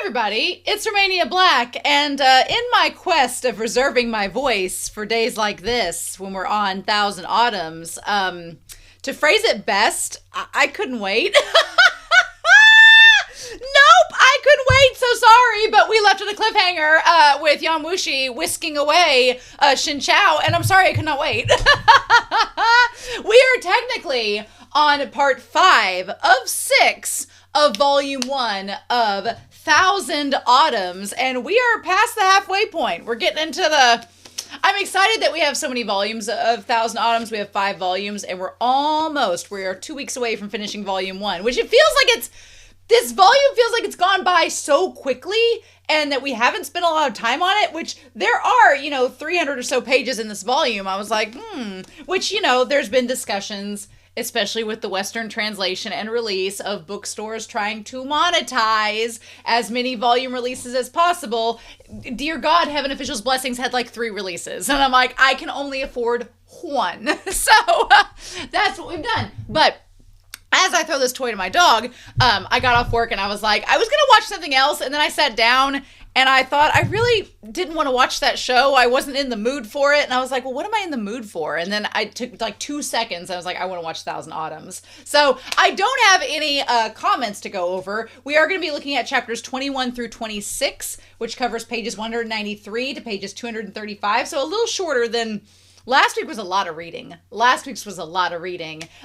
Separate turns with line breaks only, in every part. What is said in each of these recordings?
everybody, it's Romania Black, and in my quest of reserving my voice for days like this, when we're on Thousand Autumns, to phrase it best, I couldn't wait. Nope, I couldn't wait, so sorry, but we left at a cliffhanger with Yan Wushi whisking away Shen Qiao, and I'm sorry I could not wait. We are technically on part 5 of 6 of volume 1 of Thousand Autumns, and we are past the halfway point. We're getting into the... I'm excited that we have so many volumes of Thousand Autumns. We have 5 volumes, and we are 2 weeks away from finishing volume 1, which it feels like this volume feels like it's gone by so quickly, and that we haven't spent a lot of time on it, which there are, 300 or so pages in this volume. I was like, which, there's been discussions, especially with the Western translation and release of bookstores trying to monetize as many volume releases as possible. Dear God, Heaven Official's Blessings had like 3 releases. And I'm like, I can only afford 1. So that's what we've done. But as I throw this toy to my dog, I got off work and I was like, I was going to watch something else. And then I sat down and I thought I really didn't want to watch that show. I wasn't in the mood for it. And I was like, well, what am I in the mood for? And then I took like 2 seconds. I was like, I want to watch Thousand Autumns. So I don't have any comments to go over. We are going to be looking at chapters 21 through 26, which covers pages 193 to pages 235. So a little shorter than... Last week was a lot of reading.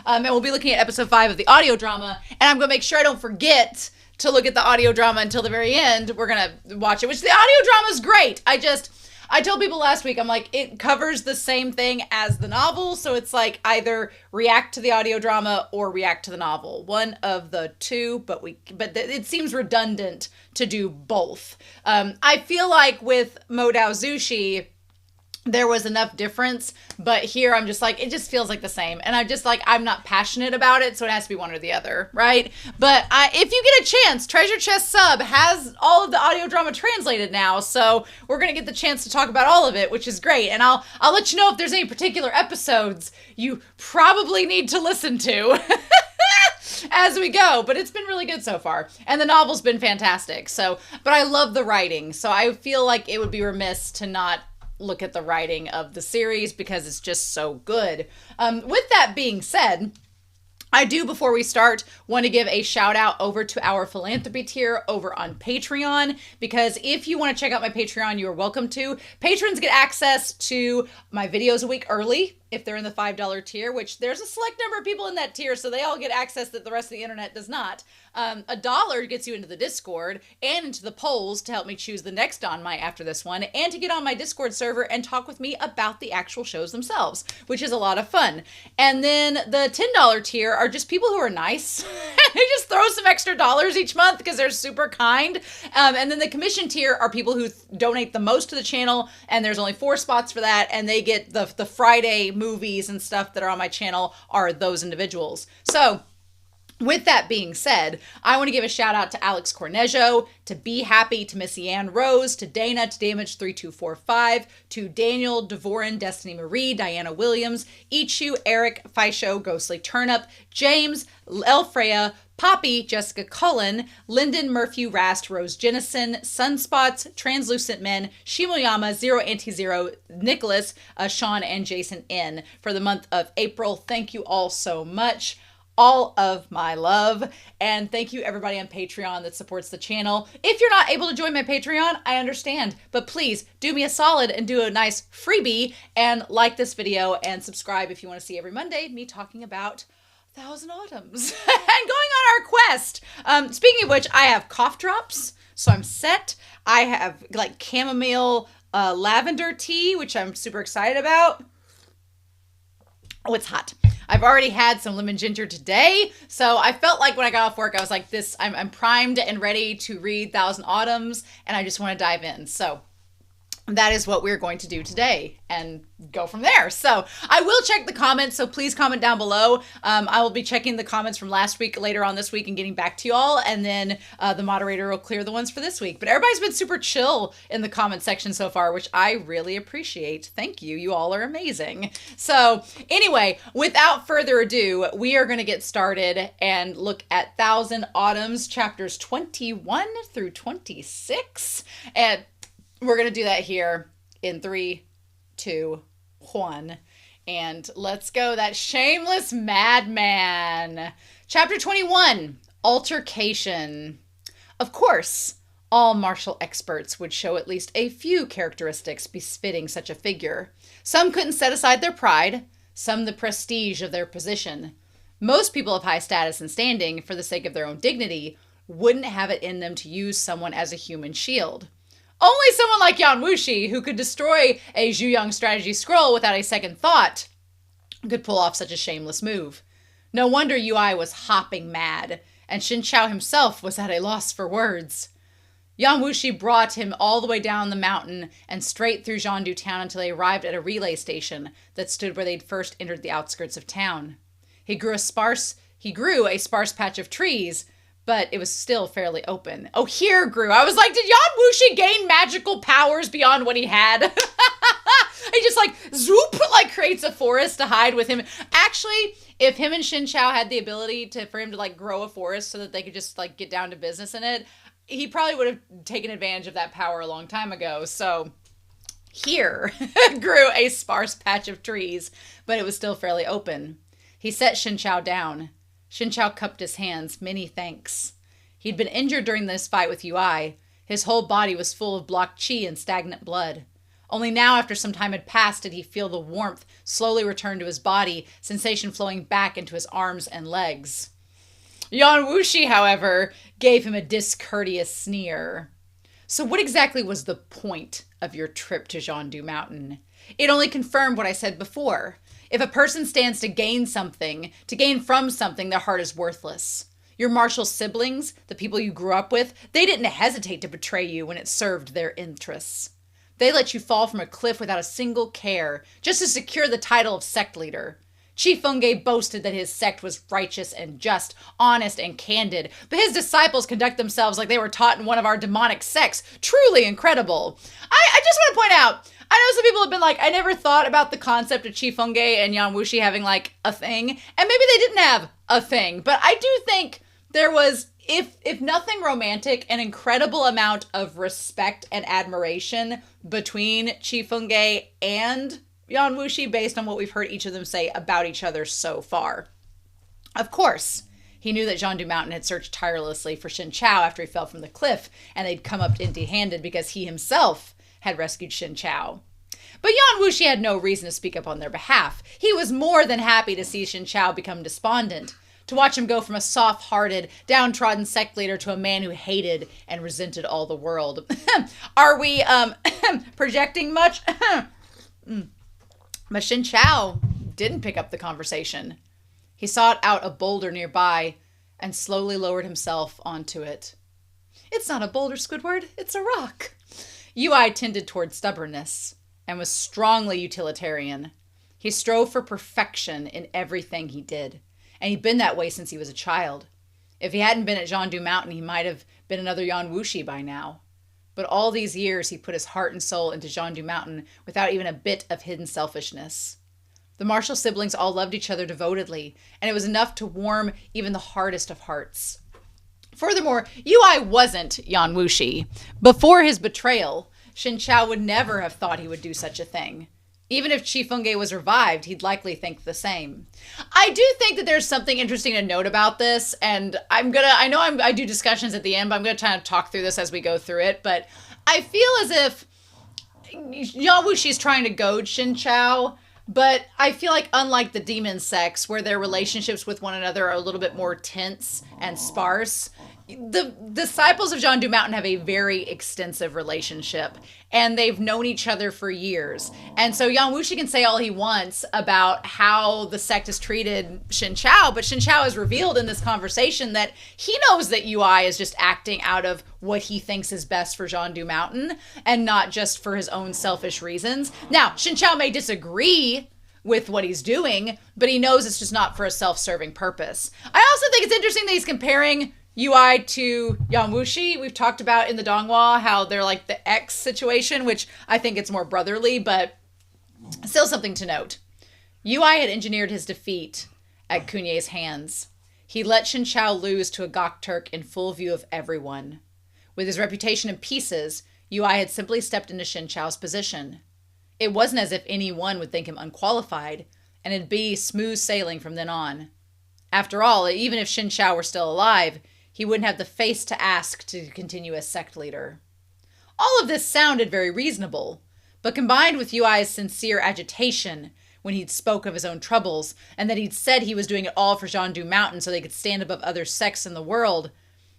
And we'll be looking at episode 5 of the audio drama. And I'm going to make sure I don't forget to look at the audio drama until the very end. We're going to watch it, which the audio drama is great. I told people last week, I'm like, it covers the same thing as the novel. So it's like either react to the audio drama or react to the novel. One of the two, but it seems redundant to do both. I feel like with Modao Zushi, there was enough difference, but here I'm just like, it just feels like the same. And I'm not passionate about it, so it has to be one or the other, right? But if you get a chance, Treasure Chest Sub has all of the audio drama translated now, so we're going to get the chance to talk about all of it, which is great. And I'll let you know if there's any particular episodes you probably need to listen to as we go, but it's been really good so far. And the novel's been fantastic, but I love the writing, so I feel like it would be remiss to not look at the writing of the series because it's just so good. With that being said, I do, before we start, want to give a shout out over to our philanthropy tier over on Patreon, because if you want to check out my Patreon, you are welcome to. Patrons get access to my videos a week early if they're in the $5 tier, which there's a select number of people in that tier, so they all get access that the rest of the internet does not. $1 gets you into the Discord and into the polls to help me choose the next Don Mai after this one, and to get on my Discord server and talk with me about the actual shows themselves, which is a lot of fun. And then the $10 tier are just people who are nice. They just throw some extra dollars each month because they're super kind. And then the commission tier are people who donate the most to the channel, and there's only 4 spots for that, and they get the Friday movies and stuff that are on my channel are those individuals. So with that being said, I want to give a shout out to Alex Cornejo, to Be Happy, to Miss Ann Rose, to Dana, to Damage3245, to Daniel, Devorin, Destiny Marie, Diana Williams, Ichu, Eric, Fisho, Ghostly Turnip, James, Elfreya, Poppy, Jessica Cullen, Lyndon, Murphy, Rast, Rose Jennison, Sunspots, Translucent Men, Shimoyama, Zero Anti-Zero, Nicholas, Sean, and Jason N. for the month of April. Thank you all so much. All of my love. And thank you everybody on Patreon that supports the channel. If you're not able to join my Patreon, I understand, but please do me a solid and do a nice freebie and like this video and subscribe if you want to see every Monday me talking about Thousand Autumns and going on our quest. Speaking of which, I have cough drops, so I'm set. I have like chamomile lavender tea, which I'm super excited about. Oh, it's hot. I've already had some lemon ginger today, so I felt like when I got off work, I was like, I'm primed and ready to read Thousand Autumns, and I just want to dive in. So that is what we're going to do today and go from there. So I will check the comments, so please comment down below. I will be checking the comments from last week later on this week and getting back to you all, and then the moderator will clear the ones for this week. But everybody's been super chill in the comment section so far, which I really appreciate. Thank you. You all are amazing. So anyway, without further ado, we are going to get started and look at Thousand Autumns, chapters 21 through 26. And we're going to do that here in 3, 2, 1. And let's go. That shameless madman. Chapter 21, Altercation. Of course, all martial experts would show at least a few characteristics befitting such a figure. Some couldn't set aside their pride, some the prestige of their position. Most people of high status and standing, for the sake of their own dignity, wouldn't have it in them to use someone as a human shield. Only someone like Yan Wushi, who could destroy a Zhuyang strategy scroll without a second thought, could pull off such a shameless move. No wonder Yui was hopping mad, and Shen Qiao himself was at a loss for words. Yan Wushi brought him all the way down the mountain and straight through Zhondu town until they arrived at a relay station that stood where they'd first entered the outskirts of town. He grew a sparse patch of trees, but it was still fairly open. Oh, here grew. I was like, did Yan Wushi gain magical powers beyond what he had? He just like, zoop, like creates a forest to hide with him. Actually, if him and Shen Qiao had the ability for him to like grow a forest so that they could just like get down to business in it, he probably would have taken advantage of that power a long time ago. So here grew a sparse patch of trees, but it was still fairly open. He set Shen Qiao down. Shen Qiao cupped his hands. Many thanks. He'd been injured during this fight with Yui. His whole body was full of blocked qi and stagnant blood. Only now, after some time had passed, did he feel the warmth slowly return to his body, sensation flowing back into his arms and legs. Yan Wushi, however, gave him a discourteous sneer. So what exactly was the point of your trip to Zhondu Mountain? It only confirmed what I said before. If a person stands to gain something, to gain from something, their heart is worthless. Your martial siblings, the people you grew up with, they didn't hesitate to betray you when it served their interests. They let you fall from a cliff without a single care, just to secure the title of sect leader. Chi Fengge boasted that his sect was righteous and just, honest and candid, but his disciples conduct themselves like they were taught in one of our demonic sects. Truly incredible. I just want to point out, I know some people have been like, I never thought about the concept of Chi Fengge and Yan Wushi having like a thing, and maybe they didn't have a thing, but I do think there was, if nothing romantic, an incredible amount of respect and admiration between Chi Fengge and Yan Wushi based on what we've heard each of them say about each other so far. Of course, he knew that Zhondu Mountain had searched tirelessly for Shen Qiao after he fell from the cliff, and they'd come up empty-handed because he himself had rescued Shen Qiao. But Yan Wushi had no reason to speak up on their behalf. He was more than happy to see Shen Qiao become despondent, to watch him go from a soft-hearted, downtrodden sect leader to a man who hated and resented all the world. Are we projecting much? But Shen Qiao didn't pick up the conversation. He sought out a boulder nearby and slowly lowered himself onto it. It's not a boulder, Squidward. It's a rock. Yui tended toward stubbornness and was strongly utilitarian. He strove for perfection in everything he did, and he'd been that way since he was a child. If he hadn't been at Zhondu Mountain, he might have been another Yan Wushi by now. But all these years, he put his heart and soul into Zhondu Mountain without even a bit of hidden selfishness. The martial siblings all loved each other devotedly, and it was enough to warm even the hardest of hearts. Furthermore, Yui wasn't Yan Wushi. Before his betrayal, Shen Qiao would never have thought he would do such a thing. Even if Chi Fengge was revived, he'd likely think the same. I do think that there's something interesting to note about this, and I do discussions at the end, but I'm going to try to talk through this as we go through it, but I feel as if Yan Wushi's trying to goad Shen Qiao, but I feel like unlike the demon sects, where their relationships with one another are a little bit more tense and sparse, the disciples of Zhandu Mountain have a very extensive relationship, and they've known each other for years. And so Yan Wushi can say all he wants about how the sect has treated Shen Qiao, but Shen Qiao has revealed in this conversation that he knows that UI is just acting out of what he thinks is best for Zhandu Mountain and not just for his own selfish reasons. Now, Shen Qiao may disagree with what he's doing, but he knows it's just not for a self-serving purpose. I also think it's interesting that he's comparing UI to Yan Wushi. We've talked about in the Donghua how they're like the X situation, which I think it's more brotherly, but still something to note. UI had engineered his defeat at Kunie's hands. He let Shen Qiao lose to a Gok Turk in full view of everyone. With his reputation in pieces, UI had simply stepped into Shen Qiao's position. It wasn't as if anyone would think him unqualified, and it'd be smooth sailing from then on. After all, even if Shen Qiao were still alive, he wouldn't have the face to ask to continue as sect leader. All of this sounded very reasonable, but combined with UI's sincere agitation when he'd spoke of his own troubles, and that he'd said he was doing it all for Zhandu Mountain so they could stand above other sects in the world,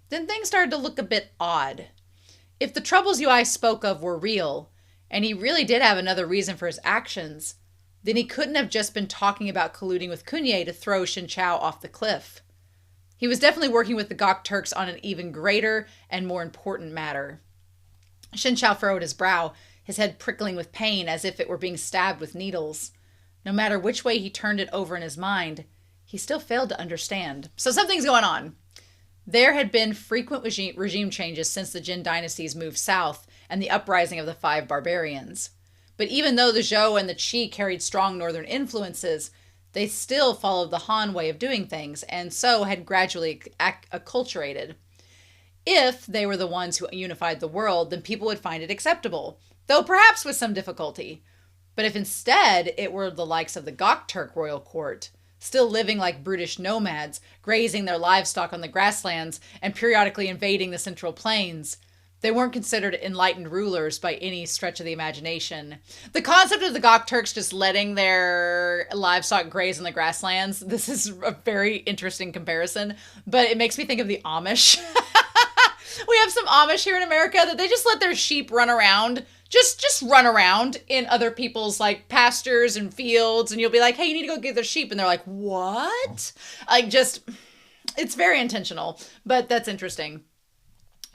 then things started to look a bit odd. If the troubles UI spoke of were real, and he really did have another reason for his actions, then he couldn't have just been talking about colluding with Kunie to throw Shen Qiao off the cliff. He was definitely working with the Gok Turks on an even greater and more important matter. Shen Qiao furrowed his brow, his head prickling with pain as if it were being stabbed with needles. No matter which way he turned it over in his mind, he still failed to understand. So something's going on. There had been frequent regime changes since the Jin dynasties moved south and the uprising of the 5 barbarians. But even though the Zhou and the Qi carried strong northern influences, they still followed the Han way of doing things, and so had gradually acculturated. If they were the ones who unified the world, then people would find it acceptable, though perhaps with some difficulty. But if instead it were the likes of the Gok Turk royal court, still living like brutish nomads, grazing their livestock on the grasslands and periodically invading the central plains, they weren't considered enlightened rulers by any stretch of the imagination. The concept of the Gok Turks just letting their livestock graze in the grasslands, this is a very interesting comparison, but it makes me think of the Amish. We have some Amish here in America that they just let their sheep run around, just run around in other people's like pastures and fields, and you'll be like, hey, you need to go get their sheep, and they're like, what? It's very intentional, but that's interesting.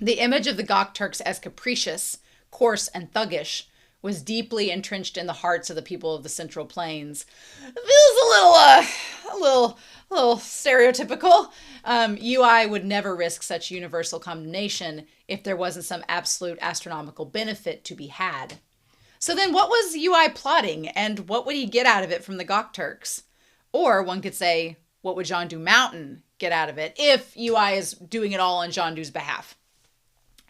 The image of the Gok Turks as capricious, coarse, and thuggish was deeply entrenched in the hearts of the people of the Central Plains. This is a little stereotypical. UI would never risk such universal condemnation if there wasn't some absolute astronomical benefit to be had. So then what was UI plotting, and what would he get out of it from the Gok Turks? Or one could say, what would Zhandu Mountain get out of it if UI is doing it all on Zhandu's behalf?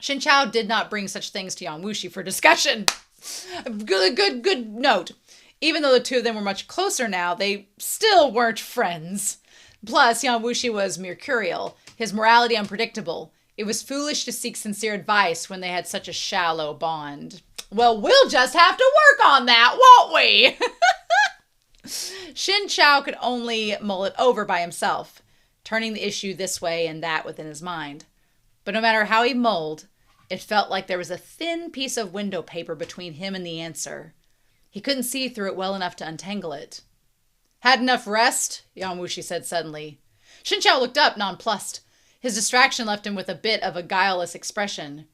Shen Qiao did not bring such things to Yan Wushi for discussion. Good note. Even though the two of them were much closer now, they still weren't friends. Plus, Yan Wushi was mercurial, his morality unpredictable. It was foolish to seek sincere advice when they had such a shallow bond. Well, we'll just have to work on that, won't we? Shen Qiao could only mull it over by himself, turning the issue this way and that within his mind. But no matter how he mulled, it felt like there was a thin piece of window paper between him and the answer. He couldn't see through it well enough to untangle it. Had enough rest? Yan Wushi said suddenly. Shen Qiao looked up, nonplussed. His distraction left him with a bit of a guileless expression.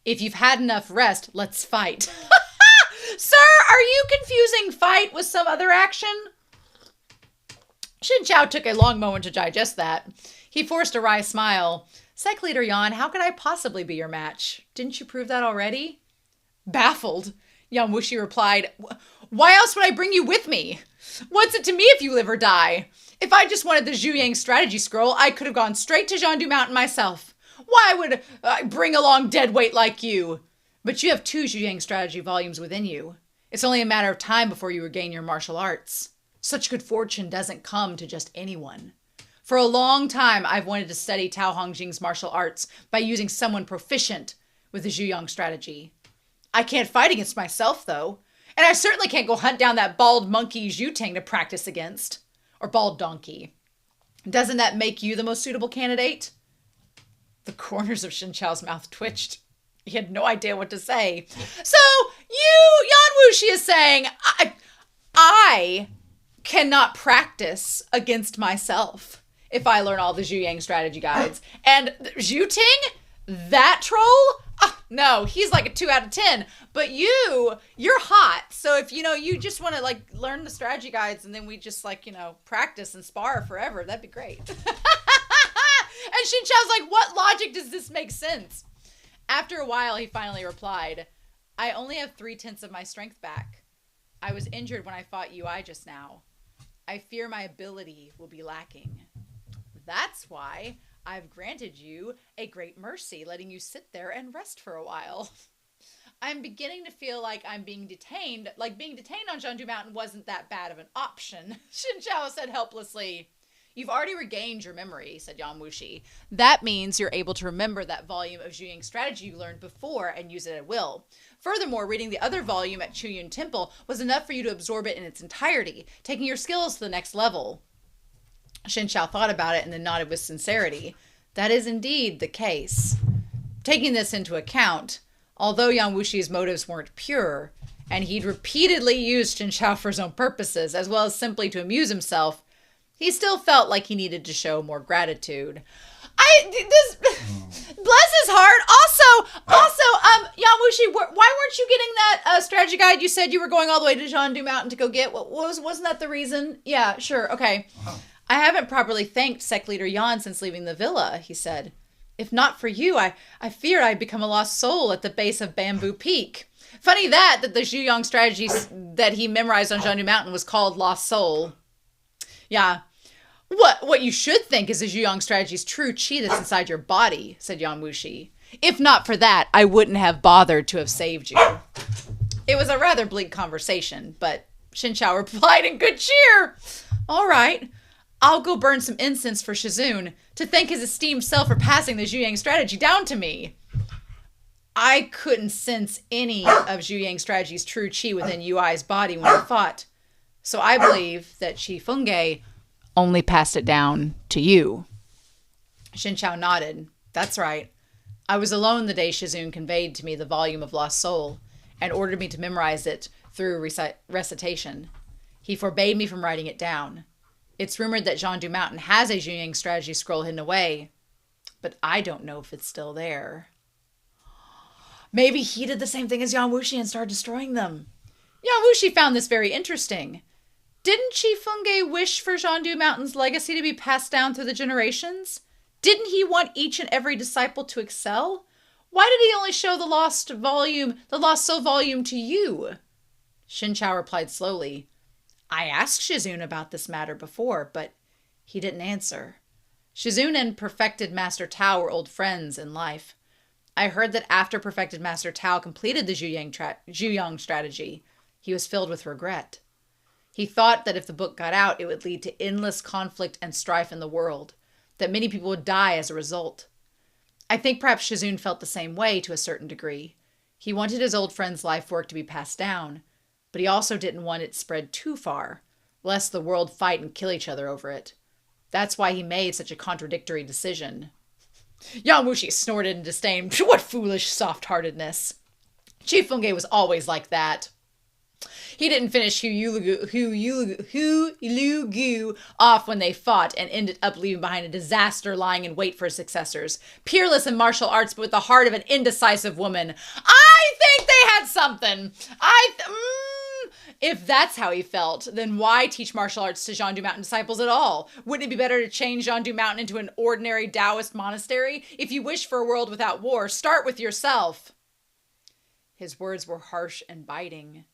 If you've had enough rest, let's fight. Sir, are you confusing fight with some other action? Shen Qiao took a long moment to digest that. He forced a wry smile. Sect Leader Yan, how could I possibly be your match? Didn't you prove that already? Baffled, Yan Wushi replied, why else would I bring you with me? What's it to me if you live or die? If I just wanted the Zhu Yang strategy scroll, I could have gone straight to Zhandu Mountain myself. Why would I bring along deadweight like you? But you have 2 Zhu Yang strategy volumes within you. It's only a matter of time before you regain your martial arts. Such good fortune doesn't come to just anyone. For a long time, I've wanted to study Tao Hongjing's martial arts by using someone proficient with the Zhu Yang strategy. I can't fight against myself, though. And I certainly can't go hunt down that bald monkey Zhu Tang to practice against. Or bald donkey. Doesn't that make you the most suitable candidate? The corners of Shen Qiao's mouth twitched. He had no idea what to say. So, Yan Wushi is saying, I cannot practice against myself if I learn all the Zhu Yang strategy guides. And Zhu Ting, that troll? No, he's like a 2 out of 10. But you're hot. So if, you just want to like learn the strategy guides and then we just like, practice and spar forever, that'd be great. And Shen Qiao's like, what logic does this make sense? After a while, he finally replied, I only have 3/10 of my strength back. I was injured when I fought UI just now. I fear my ability will be lacking. That's why I've granted you a great mercy, letting you sit there and rest for a while. I'm beginning to feel like I'm being detained. Like being detained on Zhandu Mountain wasn't that bad of an option. Shen Qiao said helplessly. You've already regained your memory, said Yan Wushi. That means you're able to remember that volume of Zhu Yang strategy you learned before and use it at will. Furthermore, reading the other volume at Chuyun Temple was enough for you to absorb it in its entirety, taking your skills to the next level. Shen Qiao thought about it and then nodded with sincerity. That is indeed the case. Taking this into account, although Yan Wushi's motives weren't pure, and he'd repeatedly used Shen Qiao for his own purposes, as well as simply to amuse himself, he still felt like he needed to show more gratitude. Bless his heart. Also, Yan Wushi, why weren't you getting that strategy guide? You said you were going all the way to Zhandu Mountain to go get. Wasn't that the reason? Yeah, sure, okay. I haven't properly thanked Sect Leader Yan since leaving the villa, he said. If not for you, I feared I'd become a lost soul at the base of Bamboo Peak. Funny that the Zhu Yang strategy that he memorized on Zhandu Mountain was called Lost Soul. Yeah. What you should think is the Zhu Yang strategy's true chi that's inside your body, said Yan Wushi. If not for that, I wouldn't have bothered to have saved you. It was a rather bleak conversation, but Shen Qiao replied in good cheer. All right, I'll go burn some incense for Shizun to thank his esteemed self for passing the Zhu Yang strategy down to me. I couldn't sense any of Zhu Yang strategy's true chi within UI's body when I fought, so I believe that Qi Fengge only passed it down to you. Shen Qiao nodded. That's right. I was alone the day Shizun conveyed to me the volume of Lost Soul and ordered me to memorize it through recitation. He forbade me from writing it down. It's rumored that Zhandu Mountain has a Zhu Yang strategy scroll hidden away, but I don't know if it's still there. Maybe he did the same thing as Yan Wushi and started destroying them. Yan Wushi found this very interesting. Didn't Qi Fengge wish for Zhandu Mountain's legacy to be passed down through the generations? Didn't he want each and every disciple to excel? Why did he only show the Lost Soul volume to you? Shen Qiao replied slowly. I asked Shizun about this matter before, but he didn't answer. Shizun and Perfected Master Tao were old friends in life. I heard that after Perfected Master Tao completed the Zhu Yang strategy, he was filled with regret. He thought that if the book got out, it would lead to endless conflict and strife in the world, that many people would die as a result. I think perhaps Shizun felt the same way to a certain degree. He wanted his old friend's life work to be passed down, but he also didn't want it spread too far, lest the world fight and kill each other over it. That's why he made such a contradictory decision. Yan Wushi snorted in disdain. What foolish soft-heartedness. Qi Fengge was always like that. He didn't finish Hu Lugu off when they fought and ended up leaving behind a disaster lying in wait for his successors. Peerless in martial arts, but with the heart of an indecisive woman. I think they had something. If that's how he felt, then why teach martial arts to Zhandu Mountain disciples at all? Wouldn't it be better to change Zhandu Mountain into an ordinary Taoist monastery? If you wish for a world without war, start with yourself. His words were harsh and biting,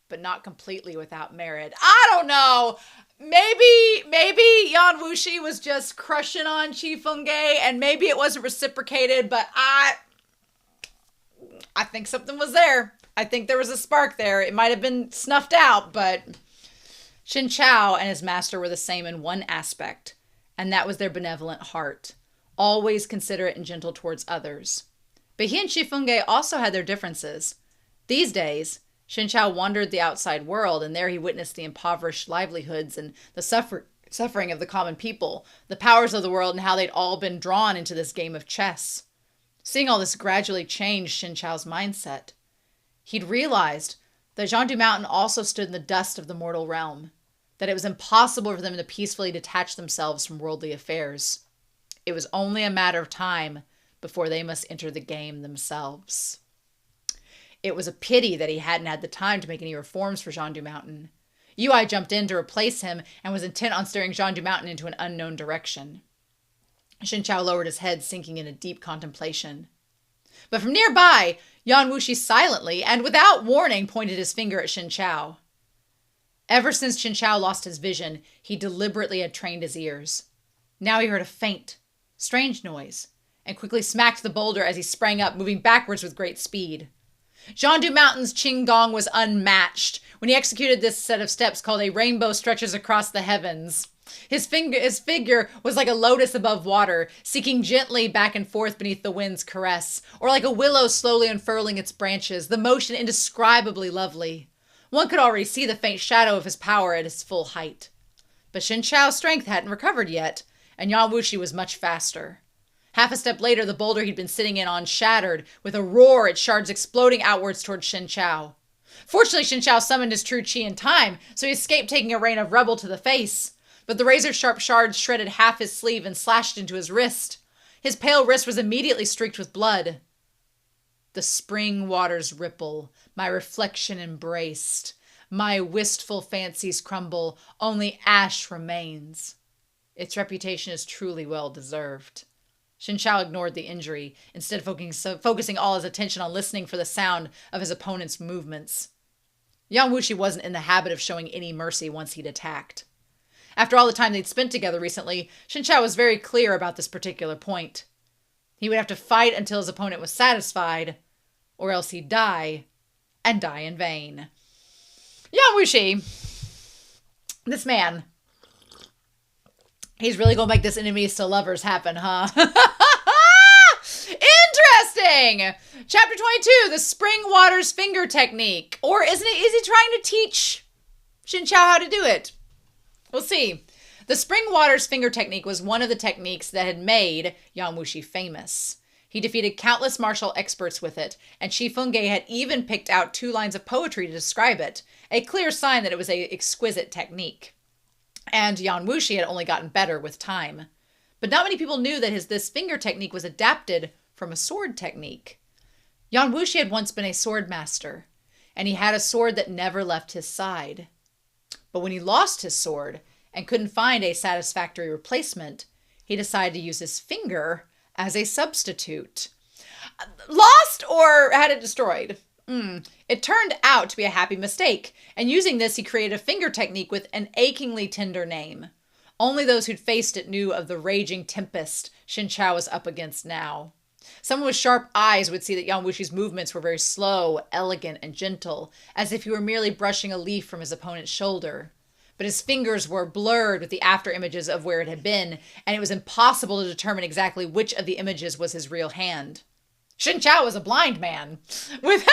but not completely without merit. I don't know. Maybe Yan Wushi was just crushing on Qi Fengge, and maybe it wasn't reciprocated, but I think something was there. I think there was a spark there. It might have been snuffed out, but Shen Qiao and his master were the same in one aspect, and that was their benevolent heart, always considerate and gentle towards others. But he and Qi Fengge also had their differences. These days, Shen Qiao wandered the outside world, and there he witnessed the impoverished livelihoods and the suffering of the common people, the powers of the world, and how they'd all been drawn into this game of chess. Seeing all this gradually changed Shen Qiao's mindset. He'd realized that Jean du Mountain also stood in the dust of the mortal realm, that it was impossible for them to peacefully detach themselves from worldly affairs. It was only a matter of time before they must enter the game themselves. It was a pity that he hadn't had the time to make any reforms for Jean du Mountain. Yui jumped in to replace him and was intent on steering Jean du Mountain into an unknown direction. Shen Qiao lowered his head, sinking into deep contemplation. But from nearby, Yan Wushi silently and without warning pointed his finger at Shen Qiao. Ever since Shen Qiao lost his vision, he deliberately had trained his ears. Now he heard a faint, strange noise, and quickly smacked the boulder as he sprang up, moving backwards with great speed. Jean du Mountain's Qinggong was unmatched when he executed this set of steps called a rainbow stretches across the heavens. His figure was like a lotus above water, seeking gently back and forth beneath the wind's caress, or like a willow slowly unfurling its branches, the motion indescribably lovely. One could already see the faint shadow of his power at its full height. But Shen Qiao's strength hadn't recovered yet, and Yan Wushi was much faster. Half a step later, the boulder he'd been sitting in on shattered, with a roar, its shards exploding outwards towards Shen Qiao. Fortunately, Shen Qiao summoned his true chi in time, so he escaped taking a rain of rubble to the face. But the razor-sharp shards shredded half his sleeve and slashed into his wrist. His pale wrist was immediately streaked with blood. The spring waters ripple, my reflection embraced. My wistful fancies crumble, only ash remains. Its reputation is truly well deserved. Shen Qiao ignored the injury, instead focusing all his attention on listening for the sound of his opponent's movements. Yan Wushi wasn't in the habit of showing any mercy once he'd attacked. After all the time they'd spent together recently, Shen Qiao was very clear about this particular point. He would have to fight until his opponent was satisfied, or else he'd die, and die in vain. Yan Wushi, this man, he's really going to make this enemies to lovers happen, huh? Interesting! Chapter 22, the spring waters finger technique. Or is he trying to teach Shen Qiao how to do it? We'll see. The spring waters finger technique was one of the techniques that had made Yan Wushi famous. He defeated countless martial experts with it, and Shi Fengge had even picked out 2 lines of poetry to describe it, a clear sign that it was an exquisite technique. And Yan Wushi had only gotten better with time. But not many people knew that this finger technique was adapted from a sword technique. Yan Wushi had once been a sword master, and he had a sword that never left his side. But when he lost his sword and couldn't find a satisfactory replacement, he decided to use his finger as a substitute. Lost or had it destroyed? It turned out to be a happy mistake, and using this he created a finger technique with an achingly tender name. Only those who'd faced it knew of the raging tempest Shen Qiao was up against now. Someone with sharp eyes would see that Yan Wushi's movements were very slow, elegant, and gentle, as if he were merely brushing a leaf from his opponent's shoulder. But his fingers were blurred with the after images of where it had been, and it was impossible to determine exactly which of the images was his real hand. Shen Qiao was a blind man. With Can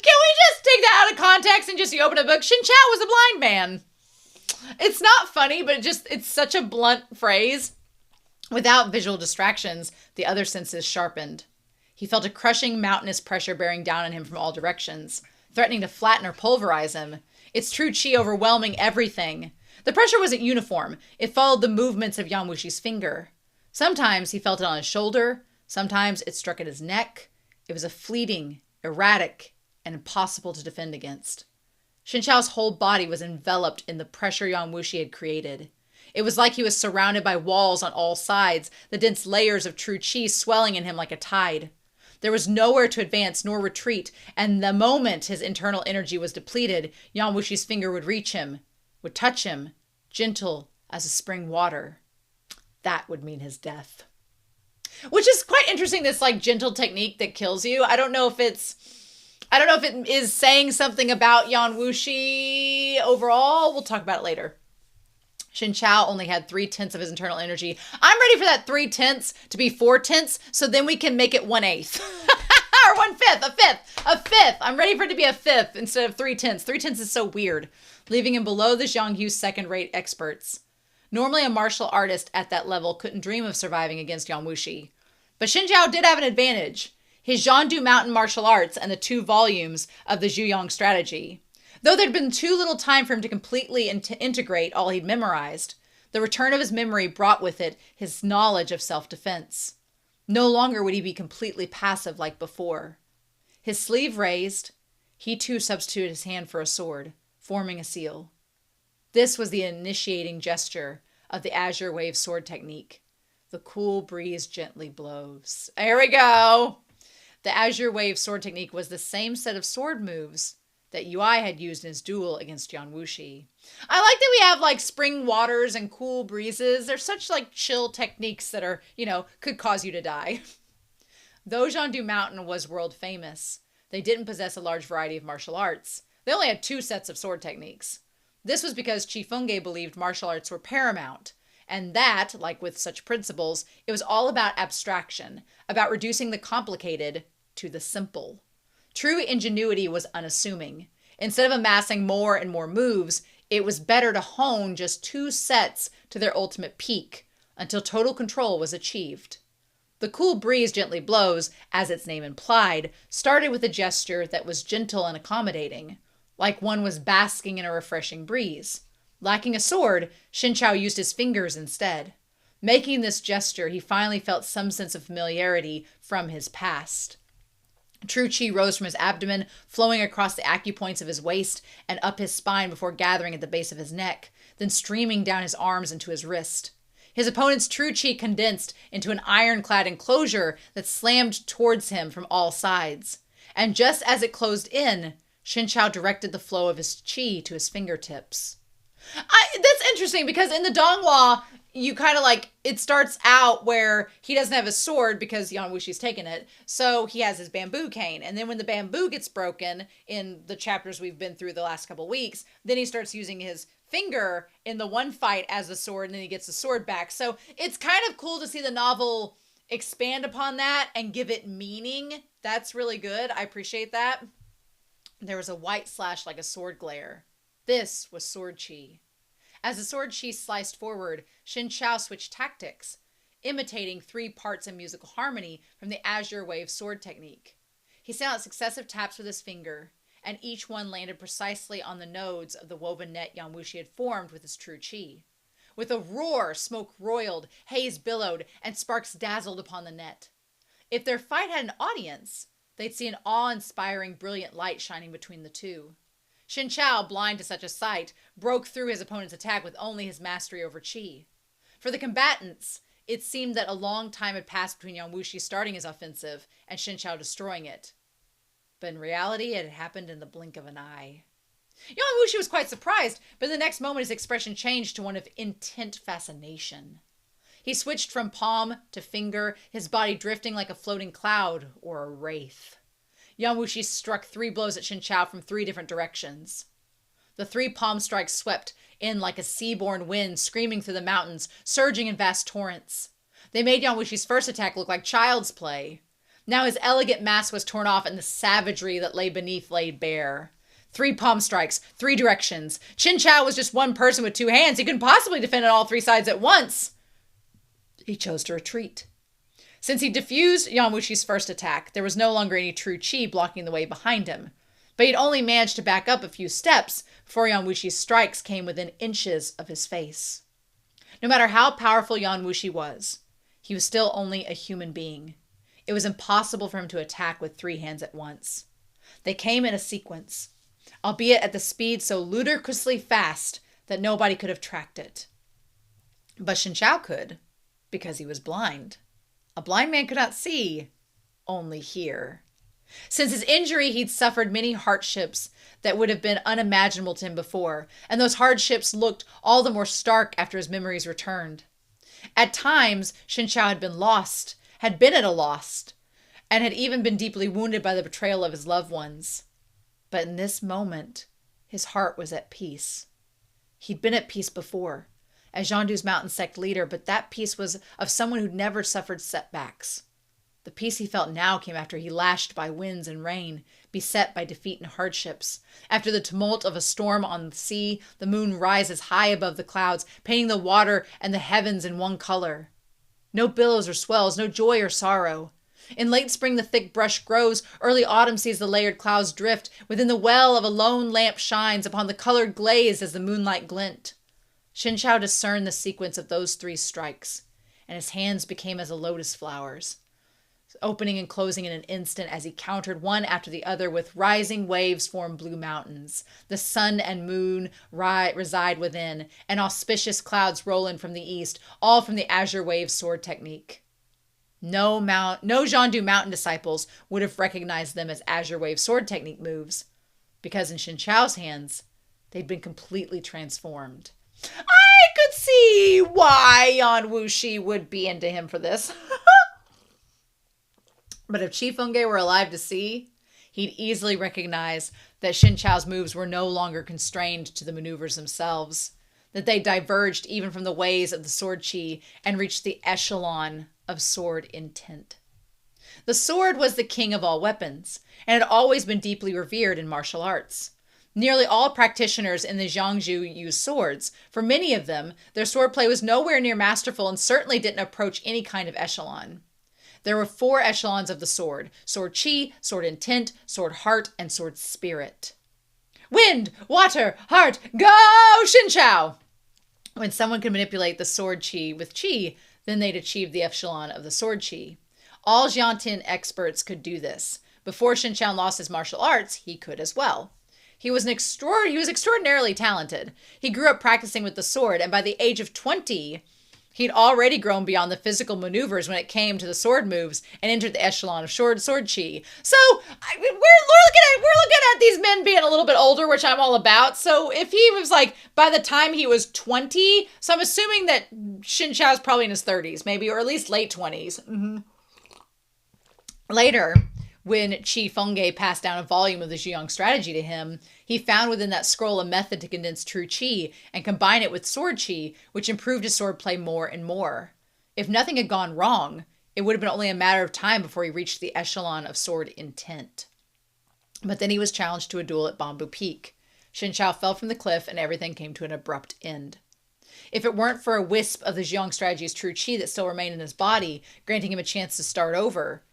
we just take that out of context and just you open a book? Shen Qiao was a blind man. It's not funny, but it's such a blunt phrase. Without visual distractions, the other senses sharpened. He felt a crushing mountainous pressure bearing down on him from all directions, threatening to flatten or pulverize him. Its true chi overwhelming everything. The pressure wasn't uniform. It followed the movements of Yan Wushi's finger. Sometimes he felt it on his shoulder. Sometimes it struck at his neck. It was a fleeting, erratic, and impossible to defend against. Shen Qiao's whole body was enveloped in the pressure Yan Wushi had created. It was like he was surrounded by walls on all sides, the dense layers of true chi swelling in him like a tide. There was nowhere to advance nor retreat, and the moment his internal energy was depleted, Yan Wushi's finger would reach him, would touch him, gentle as a spring water. That would mean his death. Which is quite interesting, this like gentle technique that kills you. I don't know if it is saying something about Yan Wushi overall. We'll talk about it later. Shen Qiao only had 3/10 of his internal energy. I'm ready for that 3/10 to be 4/10, so then we can make it 1/8. Or 1/5, a fifth. A fifth. I'm ready for it to be a fifth instead of 3/10. 3/10 is so weird, leaving him below the Xionghu second-rate experts. Normally, a martial artist at that level couldn't dream of surviving against Yan Wushi. But Shen Qiao did have an advantage: his Zhandu Mountain martial arts and the 2 volumes of the Zhuyong strategy. Though there'd been too little time for him to completely integrate all he'd memorized, the return of his memory brought with it his knowledge of self-defense. No longer would he be completely passive like before. His sleeve raised, he too substituted his hand for a sword, forming a seal. This was the initiating gesture of the Azure Wave sword technique. The cool breeze gently blows. There we go. The Azure Wave sword technique was the same set of sword moves that Yui had used in his duel against Yan Wushi. I like that we have like spring waters and cool breezes. They're such like chill techniques that are, could cause you to die. Though Zhandu Mountain was world famous, they didn't possess a large variety of martial arts. They only had 2 sets of sword techniques. This was because Qi Fengge believed martial arts were paramount, and that, like with such principles, it was all about abstraction, about reducing the complicated to the simple. True ingenuity was unassuming. Instead of amassing more and more moves, it was better to hone just 2 sets to their ultimate peak until total control was achieved. The cool breeze gently blows, as its name implied, started with a gesture that was gentle and accommodating, like one was basking in a refreshing breeze. Lacking a sword, Shen Qiao used his fingers instead. Making this gesture, he finally felt some sense of familiarity from his past. True Qi rose from his abdomen, flowing across the acupoints of his waist and up his spine before gathering at the base of his neck, then streaming down his arms into his wrist. His opponent's true Qi condensed into an ironclad enclosure that slammed towards him from all sides. And just as it closed in, Shen Qiao directed the flow of his Qi to his fingertips. That's interesting because in the Donghua, you kind of like, it starts out where he doesn't have his sword because Yan Wushi's taken it. So he has his bamboo cane. And then when the bamboo gets broken in the chapters we've been through the last couple weeks, then he starts using his finger in the one fight as a sword, and then he gets the sword back. So it's kind of cool to see the novel expand upon that and give it meaning. That's really good. I appreciate that. There was a white slash like a sword glare. This was sword Qi. As the sword Qi sliced forward, Shen Qiao switched tactics, imitating 3 parts in musical harmony from the Azure Wave sword technique. He sent out successive taps with his finger, and each one landed precisely on the nodes of the woven net Yan Wushi had formed with his true Qi. With a roar, smoke roiled, haze billowed, and sparks dazzled upon the net. If their fight had an audience, they'd see an awe-inspiring brilliant light shining between the 2. Shen Qiao, blind to such a sight, broke through his opponent's attack with only his mastery over Qi. For the combatants, it seemed that a long time had passed between Yan Wushi starting his offensive and Shen Qiao destroying it. But in reality, it had happened in the blink of an eye. Yan Wushi was quite surprised, but in the next moment his expression changed to one of intent fascination. He switched from palm to finger, his body drifting like a floating cloud or a wraith. Yan Wushi struck 3 blows at Shen Qiao from 3 different directions. The 3 palm strikes swept in like a sea-born wind, screaming through the mountains, surging in vast torrents. They made Yan Wushi's first attack look like child's play. Now his elegant mask was torn off and the savagery that lay beneath laid bare. 3 palm strikes, 3 directions. Shen Qiao was just one person with 2 hands. He couldn't possibly defend on all 3 sides at once. He chose to retreat. Since he diffused Yan Wushi's first attack, there was no longer any true Qi blocking the way behind him. But he'd only managed to back up a few steps before Yan Wushi's strikes came within inches of his face. No matter how powerful Yan Wushi was, he was still only a human being. It was impossible for him to attack with 3 hands at once. They came in a sequence, albeit at the speed so ludicrously fast that nobody could have tracked it. But Shen Qiao could, because he was blind. A blind man could not see, only hear. Since his injury, he'd suffered many hardships that would have been unimaginable to him before, and those hardships looked all the more stark after his memories returned. At times, Shen Qiao had been lost, had been at a loss, and had even been deeply wounded by the betrayal of his loved ones. But in this moment, his heart was at peace. He'd been at peace before, as Zhandu's mountain sect leader, but that peace was of someone who'd never suffered setbacks. The peace he felt now came after he lashed by winds and rain, beset by defeat and hardships. After the tumult of a storm on the sea, the moon rises high above the clouds, painting the water and the heavens in one color. No billows or swells, no joy or sorrow. In late spring the thick brush grows, early autumn sees the layered clouds drift, within the well of a lone lamp shines upon the colored glaze as the moonlight glint. Shen Qiao discerned the sequence of those 3 strikes, and his hands became as a lotus flowers, opening and closing in an instant as he countered one after the other with rising waves form blue mountains. The sun and moon reside within, and auspicious clouds roll in from the east, all from the azure wave sword technique. No Zhandu mountain disciples would have recognized them as azure wave sword technique moves, because in Shen Qiao's hands, they'd been completely transformed. I could see why Yan Wushi would be into him for this. But if Qi Fengge were alive to see, he'd easily recognize that Shen Qiao's moves were no longer constrained to the maneuvers themselves, that they diverged even from the ways of the sword Qi and reached the echelon of sword intent. The sword was the king of all weapons, and had always been deeply revered in martial arts. Nearly all practitioners in the Jiangsu used swords. For many of them, their swordplay was nowhere near masterful and certainly didn't approach any kind of echelon. There were 4 echelons of the sword: sword Qi, sword intent, sword heart, and sword spirit. Wind, water, heart, go, Shen Qiao! When someone could manipulate the sword Qi with Qi, then they'd achieved the echelon of the sword Qi. All Jiangtin experts could do this. Before Shen Qiao lost his martial arts, he could as well. He was extraordinarily talented. He grew up practicing with the sword, and by the age of 20, he'd already grown beyond the physical maneuvers when it came to the sword moves and entered the echelon of sword Qi. So we're looking at these men being a little bit older, which I'm all about. So if he was like, by the time he was 20, so I'm assuming that Shen Qiao is probably in his 30s, maybe, or at least late 20s. Mm-hmm. Later, when Qi Fengge passed down a volume of the Zhiyong strategy to him, he found within that scroll a method to condense true Qi and combine it with sword Qi, which improved his swordplay more and more. If nothing had gone wrong, it would have been only a matter of time before he reached the echelon of sword intent. But then he was challenged to a duel at Bamboo Peak. Shen Qiao fell from the cliff and everything came to an abrupt end. If it weren't for a wisp of the Zhiyong strategy's true Qi that still remained in his body, granting him a chance to start over,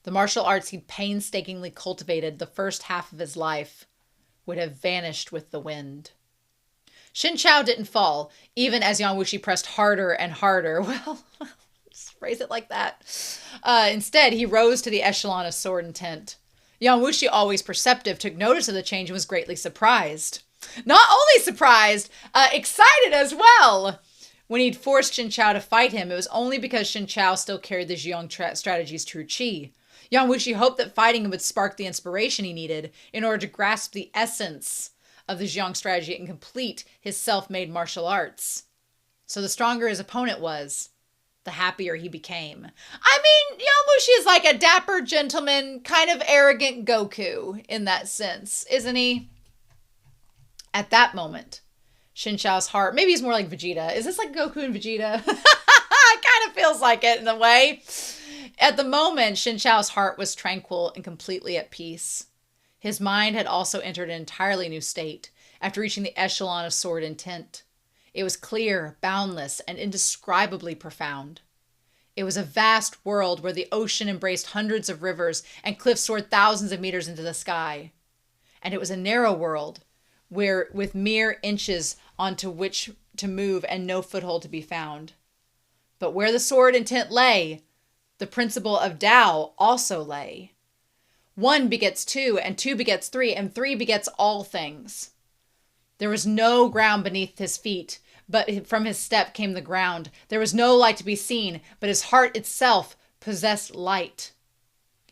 the martial arts he'd painstakingly cultivated the first half of his life would have vanished with the wind. Shen Qiao didn't fall, even as Yan Wushi pressed harder and harder. Well, just phrase it like that. Instead, he rose to the echelon of sword intent. Yan Wushi, always perceptive, took notice of the change and was greatly surprised. Not only surprised, excited as well. When he'd forced Shen Qiao to fight him, it was only because Shen Qiao still carried the Zhiyong strategy's true Qi. Yan Wushi hoped that fighting him would spark the inspiration he needed in order to grasp the essence of the Zhiyong strategy and complete his self-made martial arts. So the stronger his opponent was, the happier he became. I mean, Yan Wushi is like a dapper gentleman, kind of arrogant Goku in that sense, isn't he? At that moment, Shen Qiao's heart, maybe he's more like Vegeta. Is this like Goku and Vegeta? It kind of feels like it in a way. At the moment, Shen Qiao's heart was tranquil and completely at peace. His mind had also entered an entirely new state after reaching the echelon of sword intent. It was clear, boundless, and indescribably profound. It was a vast world where the ocean embraced hundreds of rivers and cliffs soared thousands of meters into the sky. And it was a narrow world where with mere inches onto which to move and no foothold to be found. But where the sword intent lay, the principle of Tao also lay. 1 begets 2, and 2 begets 3, and 3 begets all things. There was no ground beneath his feet, but from his step came the ground. There was no light to be seen, but his heart itself possessed light.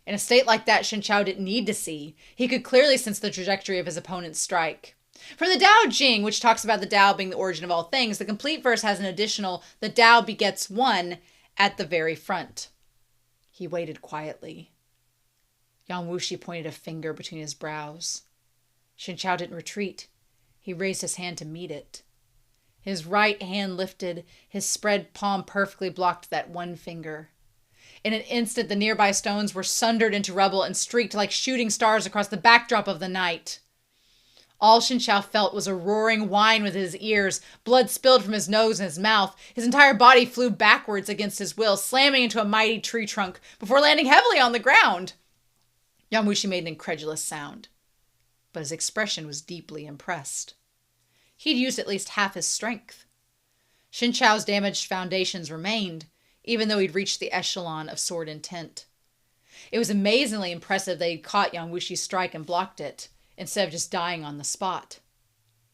In a state like that, Shen Qiao didn't need to see. He could clearly sense the trajectory of his opponent's strike. From the Tao Jing, which talks about the Tao being the origin of all things, the complete verse has an additional, the Tao begets 1, at the very front. He waited quietly. Yan Wushi pointed a finger between his brows. Shen Qiao didn't retreat. He raised his hand to meet it. His right hand lifted, his spread palm perfectly blocked that one finger. In an instant, the nearby stones were sundered into rubble and streaked like shooting stars across the backdrop of the night. All Shen Qiao felt was a roaring whine with his ears. Blood spilled from his nose and his mouth. His entire body flew backwards against his will, slamming into a mighty tree trunk before landing heavily on the ground. Yan Wushi made an incredulous sound, but his expression was deeply impressed. He'd used at least half his strength. Shen Qiao's damaged foundations remained, even though he'd reached the echelon of sword intent. It was amazingly impressive that he'd caught Yan Wushi's strike and blocked it, instead of just dying on the spot.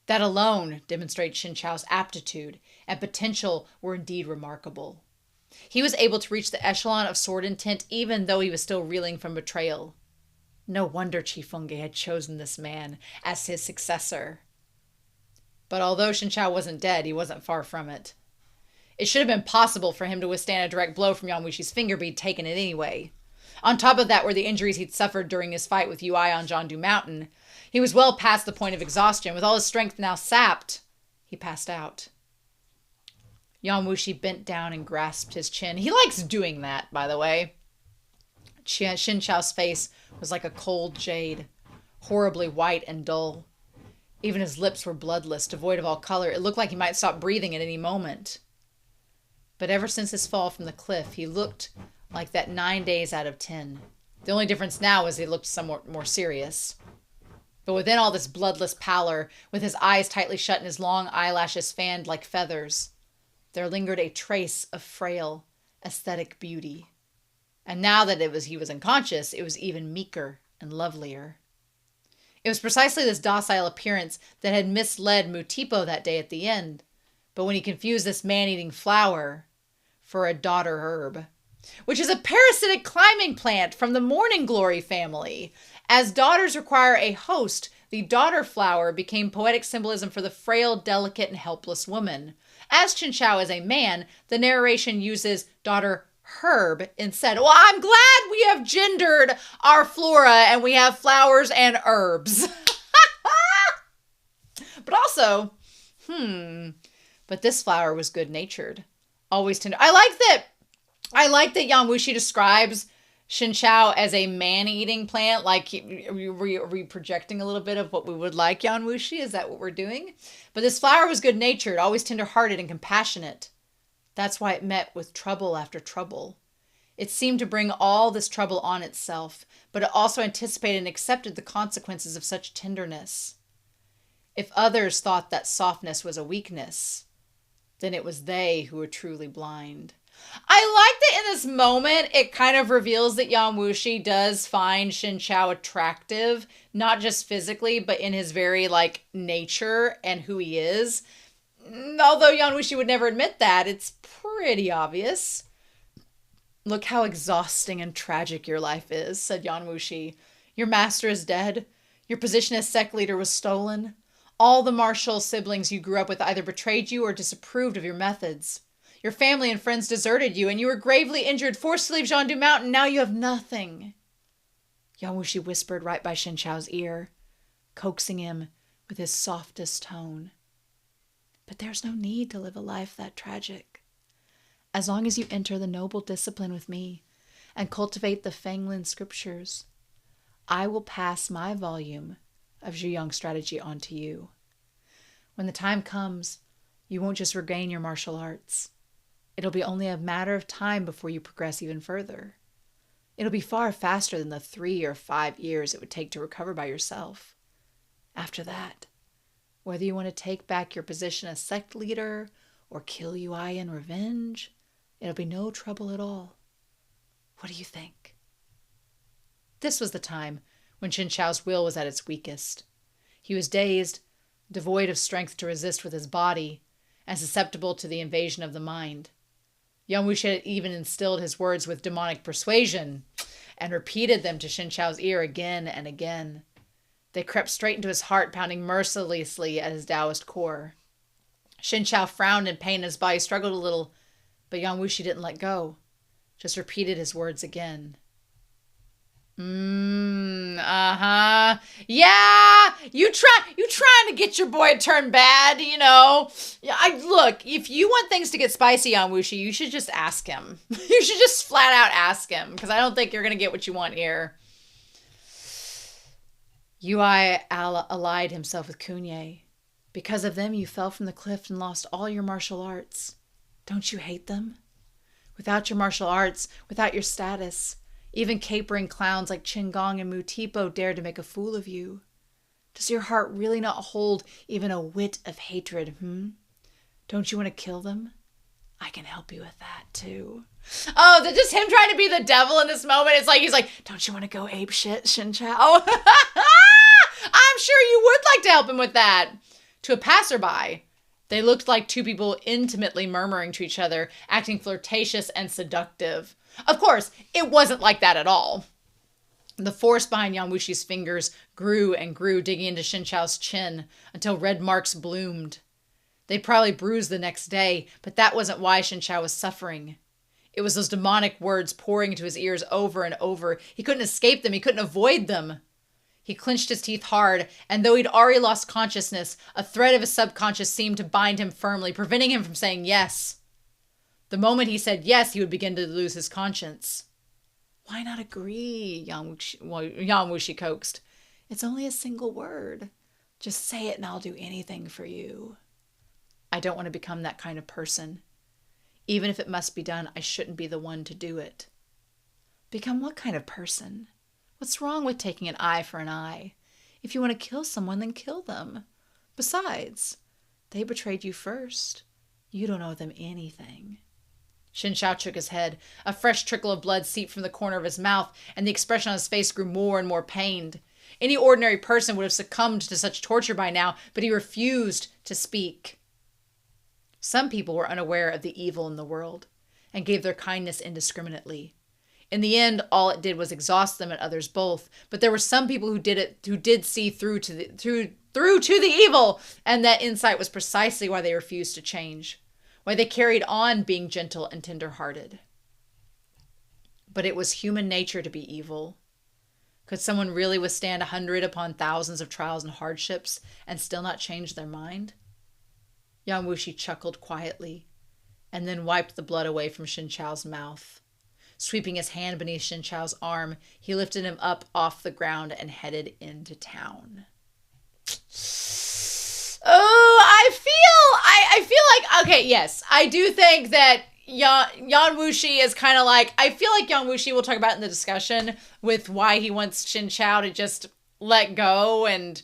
That alone demonstrated Shen Qiao's aptitude and potential were indeed remarkable. He was able to reach the echelon of sword intent even though he was still reeling from betrayal. No wonder Chief Fengge had chosen this man as his successor. But although Shen Qiao wasn't dead, he wasn't far from it. It should have been possible for him to withstand a direct blow from Yan Wushi's finger being taken it anyway. On top of that were the injuries he'd suffered during his fight with Yui on Jiandu Mountain. He was well past the point of exhaustion. With all his strength now sapped, he passed out. Yan Wushi bent down and grasped his chin. He likes doing that, by the way. Shen Qiao's face was like a cold jade, horribly white and dull. Even his lips were bloodless, devoid of all color. It looked like he might stop breathing at any moment. But ever since his fall from the cliff, he looked like that 9 days out of 10. The only difference now is he looked somewhat more serious. But within all this bloodless pallor, with his eyes tightly shut and his long eyelashes fanned like feathers, there lingered a trace of frail, aesthetic beauty. And now that he was unconscious, it was even meeker and lovelier. It was precisely this docile appearance that had misled Mutipo that day at the end. But when he confused this man-eating flower for a daughter herb, which is a parasitic climbing plant from the morning glory family. As daughters require a host, the daughter flower became poetic symbolism for the frail, delicate, and helpless woman. As Shen Qiao is a man, the narration uses daughter herb instead. Well, I'm glad we have gendered our flora and we have flowers and herbs. But also, but this flower was good-natured, always tender. I like that Yan Wushi describes Shen Qiao as a man-eating plant. Like, are we projecting a little bit of what we would like Yan Wushi? Is that what we're doing? But this flower was good-natured, always tender-hearted and compassionate. That's why it met with trouble after trouble. It seemed to bring all this trouble on itself, but it also anticipated and accepted the consequences of such tenderness. If others thought that softness was a weakness, then it was they who were truly blind. I like that in this moment, it kind of reveals that Yan Wushi does find Shen Qiao attractive, not just physically, but in his very, nature and who he is. Although Yan Wushi would never admit that, it's pretty obvious. Look how exhausting and tragic your life is, said Yan Wushi. Your master is dead. Your position as sect leader was stolen. All the martial siblings you grew up with either betrayed you or disapproved of your methods. Your family and friends deserted you, and you were gravely injured, forced to leave Jiandu Mountain. Now you have nothing. Yan Wushi whispered right by Shen Qiao's ear, coaxing him with his softest tone. But there's no need to live a life that tragic. As long as you enter the noble discipline with me and cultivate the Fanglin scriptures, I will pass my volume of Zhuyang strategy on to you. When the time comes, you won't just regain your martial arts. It'll be only a matter of time before you progress even further. It'll be far faster than the 3 or 5 years it would take to recover by yourself. After that, whether you want to take back your position as sect leader or kill Yui in revenge, it'll be no trouble at all. What do you think? This was the time when Shen Qiao's will was at its weakest. He was dazed, devoid of strength to resist with his body, and susceptible to the invasion of the mind. Yan Wushi had even instilled his words with demonic persuasion and repeated them to Shen Qiao's ear again and again. They crept straight into his heart, pounding mercilessly at his Taoist core. Shen Qiao frowned in pain and his body struggled a little, but Yan Wushi didn't let go, just repeated his words again. Uh-huh. Yeah, you trying to get your boy turned bad, you know. Yeah, look, if you want things to get spicy on Wushi, you should just ask him. You should just flat out ask him, because I don't think you're going to get what you want here. Yui allied himself with Kunye. Because of them, you fell from the cliff and lost all your martial arts. Don't you hate them? Without your martial arts, without your status, even capering clowns like Qinggong and Mutipo dare to make a fool of you. Does your heart really not hold even a whit of hatred, Don't you want to kill them? I can help you with that, too. Oh, just him trying to be the devil in this moment. It's like, he's like, don't you want to go ape shit, Shen Qiao? I'm sure you would like to help him with that. To a passerby, they looked like two people intimately murmuring to each other, acting flirtatious and seductive. Of course, it wasn't like that at all. The force behind Yan Wushi's fingers grew and grew, digging into Shen Qiao's chin until red marks bloomed. They'd probably bruise the next day, but that wasn't why Shen Qiao was suffering. It was those demonic words pouring into his ears over and over. He couldn't escape them. He couldn't avoid them. He clenched his teeth hard, and though he'd already lost consciousness, a thread of his subconscious seemed to bind him firmly, preventing him from saying yes. The moment he said yes, he would begin to lose his conscience. Why not agree? Yan Wushi coaxed. It's only a single word. Just say it and I'll do anything for you. I don't want to become that kind of person. Even if it must be done, I shouldn't be the one to do it. Become what kind of person? What's wrong with taking an eye for an eye? If you want to kill someone, then kill them. Besides, they betrayed you first. You don't owe them anything. Shen Qiao shook his head. A fresh trickle of blood seeped from the corner of his mouth, and the expression on his face grew more and more pained. Any ordinary person would have succumbed to such torture by now, but he refused to speak. Some people were unaware of the evil in the world, and gave their kindness indiscriminately. In the end, all it did was exhaust them and others both, but there were some people who did see through to the evil, and that insight was precisely why they refused to change. Why they carried on being gentle and tender-hearted. But it was human nature to be evil. Could someone really withstand 100 upon thousands of trials and hardships and still not change their mind? Yan Wushi chuckled quietly, and then wiped the blood away from Shen Qiao's mouth. Sweeping his hand beneath Shen Qiao's arm, he lifted him up off the ground and headed into town. Oh, I feel like, okay, yes, I do think that Yan Wushi is kind of like, I feel like Yan Wushi, we'll talk about in the discussion, with why he wants Shen Qiao to just let go and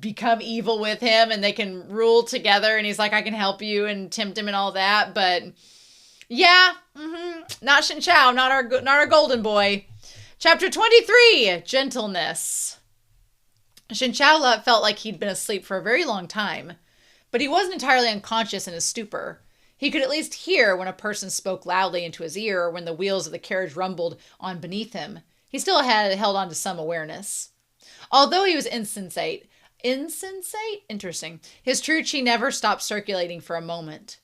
become evil with him and they can rule together, and he's like, I can help you and tempt him and all that, but yeah, not Shen Qiao, not our golden boy. Chapter 23, Gentleness. Shen Qiao felt like he'd been asleep for a very long time, but he wasn't entirely unconscious in his stupor. He could at least hear when a person spoke loudly into his ear or when the wheels of the carriage rumbled on beneath him. He still had held on to some awareness. Although he was insensate? Interesting. His true chi never stopped circulating for a moment.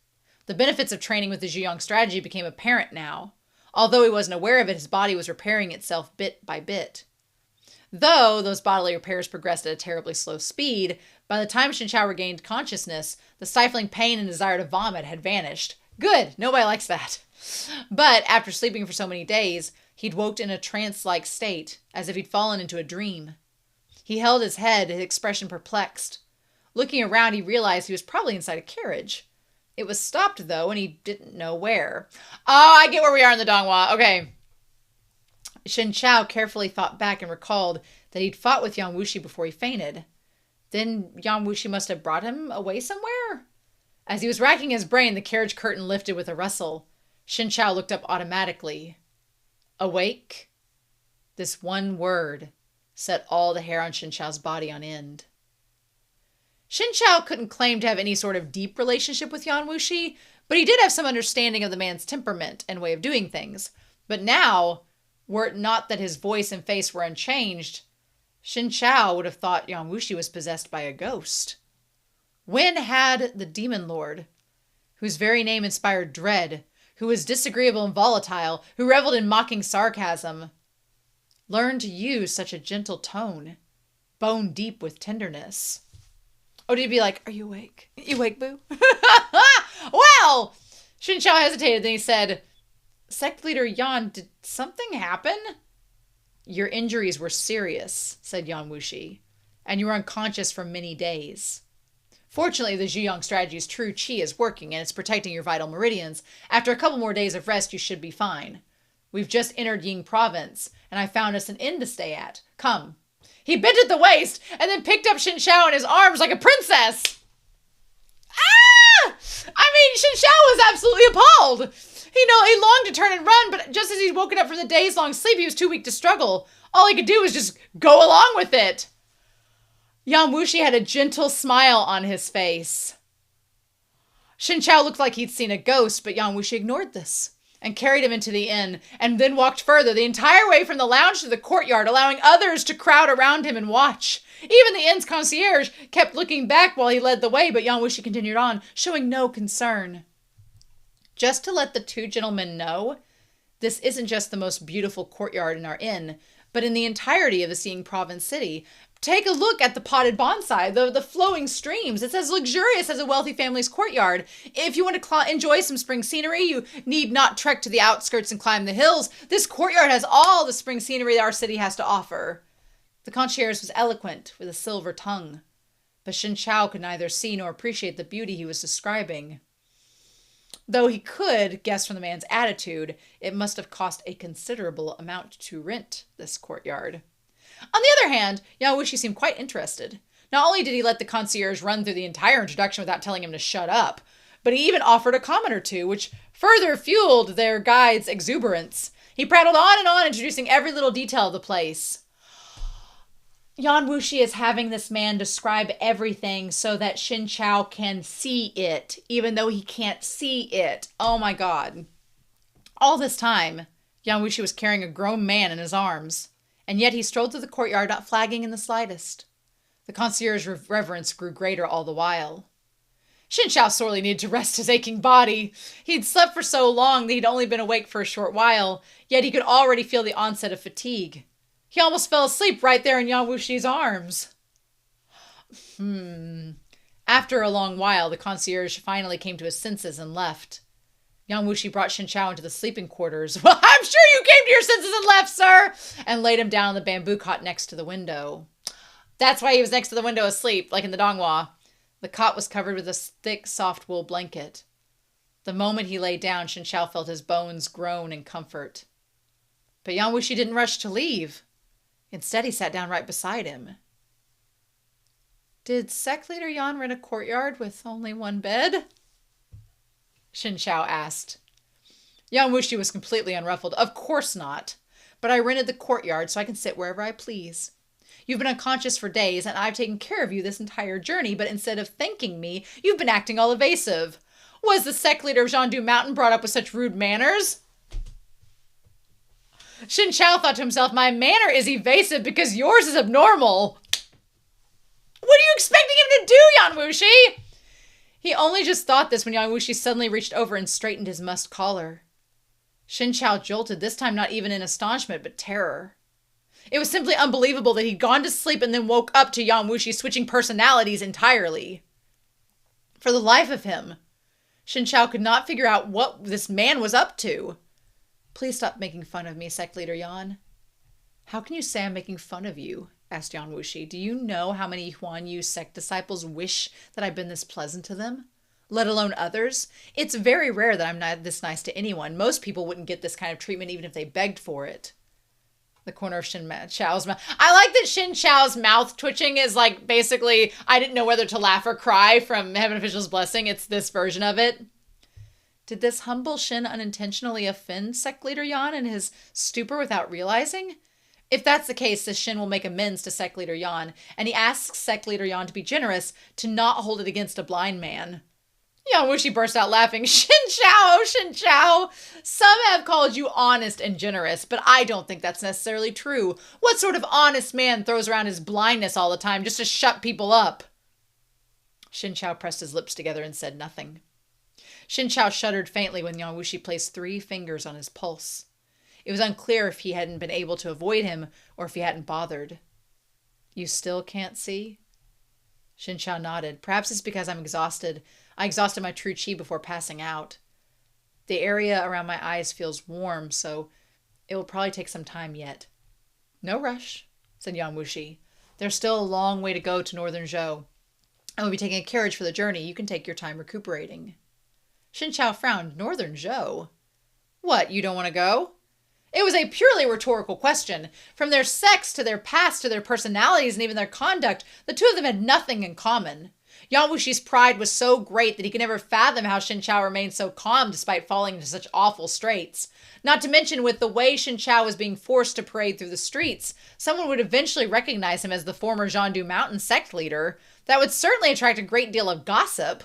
The benefits of training with the Zhuyong strategy became apparent now. Although he wasn't aware of it, his body was repairing itself bit by bit. Though those bodily repairs progressed at a terribly slow speed, by the time Shen Qiao regained consciousness, the stifling pain and desire to vomit had vanished. Good, nobody likes that. But after sleeping for so many days, he'd woke in a trance-like state, as if he'd fallen into a dream. He held his head, his expression perplexed. Looking around, he realized he was probably inside a carriage. It was stopped, though, and he didn't know where. Oh, I get where we are in the Donghua. Okay. Shen Qiao carefully thought back and recalled that he'd fought with Yan Wushi before he fainted. Then Yan Wushi must have brought him away somewhere? As he was racking his brain, the carriage curtain lifted with a rustle. Shen Qiao looked up automatically. Awake? This one word set all the hair on Shen Qiao's body on end. Shen Qiao couldn't claim to have any sort of deep relationship with Yan Wushi, but he did have some understanding of the man's temperament and way of doing things. But now, were it not that his voice and face were unchanged, Shen Qiao would have thought Yan Wushi was possessed by a ghost. When had the demon lord, whose very name inspired dread, who was disagreeable and volatile, who reveled in mocking sarcasm, Learn to use such a gentle tone, bone deep with tenderness. Oh, did he be like, are you awake? You awake, boo? Well, Shen Qiao hesitated, then he said, Sect Leader Yan, did something happen? Your injuries were serious, said Yan Wushi, and you were unconscious for many days. Fortunately, the Zhuyang strategy's true qi is working, and it's protecting your vital meridians. After a couple more days of rest, you should be fine. We've just entered Ying province, and I found us an inn to stay at. Come. He bent at the waist, and then picked up Shen Qiao in his arms like a princess. Ah! I mean, Shen Qiao was absolutely appalled. He longed to turn and run, but just as he'd woken up from the days-long sleep, he was too weak to struggle. All he could do was just go along with it. Yan Wushi had a gentle smile on his face. Shen Qiao looked like he'd seen a ghost, but Yan Wushi ignored this and carried him into the inn, and then walked further, the entire way from the lounge to the courtyard, allowing others to crowd around him and watch. Even the inn's concierge kept looking back while he led the way, but Yan Wushi continued on, showing no concern. Just to let the two gentlemen know, this isn't just the most beautiful courtyard in our inn, but in the entirety of the Ying province city. Take a look at the potted bonsai, the flowing streams. It's as luxurious as a wealthy family's courtyard. If you want to enjoy some spring scenery, you need not trek to the outskirts and climb the hills. This courtyard has all the spring scenery our city has to offer. The concierge was eloquent with a silver tongue, but Shen Qiao could neither see nor appreciate the beauty he was describing. Though he could guess from the man's attitude, it must have cost a considerable amount to rent this courtyard. On the other hand, Yan Wushi seemed quite interested. Not only did he let the concierge run through the entire introduction without telling him to shut up, but he even offered a comment or two, which further fueled their guide's exuberance. He prattled on and on, introducing every little detail of the place. Yan Wushi is having this man describe everything so that Shen Qiao can see it, even though he can't see it. Oh my god. All this time, Yan Wushi was carrying a grown man in his arms, and yet he strolled through the courtyard, not flagging in the slightest. The concierge's reverence grew greater all the while. Shen Qiao sorely needed to rest his aching body. He'd slept for so long that he'd only been awake for a short while, yet he could already feel the onset of fatigue. He almost fell asleep right there in Yan Wushi's arms. After a long while, the concierge finally came to his senses and left. Yan Wushi brought Shen Qiao into the sleeping quarters. Well, I'm sure you came to your senses and left, sir! And laid him down on the bamboo cot next to the window. That's why he was next to the window asleep, like in the Donghua. The cot was covered with a thick, soft wool blanket. The moment he lay down, Shen Qiao felt his bones groan in comfort. But Yan Wushi didn't rush to leave. Instead, he sat down right beside him. Did Sect Leader Yan rent a courtyard with only one bed? Shen Qiao asked. Yan Wushi was completely unruffled. Of course not. But I rented the courtyard so I can sit wherever I please. You've been unconscious for days, and I've taken care of you this entire journey, but instead of thanking me, you've been acting all evasive. Was the Sect Leader of Zhandu Mountain brought up with such rude manners? Shen Qiao thought to himself, my manner is evasive because yours is abnormal. What are you expecting him to do, Yan Wushi? He only just thought this when Yan Wushi suddenly reached over and straightened his musk collar. Shen Qiao jolted, this time not even in astonishment, but terror. It was simply unbelievable that he'd gone to sleep and then woke up to Yan Wushi switching personalities entirely. For the life of him, Shen Qiao could not figure out what this man was up to. Please stop making fun of me, Sect Leader Yan. How can you say I'm making fun of you? Asked Yan Wushi. Do you know how many Huan Yu sect disciples wish that I'd been this pleasant to them? Let alone others? It's very rare that I'm not this nice to anyone. Most people wouldn't get this kind of treatment even if they begged for it. The corner of Shen Qiao's mouth. I like that Shen Qiao's mouth twitching is like basically, I didn't know whether to laugh or cry from Heaven Official's Blessing. It's this version of it. Did this humble Shen unintentionally offend Sect Leader Yan in his stupor without realizing? If that's the case, this Shen will make amends to Sect Leader Yan, and he asks Sect Leader Yan to be generous, to not hold it against a blind man. Yan Wushi burst out laughing. Shen Qiao, some have called you honest and generous, but I don't think that's necessarily true. What sort of honest man throws around his blindness all the time just to shut people up? Shen Qiao pressed his lips together and said nothing. Shen Qiao shuddered faintly when Yan Wushi placed 3 fingers on his pulse. It was unclear if he hadn't been able to avoid him or if he hadn't bothered. You still can't see? Shen Qiao nodded. Perhaps it's because I'm exhausted. I exhausted my true chi before passing out. The area around my eyes feels warm, so it will probably take some time yet. No rush, said Yan Wushi. There's still a long way to go to Northern Zhou. I will be taking a carriage for the journey. You can take your time recuperating. Shen Qiao frowned. Northern Zhou? What, you don't want to go? It was a purely rhetorical question. From their sex to their past to their personalities and even their conduct, the two of them had nothing in common. Yan Wushi's pride was so great that he could never fathom how Shen Qiao remained so calm despite falling into such awful straits. Not to mention, with the way Shen Qiao was being forced to parade through the streets, someone would eventually recognize him as the former Zhandu Mountain sect leader. That would certainly attract a great deal of gossip.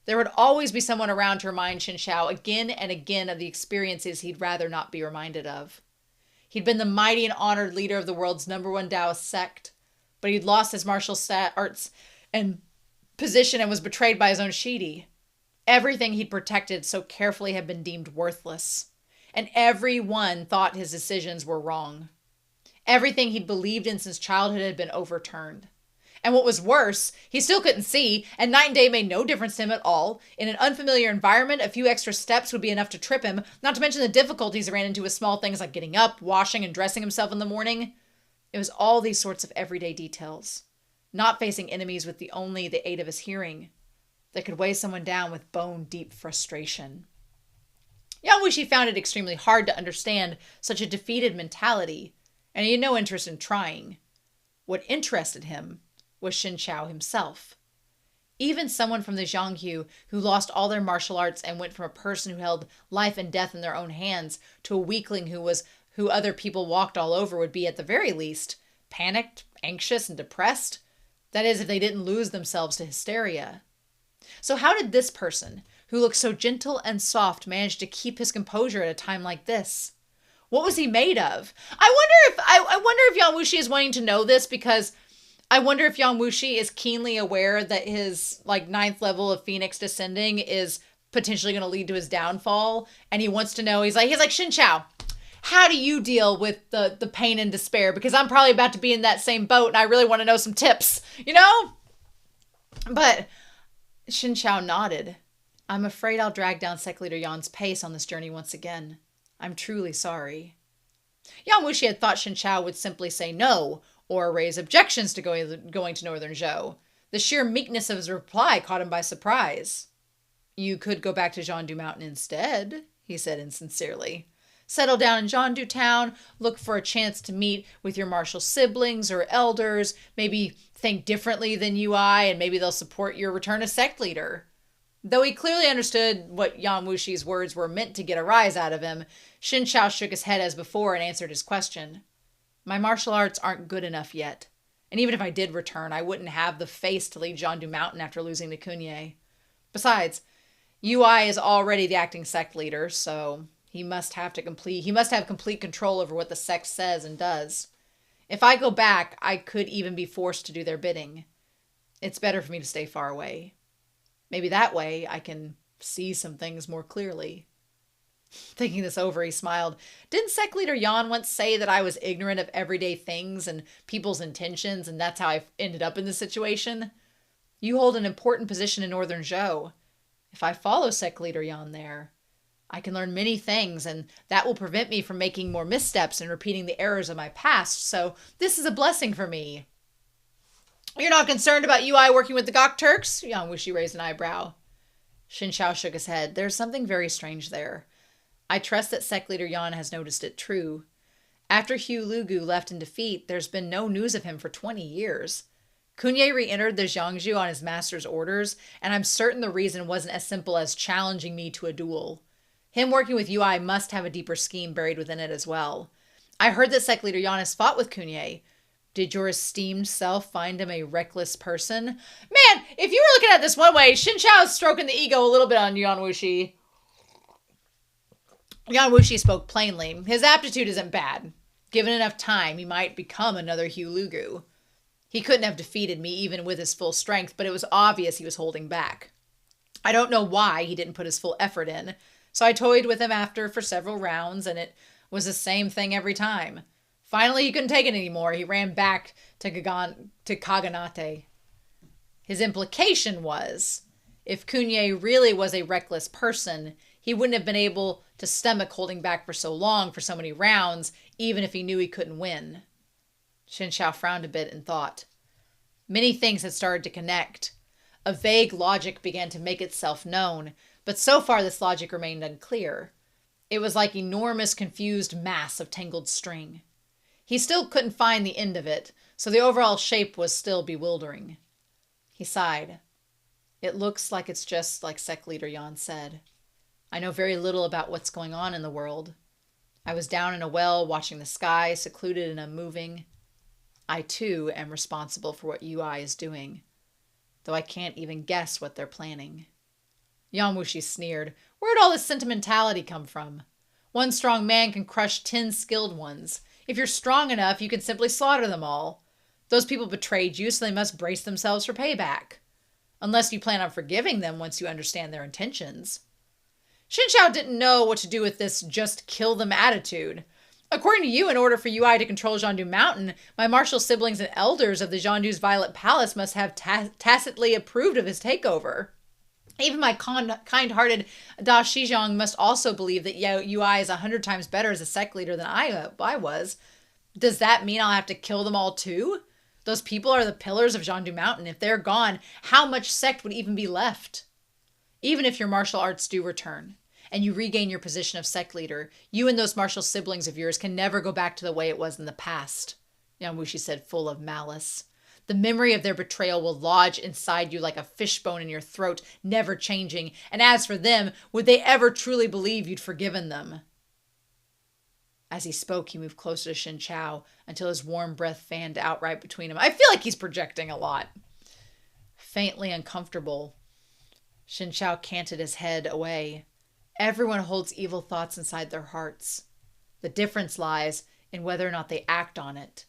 There would always be someone around to remind Shen Qiao again and again of the experiences he'd rather not be reminded of. He'd been the mighty and honored leader of the world's #1 Taoist sect, but he'd lost his martial arts and position and was betrayed by his own Shidi. Everything he'd protected so carefully had been deemed worthless, and everyone thought his decisions were wrong. Everything he'd believed in since childhood had been overturned. And what was worse, he still couldn't see, and night and day made no difference to him at all. In an unfamiliar environment, a few extra steps would be enough to trip him, not to mention the difficulties he ran into with small things like getting up, washing, and dressing himself in the morning. It was all these sorts of everyday details, not facing enemies with only the aid of his hearing, that could weigh someone down with bone-deep frustration. Yan Wushi found it extremely hard to understand such a defeated mentality, and he had no interest in trying. What interested him was Shen Qiao himself. Even someone from the Zhanghu who lost all their martial arts and went from a person who held life and death in their own hands to a weakling who other people walked all over would be, at the very least, panicked, anxious, and depressed. That is, if they didn't lose themselves to hysteria. So how did this person, who looked so gentle and soft, manage to keep his composure at a time like this? What was he made of? I wonder if Yan Wushi is wanting to know this, because I wonder if Yan Wushi is keenly aware that his 9th level of Phoenix Descending is potentially going to lead to his downfall, and he wants to know. He's like Shen Qiao, how do you deal with the pain and despair? Because I'm probably about to be in that same boat, and I really want to know some tips, you know? But Shen Qiao nodded. I'm afraid I'll drag down Sect Leader Yan's pace on this journey once again. I'm truly sorry. Yan Wushi had thought Shen Qiao would simply say no, or raise objections to going to Northern Zhou. The sheer meekness of his reply caught him by surprise. You could go back to Zhandu Mountain instead, he said insincerely. Settle down in Zhandu Town, look for a chance to meet with your martial siblings or elders, maybe think differently than UI, and maybe they'll support your return as sect leader. Though he clearly understood what Yan Wushi's words were meant to get a rise out of him, Shen Qiao shook his head as before and answered his question. My martial arts aren't good enough yet. And even if I did return, I wouldn't have the face to lead Zhandu Mountain after losing to Kunye. Besides, UI is already the acting sect leader, so he must have complete control over what the sect says and does. If I go back, I could even be forced to do their bidding. It's better for me to stay far away. Maybe that way I can see some things more clearly. Thinking this over, he smiled. Didn't Sect Leader Yan once say that I was ignorant of everyday things and people's intentions, and that's how I ended up in this situation? You hold an important position in Northern Zhou. If I follow Sect Leader Yan there, I can learn many things, and that will prevent me from making more missteps and repeating the errors of my past, so this is a blessing for me. You're not concerned about UI working with the Gok Turks? Yan Wushi raised an eyebrow. Shen Qiao shook his head. There's something very strange there. I trust that Sect Leader Yan has noticed it true. After Hu Lugu left in defeat, there's been no news of him for 20 years. Kunye re-entered the Jiangzhu on his master's orders, and I'm certain the reason wasn't as simple as challenging me to a duel. Him working with UI must have a deeper scheme buried within it as well. I heard that Sect Leader Yan has fought with Kunye. Did your esteemed self find him a reckless person? Man, if you were looking at this one way, Shen Qiao is stroking the ego a little bit on Yan Wushi. Yan Wushi spoke plainly. His aptitude isn't bad. Given enough time, he might become another Hu Lugu. He couldn't have defeated me even with his full strength, but it was obvious he was holding back. I don't know why he didn't put his full effort in, so I toyed with him after for several rounds, and it was the same thing every time. Finally, he couldn't take it anymore. He ran back to Kaganate. His implication was, if Kunye really was a reckless person, he wouldn't have been able to stomach holding back for so long, for so many rounds, even if he knew he couldn't win. Shen Qiao frowned a bit and thought. Many things had started to connect. A vague logic began to make itself known, but so far this logic remained unclear. It was like enormous confused mass of tangled string. He still couldn't find the end of it, so the overall shape was still bewildering. He sighed. It looks like it's just like Sect Leader Yan said. I know very little about what's going on in the world. I was down in a well watching the sky, secluded and unmoving. I too am responsible for what UI is doing, though I can't even guess what they're planning. Yan Wushi sneered. Where'd all this sentimentality come from? One strong man can crush 10 skilled ones. If you're strong enough, you can simply slaughter them all. Those people betrayed you, so they must brace themselves for payback. Unless you plan on forgiving them once you understand their intentions. Shen Qiao didn't know what to do with this just kill them attitude. According to you, in order for UI to control Jiandu Mountain, my martial siblings and elders of the Jiandu's Violet Palace must have tacitly approved of his takeover. Even my kind-hearted Da Shizhong must also believe that UI is 100 times better as a sect leader than I was. Does that mean I'll have to kill them all too? Those people are the pillars of Jiandu Mountain. If they're gone, how much sect would even be left? Even if your martial arts do return, and you regain your position of sect leader, you and those martial siblings of yours can never go back to the way it was in the past, Yan Wushi said, full of malice. The memory of their betrayal will lodge inside you like a fishbone in your throat, never changing. And as for them, would they ever truly believe you'd forgiven them? As he spoke, he moved closer to Shen Qiao until his warm breath fanned out right between them. I feel like he's projecting a lot. Faintly uncomfortable, Shen Qiao canted his head away. Everyone holds evil thoughts inside their hearts. The difference lies in whether or not they act on it.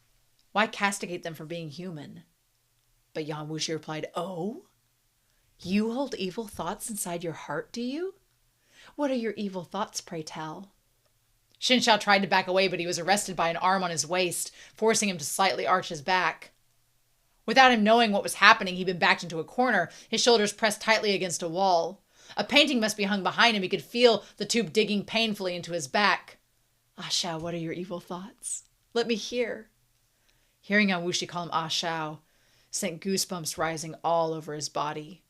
Why castigate them for being human? But Yan Wushi replied, Oh? You hold evil thoughts inside your heart, do you? What are your evil thoughts, pray tell? Shen Qiao tried to back away, but he was arrested by an arm on his waist, forcing him to slightly arch his back. Without him knowing what was happening, he'd been backed into a corner, his shoulders pressed tightly against a wall. A painting must be hung behind him. He could feel the tube digging painfully into his back. Ah Shao, what are your evil thoughts? Let me hear. Hearing Yan Wushi call him Ah Shao sent goosebumps rising all over his body.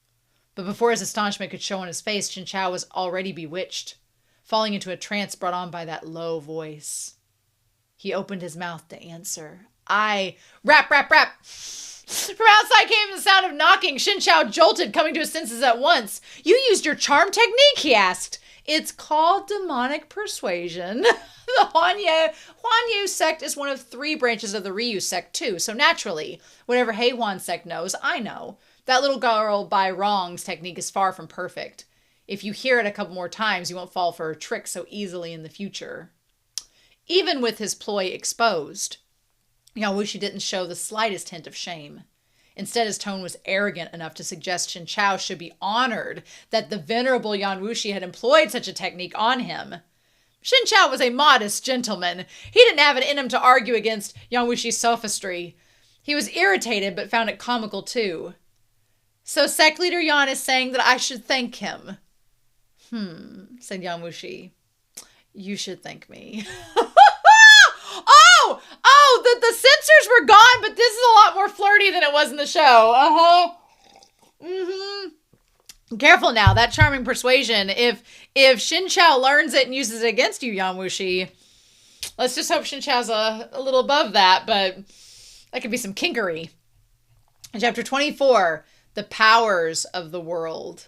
But before his astonishment could show on his face, Shen Qiao was already bewitched, falling into a trance brought on by that low voice. He opened his mouth to answer. Rap, rap, rap! From outside came the sound of knocking. Shen Qiao jolted, coming to his senses at once. You used your charm technique, he asked. It's called demonic persuasion. The Huanyu sect is one of 3 branches of the Ryu sect too, so naturally, whatever Heiwan sect knows, I know. That little girl by wrong's technique is far from perfect. If you hear it a couple more times, you won't fall for her trick so easily in the future. Even with his ploy exposed, Yan Wushi didn't show the slightest hint of shame. Instead, his tone was arrogant enough to suggest Shen Qiao should be honored that the venerable Yan Wushi had employed such a technique on him. Shen Qiao was a modest gentleman. He didn't have it in him to argue against Yan Wushi's sophistry. He was irritated, but found it comical too. So sect leader Yan is saying that I should thank him. Said Yan Wushi. You should thank me. The censors were gone, but this is a lot more flirty than it was in the show. Careful now, that charming persuasion. If Shen Qiao learns it and uses it against you, Yan Wushi, let's just hope Shen Qiao's a little above that, but that could be some kinkery. In chapter 24, the powers of the world.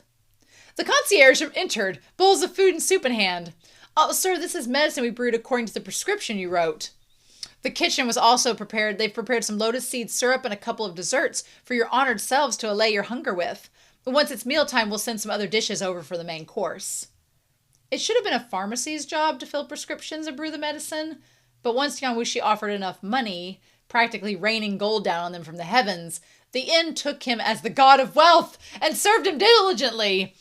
The concierge entered, bowls of food and soup in hand. Oh, sir, this is medicine we brewed according to the prescription you wrote. The kitchen was also prepared. They've prepared some lotus seed syrup and a couple of desserts for your honored selves to allay your hunger with. Once it's mealtime, we'll send some other dishes over for the main course. It should have been a pharmacy's job to fill prescriptions and brew the medicine, but once Yan Wushi offered enough money, practically raining gold down on them from the heavens, the inn took him as the god of wealth and served him diligently.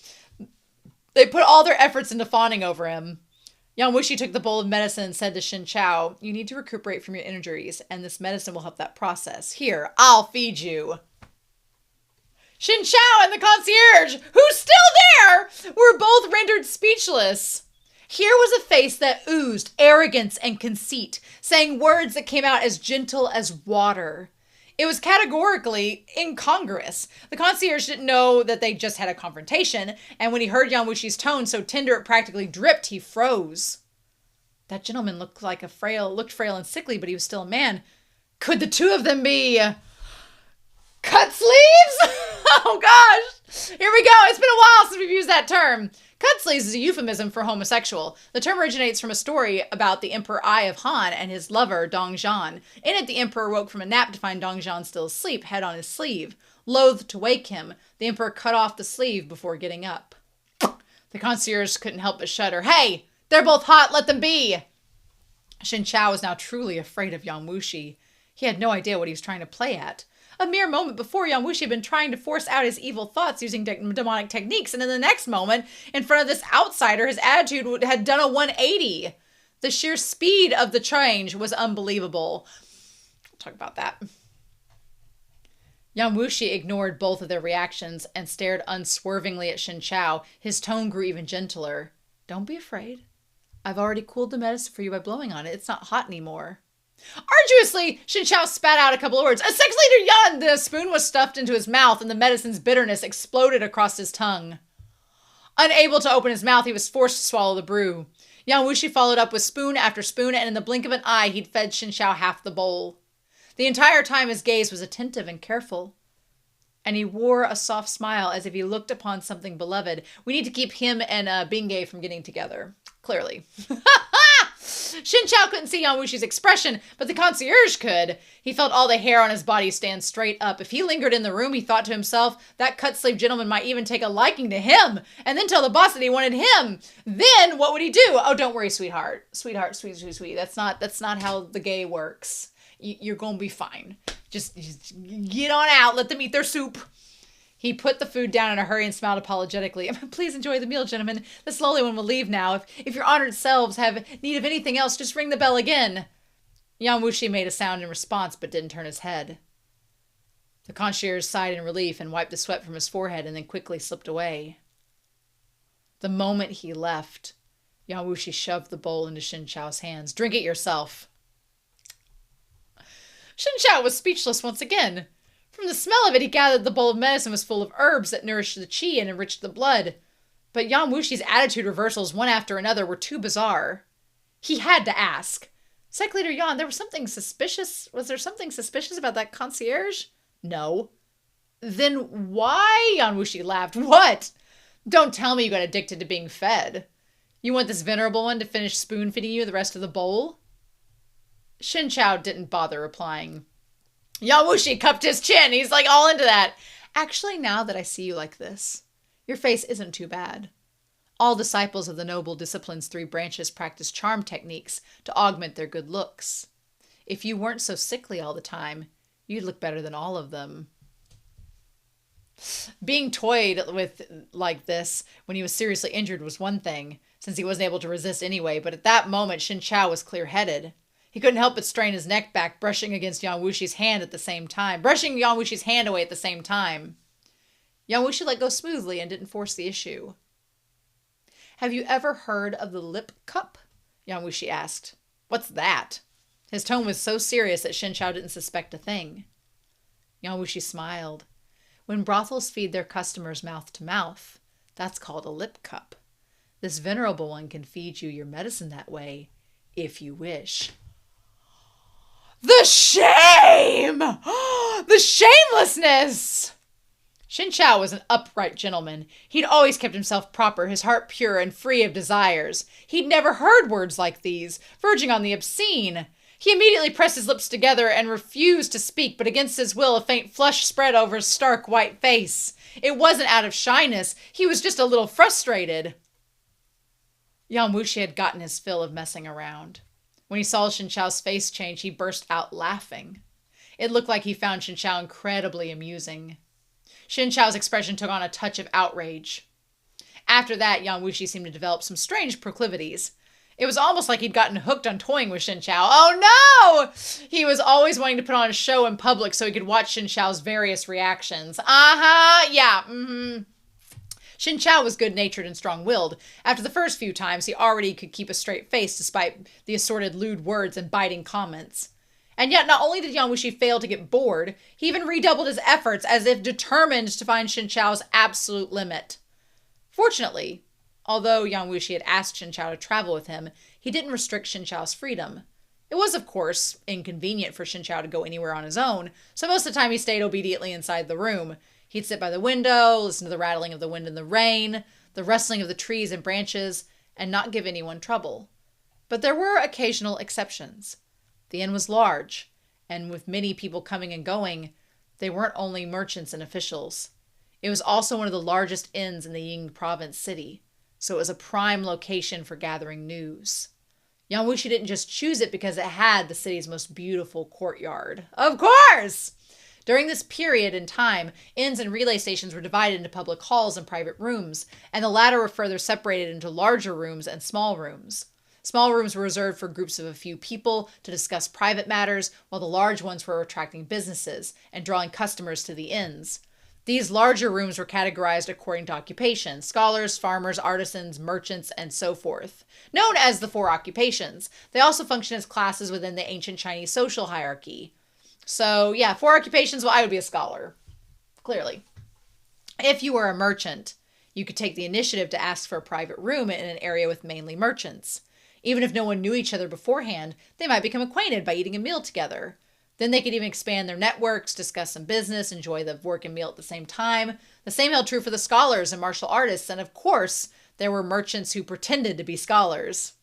They put all their efforts into fawning over him. Yan Wushi took the bowl of medicine and said to Shen Qiao, "You need to recuperate from your injuries, and this medicine will help that process. Here, I'll feed you." Shen Qiao and the concierge, who's still there, were both rendered speechless. Here was a face that oozed arrogance and conceit, saying words that came out as gentle as water. It was categorically incongruous. The concierge didn't know that they just had a confrontation, and when he heard Yan Wushi's tone so tender it practically dripped, he froze. That gentleman looked frail and sickly, but he was still a man. Could the two of them be cut sleeves? Oh gosh. Here we go. It's been a while since we've used that term. Cut sleeves is a euphemism for homosexual. The term originates from a story about the Emperor Ai of Han and his lover, Dong Zhan. In it, the emperor woke from a nap to find Dong Zhan still asleep, head on his sleeve. Loath to wake him, the emperor cut off the sleeve before getting up. The concierge couldn't help but shudder. "Hey, they're both hot, let them be!" Shen Qiao was now truly afraid of Yan Wushi. He had no idea what he was trying to play at. A mere moment before, Yan Wushi had been trying to force out his evil thoughts using demonic techniques, and in the next moment, in front of this outsider, his attitude had done a 180. The sheer speed of the change was unbelievable. We'll talk about that. Yan Wushi ignored both of their reactions and stared unswervingly at Shen Qiao. His tone grew even gentler. "Don't be afraid. I've already cooled the medicine for you by blowing on it. It's not hot anymore." Arduously, Shen Qiao spat out a couple of words. "A 6-liter Yan!" The spoon was stuffed into his mouth, and the medicine's bitterness exploded across his tongue. Unable to open his mouth, he was forced to swallow the brew. Yan Wushi followed up with spoon after spoon, and in the blink of an eye, he'd fed Shen Qiao half the bowl. The entire time, his gaze was attentive and careful, and he wore a soft smile as if he looked upon something beloved. We need to keep him and Bingay from getting together. Clearly. Shen Qiao couldn't see Yan Wushi's expression, but the concierge could. He felt all the hair on his body stand straight up. If he lingered in the room, he thought to himself, that cut-sleeve gentleman might even take a liking to him, and then tell the boss that he wanted him. Then what would he do? "Oh, don't worry, sweetheart. Sweetheart, sweet. That's not how the gay works. You're going to be fine. Just get on out. Let them eat their soup." He put the food down in a hurry and smiled apologetically. "Please enjoy the meal, gentlemen. This lowly one will leave now. If your honored selves have need of anything else, just ring the bell again." Yan Wushi made a sound in response, but didn't turn his head. The concierge sighed in relief and wiped the sweat from his forehead and then quickly slipped away. The moment he left, Yan Wushi shoved the bowl into Shen Qiao's hands. "Drink it yourself." Shen Qiao was speechless once again. From the smell of it, he gathered the bowl of medicine was full of herbs that nourished the qi and enriched the blood. But Yan Wushi's attitude reversals, one after another, were too bizarre. He had to ask, "Sec Leader Yan, there was something suspicious. Was there something suspicious about that concierge?" "No." "Then why?" Yan Wushi laughed. "What? Don't tell me you got addicted to being fed. You want this venerable one to finish spoon-feeding you the rest of the bowl?" Shen Qiao didn't bother replying. Yan Wushi cupped his chin. He's like all into that. "Actually, now that I see you like this, your face isn't too bad. All disciples of the noble discipline's 3 branches practice charm techniques to augment their good looks. If you weren't so sickly all the time, you'd look better than all of them." Being toyed with like this when he was seriously injured was one thing, since he wasn't able to resist anyway, but at that moment Shen Qiao was clear-headed. He couldn't help but strain his neck back, brushing against Yan Wushi's hand at the same time. Brushing Yan Wushi's hand away at the same time. Yan Wushi let go smoothly and didn't force the issue. "Have you ever heard of the lip cup?" Yan Wushi asked. "What's that?" His tone was so serious that Shen Qiao didn't suspect a thing. Yan Wushi smiled. "When brothels feed their customers mouth to mouth, that's called a lip cup. This venerable one can feed you your medicine that way, if you wish." The shame! The shamelessness! Shen Qiao was an upright gentleman. He'd always kept himself proper, his heart pure and free of desires. He'd never heard words like these, verging on the obscene. He immediately pressed his lips together and refused to speak, but against his will a faint flush spread over his stark white face. It wasn't out of shyness. He was just a little frustrated. Yan Wushi had gotten his fill of messing around. When he saw Shen Qiao's face change, he burst out laughing. It looked like he found Shen Qiao incredibly amusing. Shen Qiao's expression took on a touch of outrage. After that, Yan Wushi seemed to develop some strange proclivities. It was almost like he'd gotten hooked on toying with Shen Qiao. Oh no! He was always wanting to put on a show in public so he could watch Shen Qiao's various reactions. Yeah, Shen Qiao was good-natured and strong-willed. After the first few times, he already could keep a straight face despite the assorted lewd words and biting comments. And yet, not only did Yan Wushi fail to get bored, he even redoubled his efforts as if determined to find Shen Qiao's absolute limit. Fortunately, although Yan Wushi had asked Shen Qiao to travel with him, he didn't restrict Shen Qiao's freedom. It was, of course, inconvenient for Shen Qiao to go anywhere on his own, so most of the time he stayed obediently inside the room. He'd sit by the window, listen to the rattling of the wind and the rain, the rustling of the trees and branches, and not give anyone trouble. But there were occasional exceptions. The inn was large, and with many people coming and going, they weren't only merchants and officials. It was also one of the largest inns in the Ying province city, so it was a prime location for gathering news. Yan Wushi didn't just choose it because it had the city's most beautiful courtyard. Of course! During this period in time, inns and relay stations were divided into public halls and private rooms, and the latter were further separated into larger rooms and small rooms. Small rooms were reserved for groups of a few people to discuss private matters, while the large ones were attracting businesses and drawing customers to the inns. These larger rooms were categorized according to occupation: scholars, farmers, artisans, merchants, and so forth. Known as the four occupations, they also function as classes within the ancient Chinese social hierarchy. So, yeah, four occupations, well, I would be a scholar. Clearly. If you were a merchant, you could take the initiative to ask for a private room in an area with mainly merchants. Even if no one knew each other beforehand, they might become acquainted by eating a meal together. Then they could even expand their networks, discuss some business, enjoy the work and meal at the same time. The same held true for the scholars and martial artists, and of course, there were merchants who pretended to be scholars.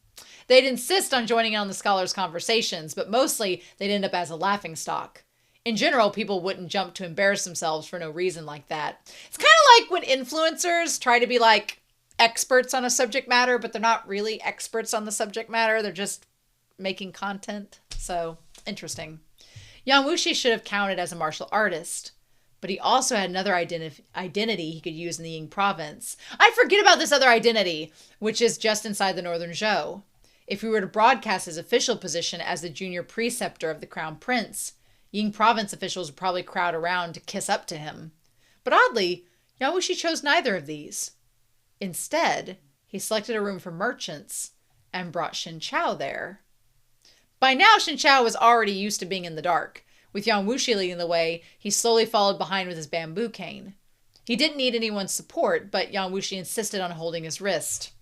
They'd insist on joining in on the scholars' conversations, but mostly they'd end up as a laughingstock. In general, people wouldn't jump to embarrass themselves for no reason like that. It's kind of like when influencers try to be like experts on a subject matter, but they're not really experts on the subject matter. They're just making content. So, interesting. Yan Wushi should have counted as a martial artist, but he also had another identity he could use in the Ying province. I forget about this other identity, which is just inside the northern Zhou. If we were to broadcast his official position as the junior preceptor of the crown prince, Ying province officials would probably crowd around to kiss up to him. But oddly, Yan Wushi chose neither of these. Instead, he selected a room for merchants and brought Shen Qiao there. By now, Shen Qiao was already used to being in the dark. With Yan Wushi leading the way, he slowly followed behind with his bamboo cane. He didn't need anyone's support, but Yan Wushi insisted on holding his wrist,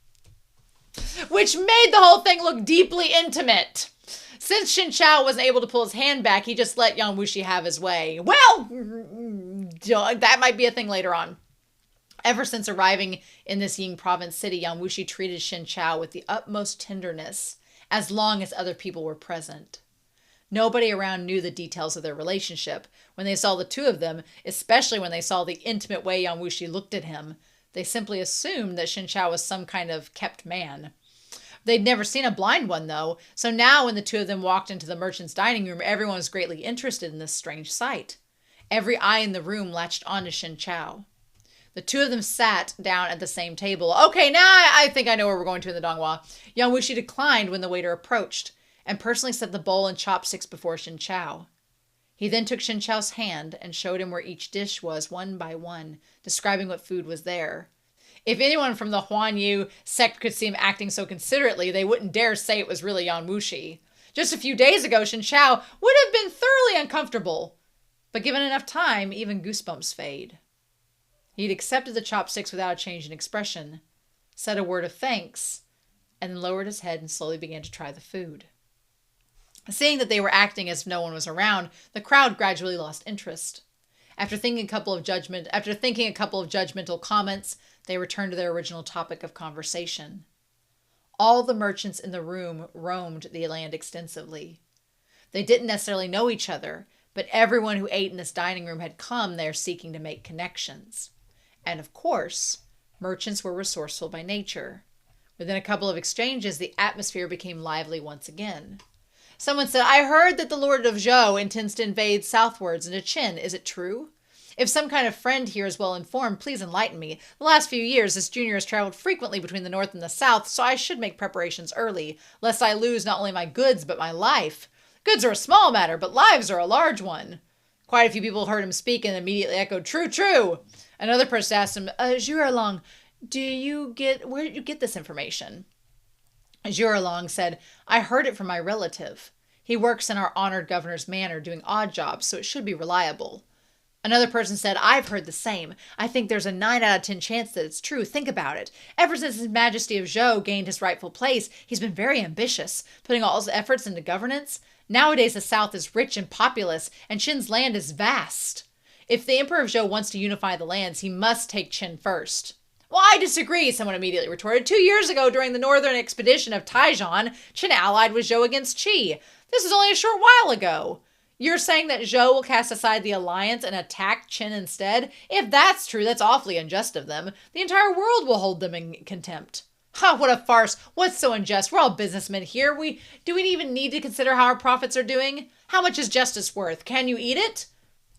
which made the whole thing look deeply intimate. Since Shen Qiao wasn't able to pull his hand back, he just let Yan Wushi have his way. Well, that might be a thing later on. Ever since arriving in this Ying province city, Yan Wushi treated Shen Qiao with the utmost tenderness, as long as other people were present. Nobody around knew the details of their relationship. When they saw the two of them, especially when they saw the intimate way Yan Wushi looked at him, they simply assumed that Shen Qiao was some kind of kept man. They'd never seen a blind one, though, so now when the two of them walked into the merchant's dining room, everyone was greatly interested in this strange sight. Every eye in the room latched on to Shen Qiao. The two of them sat down at the same table. Okay, now I think I know where we're going to in the Donghua. Yan Wushi declined when the waiter approached, and personally set the bowl and chopsticks before Shen Qiao. He then took Shen Qiao's hand and showed him where each dish was one by one, describing what food was there. If anyone from the Huanyu sect could see him acting so considerately, they wouldn't dare say it was really Yan Wushi. Just a few days ago, Shen Qiao would have been thoroughly uncomfortable, but given enough time, even goosebumps fade. He'd accepted the chopsticks without a change in expression, said a word of thanks, and then lowered his head and slowly began to try the food. Seeing that they were acting as if no one was around, the crowd gradually lost interest. After thinking a couple of judgmental comments, they returned to their original topic of conversation. All the merchants in the room roamed the land extensively. They didn't necessarily know each other, but everyone who ate in this dining room had come there seeking to make connections. And of course, merchants were resourceful by nature. Within a couple of exchanges, the atmosphere became lively once again. Someone said, I heard that the Lord of Zhou intends to invade southwards into Qin. Is it true? If some kind of friend here is well informed, please enlighten me. The last few years, this junior has traveled frequently between the north and the south, so I should make preparations early, lest I lose not only my goods, but my life. Goods are a small matter, but lives are a large one. Quite a few people heard him speak and immediately echoed, true, true. Another person asked him, Zhuge where did you get this information? Zhuge said, I heard it from my relative. He works in our honored governor's manor doing odd jobs, so it should be reliable. Another person said, I've heard the same. I think there's a 9 out of 10 chance that it's true. Think about it. Ever since His Majesty of Zhou gained his rightful place, he's been very ambitious, putting all his efforts into governance. Nowadays, the south is rich and populous, and Qin's land is vast. If the Emperor of Zhou wants to unify the lands, he must take Qin first. Well, I disagree, someone immediately retorted. 2 years ago, during the northern expedition of Taizhan, Qin allied with Zhou against Qi. This is only a short while ago. You're saying that Zhou will cast aside the alliance and attack Qin instead? If that's true, that's awfully unjust of them. The entire world will hold them in contempt. Ha, what a farce. What's so unjust? We're all businessmen here. Do we even need to consider how our profits are doing? How much is justice worth? Can you eat it?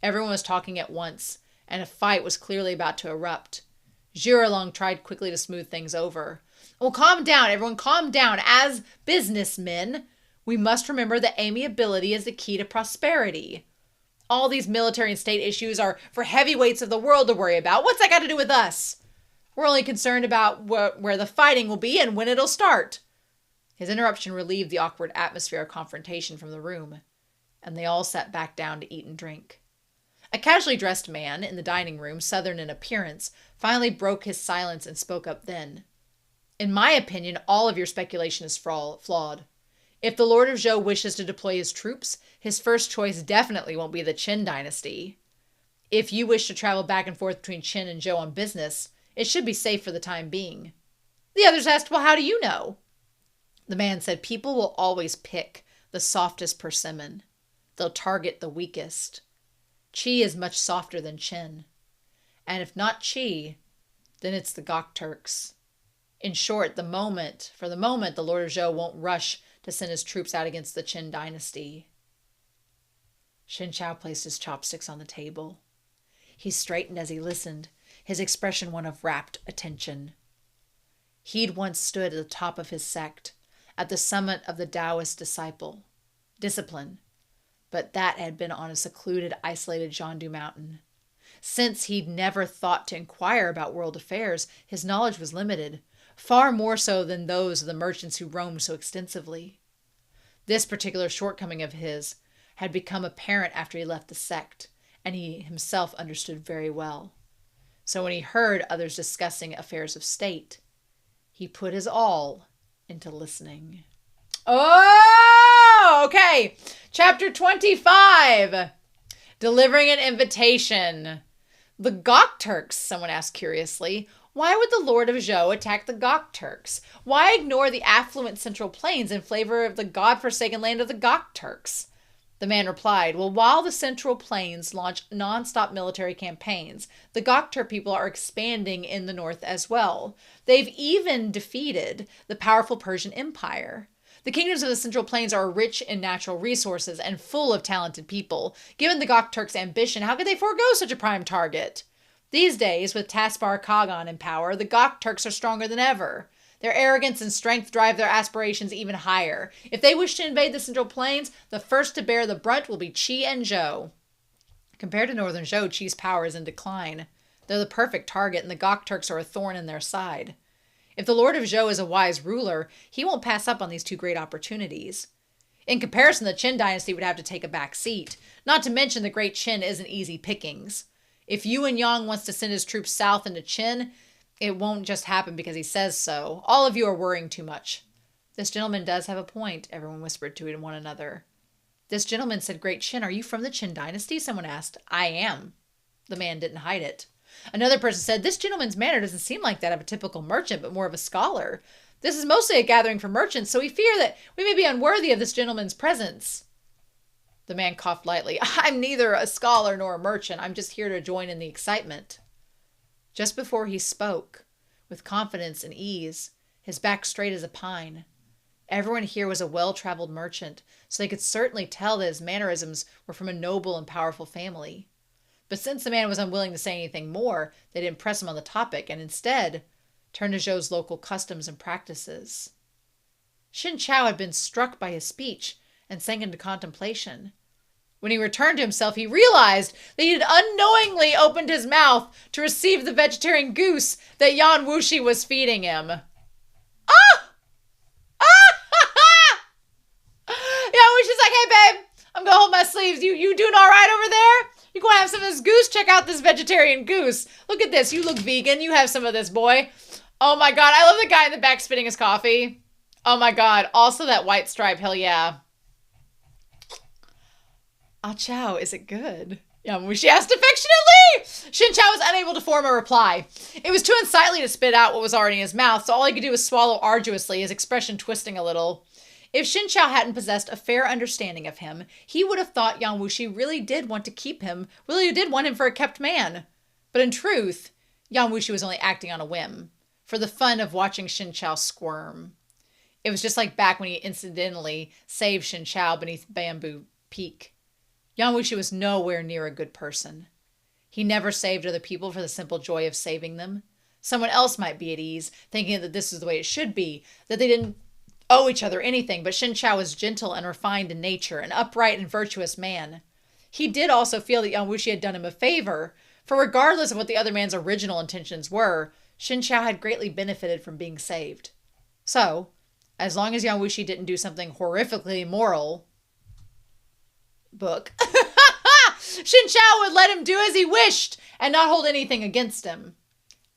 Everyone was talking at once, and a fight was clearly about to erupt. Zhuge tried quickly to smooth things over. Well, calm down, everyone, calm down. As businessmen, we must remember that amiability is the key to prosperity. All these military and state issues are for heavyweights of the world to worry about. What's that got to do with us? We're only concerned about where the fighting will be and when it'll start. His interruption relieved the awkward atmosphere of confrontation from the room, and they all sat back down to eat and drink. A casually dressed man in the dining room, southern in appearance, finally broke his silence and spoke up then. In my opinion, all of your speculation is flawed. If the Lord of Zhou wishes to deploy his troops, his first choice definitely won't be the Qin dynasty. If you wish to travel back and forth between Qin and Zhou on business, it should be safe for the time being. The others asked, well, how do you know? The man said, people will always pick the softest persimmon. They'll target the weakest. Qi is much softer than Qin. And if not Qi, then it's the Gok Turks. In short, for the moment, the Lord of Zhou won't rush to send his troops out against the Qin dynasty. Shen Qiao placed his chopsticks on the table. He straightened as he listened, his expression one of rapt attention. He'd once stood at the top of his sect, at the summit of the Taoist discipline, but that had been on a secluded, isolated Zhandu mountain. Since he'd never thought to inquire about world affairs, his knowledge was limited, far more so than those of the merchants who roamed so extensively. This particular shortcoming of his had become apparent after he left the sect, and he himself understood very well. So when he heard others discussing affairs of state, he put his all into listening. Oh, okay. Chapter 25. Delivering an invitation. The Gok Turks, someone asked curiously. Why would the Lord of Zhou attack the Gok Turks? Why ignore the affluent Central Plains in favor of the god-forsaken land of the Gok Turks? The man replied, well, while the Central Plains launch non-stop military campaigns, the Gok Turk people are expanding in the north as well. They've even defeated the powerful Persian Empire. The kingdoms of the Central Plains are rich in natural resources and full of talented people. Given the Gok Turks' ambition, how could they forego such a prime target? These days, with Taspar Kagan in power, the Gok Turks are stronger than ever. Their arrogance and strength drive their aspirations even higher. If they wish to invade the Central Plains, the first to bear the brunt will be Qi and Zhou. Compared to northern Zhou, Qi's power is in decline. They're the perfect target, and the Gok Turks are a thorn in their side. If the Lord of Zhou is a wise ruler, he won't pass up on these two great opportunities. In comparison, the Qin dynasty would have to take a back seat. Not to mention the great Qin isn't easy pickings. If Yuan Yang wants to send his troops south into Qin, it won't just happen because he says so. All of you are worrying too much. This gentleman does have a point, everyone whispered to one another. This gentleman said, Great Qin, are you from the Qin dynasty? Someone asked. I am. The man didn't hide it. Another person said, this gentleman's manner doesn't seem like that of a typical merchant, but more of a scholar. This is mostly a gathering for merchants, so we fear that we may be unworthy of this gentleman's presence. The man coughed lightly. I'm neither a scholar nor a merchant. I'm just here to join in the excitement. Just before he spoke, with confidence and ease, his back straight as a pine. Everyone here was a well-traveled merchant, so they could certainly tell that his mannerisms were from a noble and powerful family. But since the man was unwilling to say anything more, they didn't press him on the topic and instead turned to Zhou's local customs and practices. Shen Qiao had been struck by his speech and sank into contemplation. When he returned to himself, he realized that he had unknowingly opened his mouth to receive the vegetarian goose that Yan Wushi was feeding him. Ah! Ah! Yan Wushi's like, hey, babe, I'm going to hold my sleeves. You doing all right over there? You going to have some of this goose? Check out this vegetarian goose. Look at this. You look vegan. You have some of this, boy. Oh, my God. I love the guy in the back spitting his coffee. Oh, my God. Also that white stripe. Hell yeah. Ah, Chow, is it good? Yan Wushi asked affectionately. Shen Qiao was unable to form a reply. It was too unsightly to spit out what was already in his mouth, so all he could do was swallow arduously, his expression twisting a little. If Shen Qiao hadn't possessed a fair understanding of him, he would have thought Yan Wushi really did want to keep him, really did want him for a kept man. But in truth, Yan Wushi was only acting on a whim, for the fun of watching Shen Qiao squirm. It was just like back when he incidentally saved Shen Qiao beneath Bamboo Peak. Yan Wushi was nowhere near a good person. He never saved other people for the simple joy of saving them. Someone else might be at ease, thinking that this is the way it should be, that they didn't owe each other anything, but Shen Qiao was gentle and refined in nature, an upright and virtuous man. He did also feel that Yan Wushi had done him a favor, for regardless of what the other man's original intentions were, Shen Qiao had greatly benefited from being saved. So, as long as Yan Wushi didn't do something horrifically immoral, book, Shen Qiao would let him do as he wished and not hold anything against him.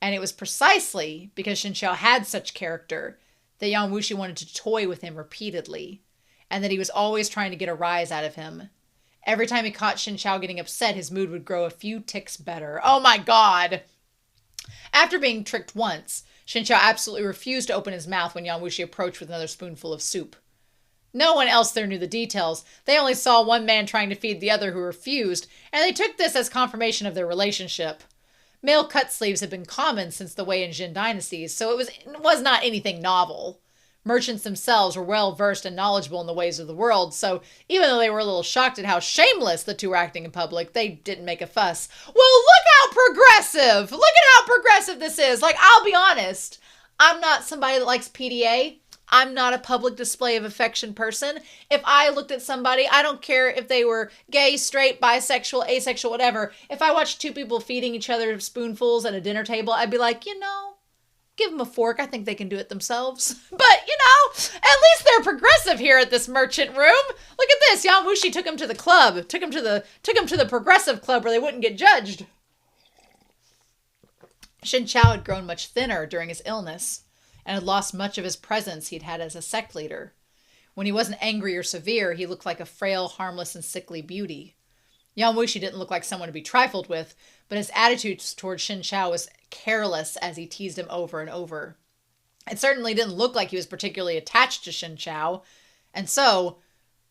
And it was precisely because Shen Qiao had such character that Yan Wushi wanted to toy with him repeatedly, and that he was always trying to get a rise out of him. Every time he caught Shen Qiao getting upset, his mood would grow a few ticks better. Oh my God! After being tricked once, Shen Qiao absolutely refused to open his mouth when Yan Wushi approached with another spoonful of soup. No one else there knew the details. They only saw one man trying to feed the other who refused, and they took this as confirmation of their relationship. Male cut sleeves had been common since the Wei and Jin dynasties, so it was not anything novel. Merchants themselves were well versed and knowledgeable in the ways of the world, so even though they were a little shocked at how shameless the two were acting in public, they didn't make a fuss. Well, look how progressive! Look at how progressive this is! Like, I'll be honest, I'm not somebody that likes PDA. I'm not a public display of affection person. If I looked at somebody, I don't care if they were gay, straight, bisexual, asexual, whatever. If I watched two people feeding each other spoonfuls at a dinner table, I'd be like, give them a fork. I think they can do it themselves. But, at least they're progressive here at this merchant room. Look at this. Yan Wushi took him to the club. Took him to the progressive club where they wouldn't get judged. Shen Qiao had grown much thinner during his illness, and had lost much of his presence he'd had as a sect leader. When he wasn't angry or severe, he looked like a frail, harmless, and sickly beauty. Yan Wushi didn't look like someone to be trifled with, but his attitude towards Shen Qiao was careless as he teased him over and over. It certainly didn't look like he was particularly attached to Shen Qiao, and so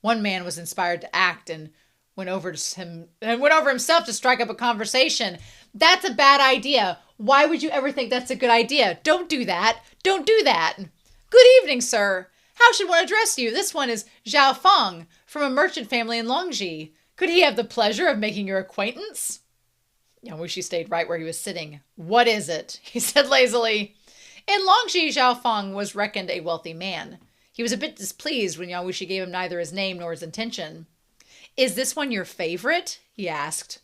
one man was inspired to act and went over himself to strike up a conversation. That's a bad idea. Why would you ever think that's a good idea? Don't do that. Don't do that. Good evening, sir. How should one address you? This one is Zhao Feng from a merchant family in Longji. Could he have the pleasure of making your acquaintance? Yan Wushi stayed right where he was sitting. What is it? He said lazily. In Longji, Zhao Feng was reckoned a wealthy man. He was a bit displeased when Yan Wushi gave him neither his name nor his intention. Is this one your favorite? He asked.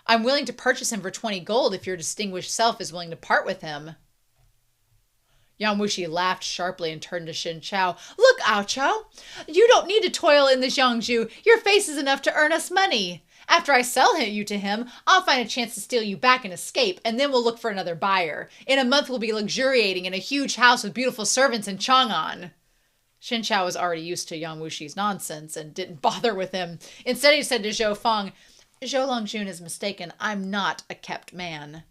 I'm willing to purchase him for 20 gold if your distinguished self is willing to part with him. Yan Wushi laughed sharply and turned to Shen Qiao. Look, Ao Chao, you don't need to toil in this Yangzhu. Your face is enough to earn us money. After I sell you to him, I'll find a chance to steal you back and escape, and then we'll look for another buyer. In a month, we'll be luxuriating in a huge house with beautiful servants in Chang'an. Shen Qiao was already used to Yan Wushi's nonsense and didn't bother with him. Instead, he said to Zhou Feng, Zhou Longjun is mistaken. I'm not a kept man.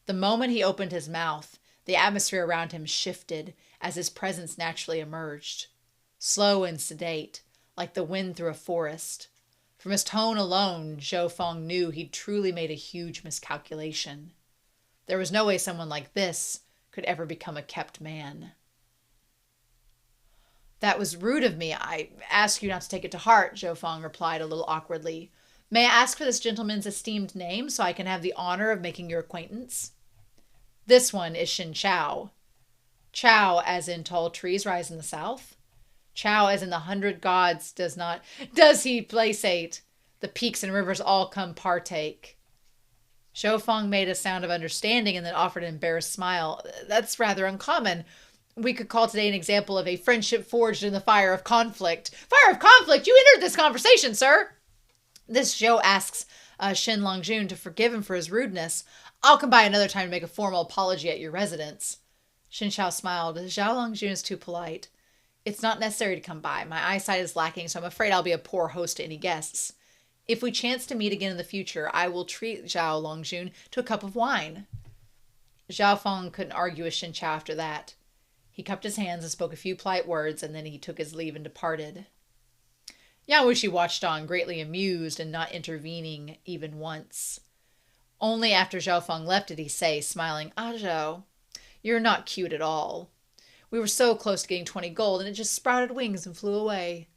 The moment he opened his mouth, the atmosphere around him shifted as his presence naturally emerged. Slow and sedate, like the wind through a forest. From his tone alone, Zhou Feng knew he'd truly made a huge miscalculation. There was no way someone like this could ever become a kept man. That was rude of me. I ask you not to take it to heart, Zhou Feng replied a little awkwardly. May I ask for this gentleman's esteemed name so I can have the honor of making your acquaintance? This one is Shen Qiao. Qiao as in tall trees rise in the south. Qiao as in the 100 gods does he playsate. The peaks and rivers all come partake. Zhou Feng made a sound of understanding and then offered an embarrassed smile. That's rather uncommon. We could call today an example of a friendship forged in the fire of conflict. Fire of conflict? You entered this conversation, sir. This Zhou asks Shen Longjun to forgive him for his rudeness. I'll come by another time to make a formal apology at your residence. Shen Qiao smiled. Zhao Longjun is too polite. It's not necessary to come by. My eyesight is lacking, so I'm afraid I'll be a poor host to any guests. If we chance to meet again in the future, I will treat Zhao Longjun to a cup of wine. Zhao Feng couldn't argue with Shen Qiao after that. He cupped his hands and spoke a few polite words, and then he took his leave and departed. Yan Wushi watched on, greatly amused and not intervening even once. Only after Zhao Feng left did he say, smiling, Ah, Zhao, you're not cute at all. We were so close to getting 20 gold, and it just sprouted wings and flew away.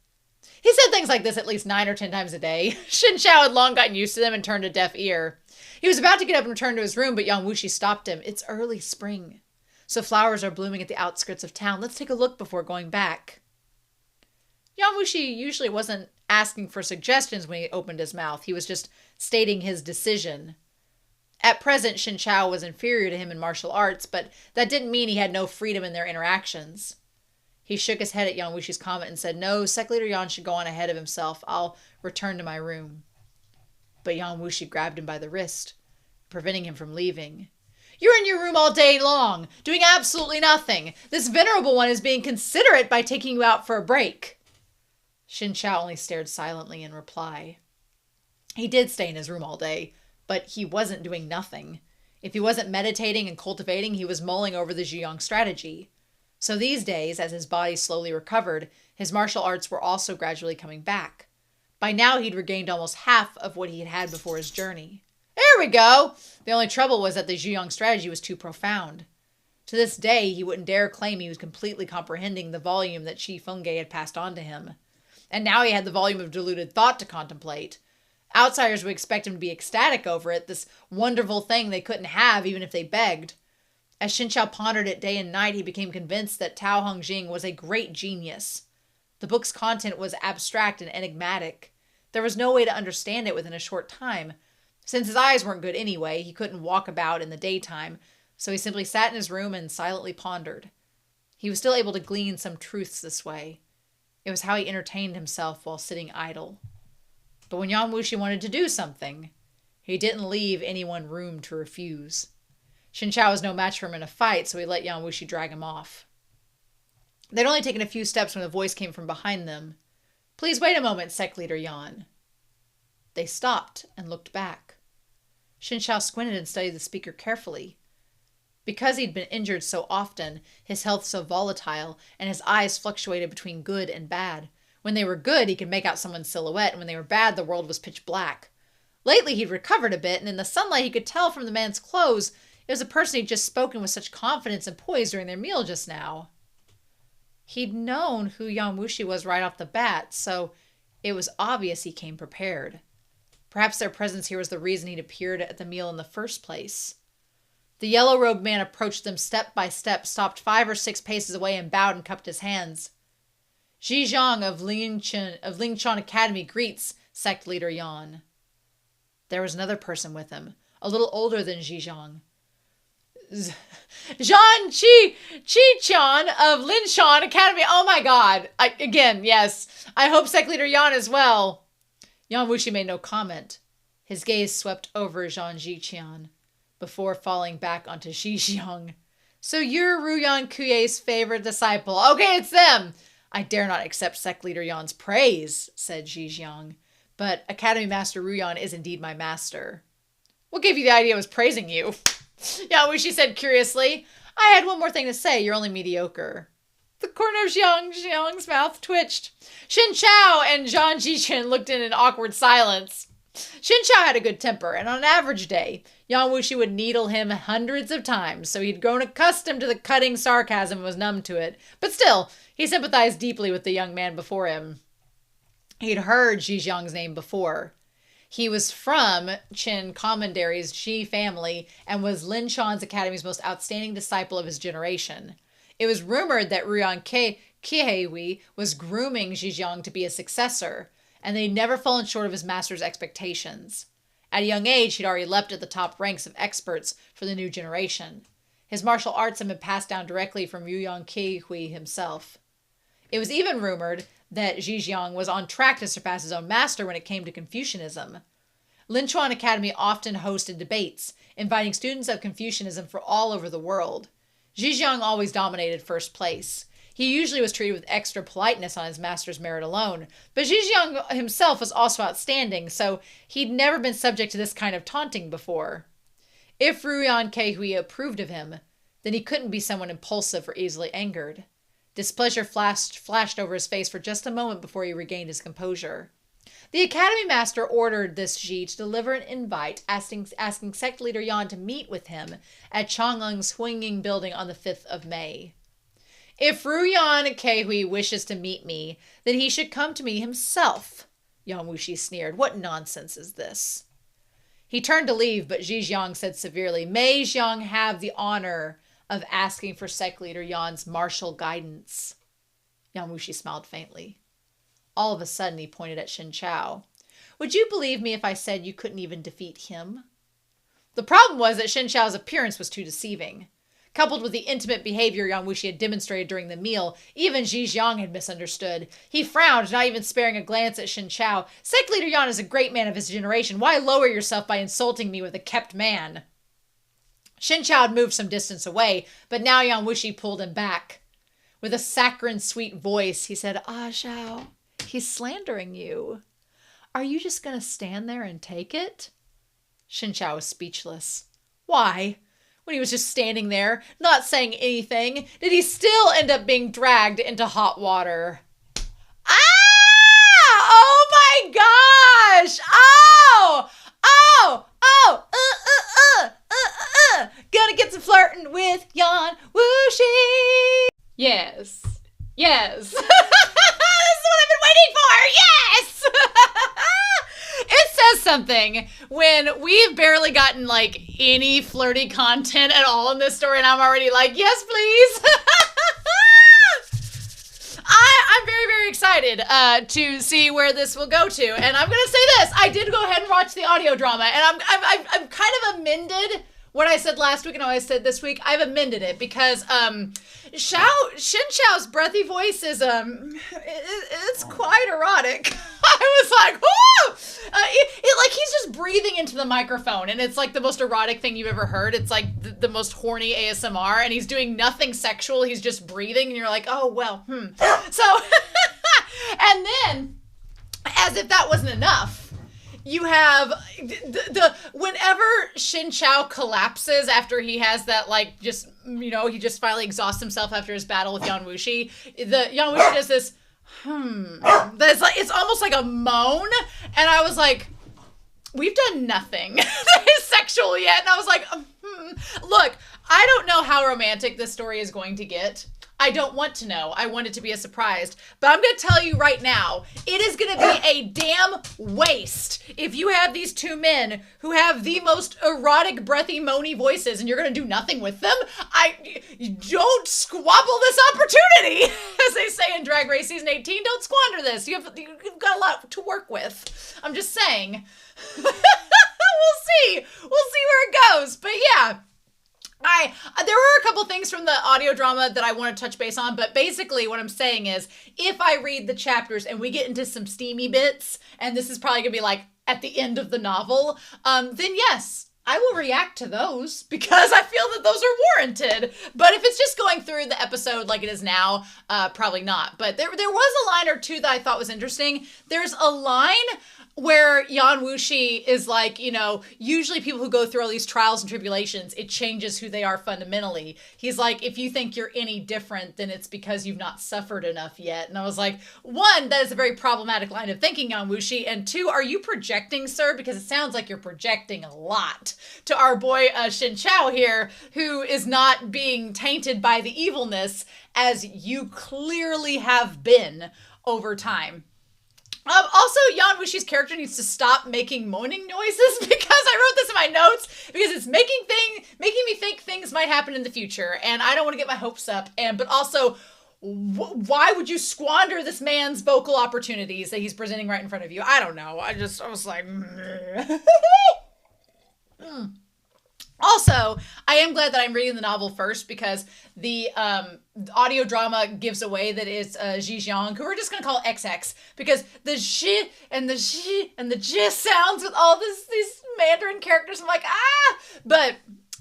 He said things like this at least 9 or 10 times a day. Shen Qiao had long gotten used to them and turned a deaf ear. He was about to get up and return to his room, but Yan Wushi stopped him. It's early spring, so flowers are blooming at the outskirts of town. Let's take a look before going back. Yan Wushi usually wasn't asking for suggestions when he opened his mouth. He was just stating his decision. At present, Shen Qiao was inferior to him in martial arts, but that didn't mean he had no freedom in their interactions. He shook his head at Yan Wushi's comment and said, No, Sect Leader Yan should go on ahead of himself. I'll return to my room. But Yan Wushi grabbed him by the wrist, preventing him from leaving. You're in your room all day long, doing absolutely nothing. This venerable one is being considerate by taking you out for a break. Shen Qiao only stared silently in reply. He did stay in his room all day, but he wasn't doing nothing. If he wasn't meditating and cultivating, he was mulling over the Zhiyong strategy. So these days, as his body slowly recovered, his martial arts were also gradually coming back. By now, he'd regained almost half of what he had had before his journey. There we go! The only trouble was that the Zhiyong strategy was too profound. To this day, he wouldn't dare claim he was completely comprehending the volume that Qi Fengge had passed on to him. And now he had the volume of diluted thought to contemplate. Outsiders would expect him to be ecstatic over it, this wonderful thing they couldn't have even if they begged. As Shen Qiao pondered it day and night, he became convinced that Tao Hongjing was a great genius. The book's content was abstract and enigmatic. There was no way to understand it within a short time. Since his eyes weren't good anyway, he couldn't walk about in the daytime, so he simply sat in his room and silently pondered. He was still able to glean some truths this way. It was how he entertained himself while sitting idle. But when Yan Wushi wanted to do something, he didn't leave anyone room to refuse. Shen Qiao was no match for him in a fight, so he let Yan Wushi drag him off. They'd only taken a few steps when a voice came from behind them. Please wait a moment, Sect Leader Yan. They stopped and looked back. Shen Qiao squinted and studied the speaker carefully. Because he'd been injured so often, his health so volatile, and his eyes fluctuated between good and bad. When they were good, he could make out someone's silhouette, and when they were bad, the world was pitch black. Lately, he'd recovered a bit, and in the sunlight, he could tell from the man's clothes it was a person he'd just spoken with such confidence and poise during their meal just now. He'd known who Yan Wushi was right off the bat, so it was obvious he came prepared. Perhaps their presence here was the reason he'd appeared at the meal in the first place. The yellow-robed man approached them step by step, stopped 5 or 6 paces away, and bowed and cupped his hands. Zhizhang of Lingchan Academy greets Sect Leader Yan. There was another person with him, a little older than Zhizhang. Zhan Chi-chan of Linshan Academy. Oh my god. Yes. I hope Sect Leader Yan as well. Yan Wushi made no comment. His gaze swept over Zhan Jiqian before falling back onto Zhizhang. So you're Ruyan Kuye's favorite disciple. Okay, it's them. I dare not accept Sect Leader Yan's praise, said Zhizhang. But Academy Master Ruyan is indeed my master. What gave you the idea I was praising you? Yan Wushi said curiously. I had one more thing to say. You're only mediocre. The corner of Zhang's mouth twitched. Shen Qiao and Zhan Jiqian looked in awkward silence. Shen Qiao had a good temper, and on an average day, Yan Wushi would needle him hundreds of times, so he'd grown accustomed to the cutting sarcasm and was numb to it. But still, he sympathized deeply with the young man before him. He'd heard Zhizhang's name before. He was from Qin Commandery's Ji family and was Lin Chuan's academy's most outstanding disciple of his generation. It was rumored that Ruyan Kiehui was grooming Zhejiang to be his successor, and they'd never fallen short of his master's expectations. At a young age, he'd already leapt at the top ranks of experts for the new generation. His martial arts had been passed down directly from Ruyan Kiehui himself. It was even rumored that Zhejiang was on track to surpass his own master when it came to Confucianism. Lin Chuan Academy often hosted debates, inviting students of Confucianism from all over the world. Zhejiang always dominated first place. He usually was treated with extra politeness on his master's merit alone, but Zhejiang himself was also outstanding, so he'd never been subject to this kind of taunting before. If Ruyan Kiehui approved of him, then he couldn't be someone impulsive or easily angered. Displeasure flashed over his face for just a moment before he regained his composure. The academy master ordered this Ji to deliver an invite asking sect leader Yan to meet with him at Chang'eng's swinging building on the 5th of May. If Ruyan Kiehui wishes to meet me, then he should come to me himself, Yan Wushi sneered. What nonsense is this? He turned to leave, but Zhejiang said severely, May Zhejiang have the honor of asking for sect leader Yan's martial guidance. Yan Wushi smiled faintly. All of a sudden, he pointed at Shen Qiao. Would you believe me if I said you couldn't even defeat him? The problem was that Shen Qiao's appearance was too deceiving. Coupled with the intimate behavior Yan Wushi had demonstrated during the meal, even Zhejiang had misunderstood. He frowned, not even sparing a glance at Shen Qiao. Sect leader Yan is a great man of his generation. Why lower yourself by insulting me with a kept man? Shen Qiao had moved some distance away, but now Yan Wushi pulled him back. With a saccharine sweet voice, he said, Xiao, he's slandering you. Are you just going to stand there and take it? Shen Qiao was speechless. Why? When he was just standing there, not saying anything, did he still end up being dragged into hot water? Ah! Oh my gosh! Oh! Oh! Oh! Gonna get some flirting with Yan Wushi! Yes. Yes. This is what I've been waiting for! Yes! It says something when we've barely gotten, like, any flirty content at all in this story, and I'm already like, yes, please! I'm very, very excited to see where this will go to, and I'm gonna say this. I did go ahead and watch the audio drama, and I've kind of amended what I said last week and what I said this week. I've amended it because Shen Qiao's breathy voice is it's quite erotic. I was like, whoo! Like he's just breathing into the microphone, and it's like the most erotic thing you've ever heard. It's like the most horny ASMR, and he's doing nothing sexual. He's just breathing, and you're like, oh well, So, and then, as if that wasn't enough, you have the whenever Shen Qiao collapses after he has that, like, just, you know, he just finally exhausts himself after his battle with Yan Wushi. Yan Wushi does this, that's like, it's almost like a moan. And I was like, we've done nothing that is sexual yet. And I was like, Look, I don't know how romantic this story is going to get. I don't want to know. I want it to be a surprise. But I'm going to tell you right now, it is going to be a damn waste if you have these two men who have the most erotic, breathy, moany voices and you're going to do nothing with them. Don't squabble this opportunity. As they say in Drag Race Season 18, don't squander this. You've got a lot to work with. I'm just saying. We'll see. We'll see where it goes. But yeah. There were a couple things from the audio drama that I want to touch base on, but basically what I'm saying is, if I read the chapters and we get into some steamy bits, and this is probably going to be like at the end of the novel, then yes, I will react to those because I feel that those are warranted. But if it's just going through the episode like it is now, probably not. But there was a line or two that I thought was interesting. There's a line where Yan Wushi is like, you know, usually people who go through all these trials and tribulations, it changes who they are fundamentally. He's like, if you think you're any different, then it's because you've not suffered enough yet. And I was like, one, that is a very problematic line of thinking, Yan Wushi. And two, are you projecting, sir? Because it sounds like you're projecting a lot to our boy Shen Qiao here, who is not being tainted by the evilness as you clearly have been over time. Also, Yan Wushi's character needs to stop making moaning noises because I wrote this in my notes because it's making me think things might happen in the future, and I don't want to get my hopes up. But also, why would you squander this man's vocal opportunities that he's presenting right in front of you? I don't know. I was like, Also, I am glad that I'm reading the novel first because the audio drama gives away that it's Zhejiang, who we're just going to call XX, because the sh and the sh and the j sounds with all these Mandarin characters, I'm like, ah! But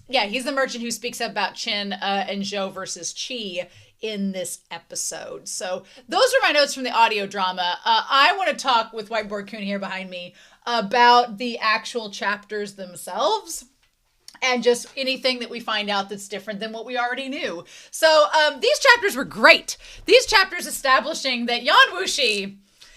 yeah, he's the merchant who speaks about Chen and Zhou versus Qi in this episode. So those are my notes from the audio drama. I want to talk with Whiteboard Kun here behind me about the actual chapters themselves, and just anything that we find out that's different than what we already knew. So these chapters were great. These chapters establishing that Yan Wushi,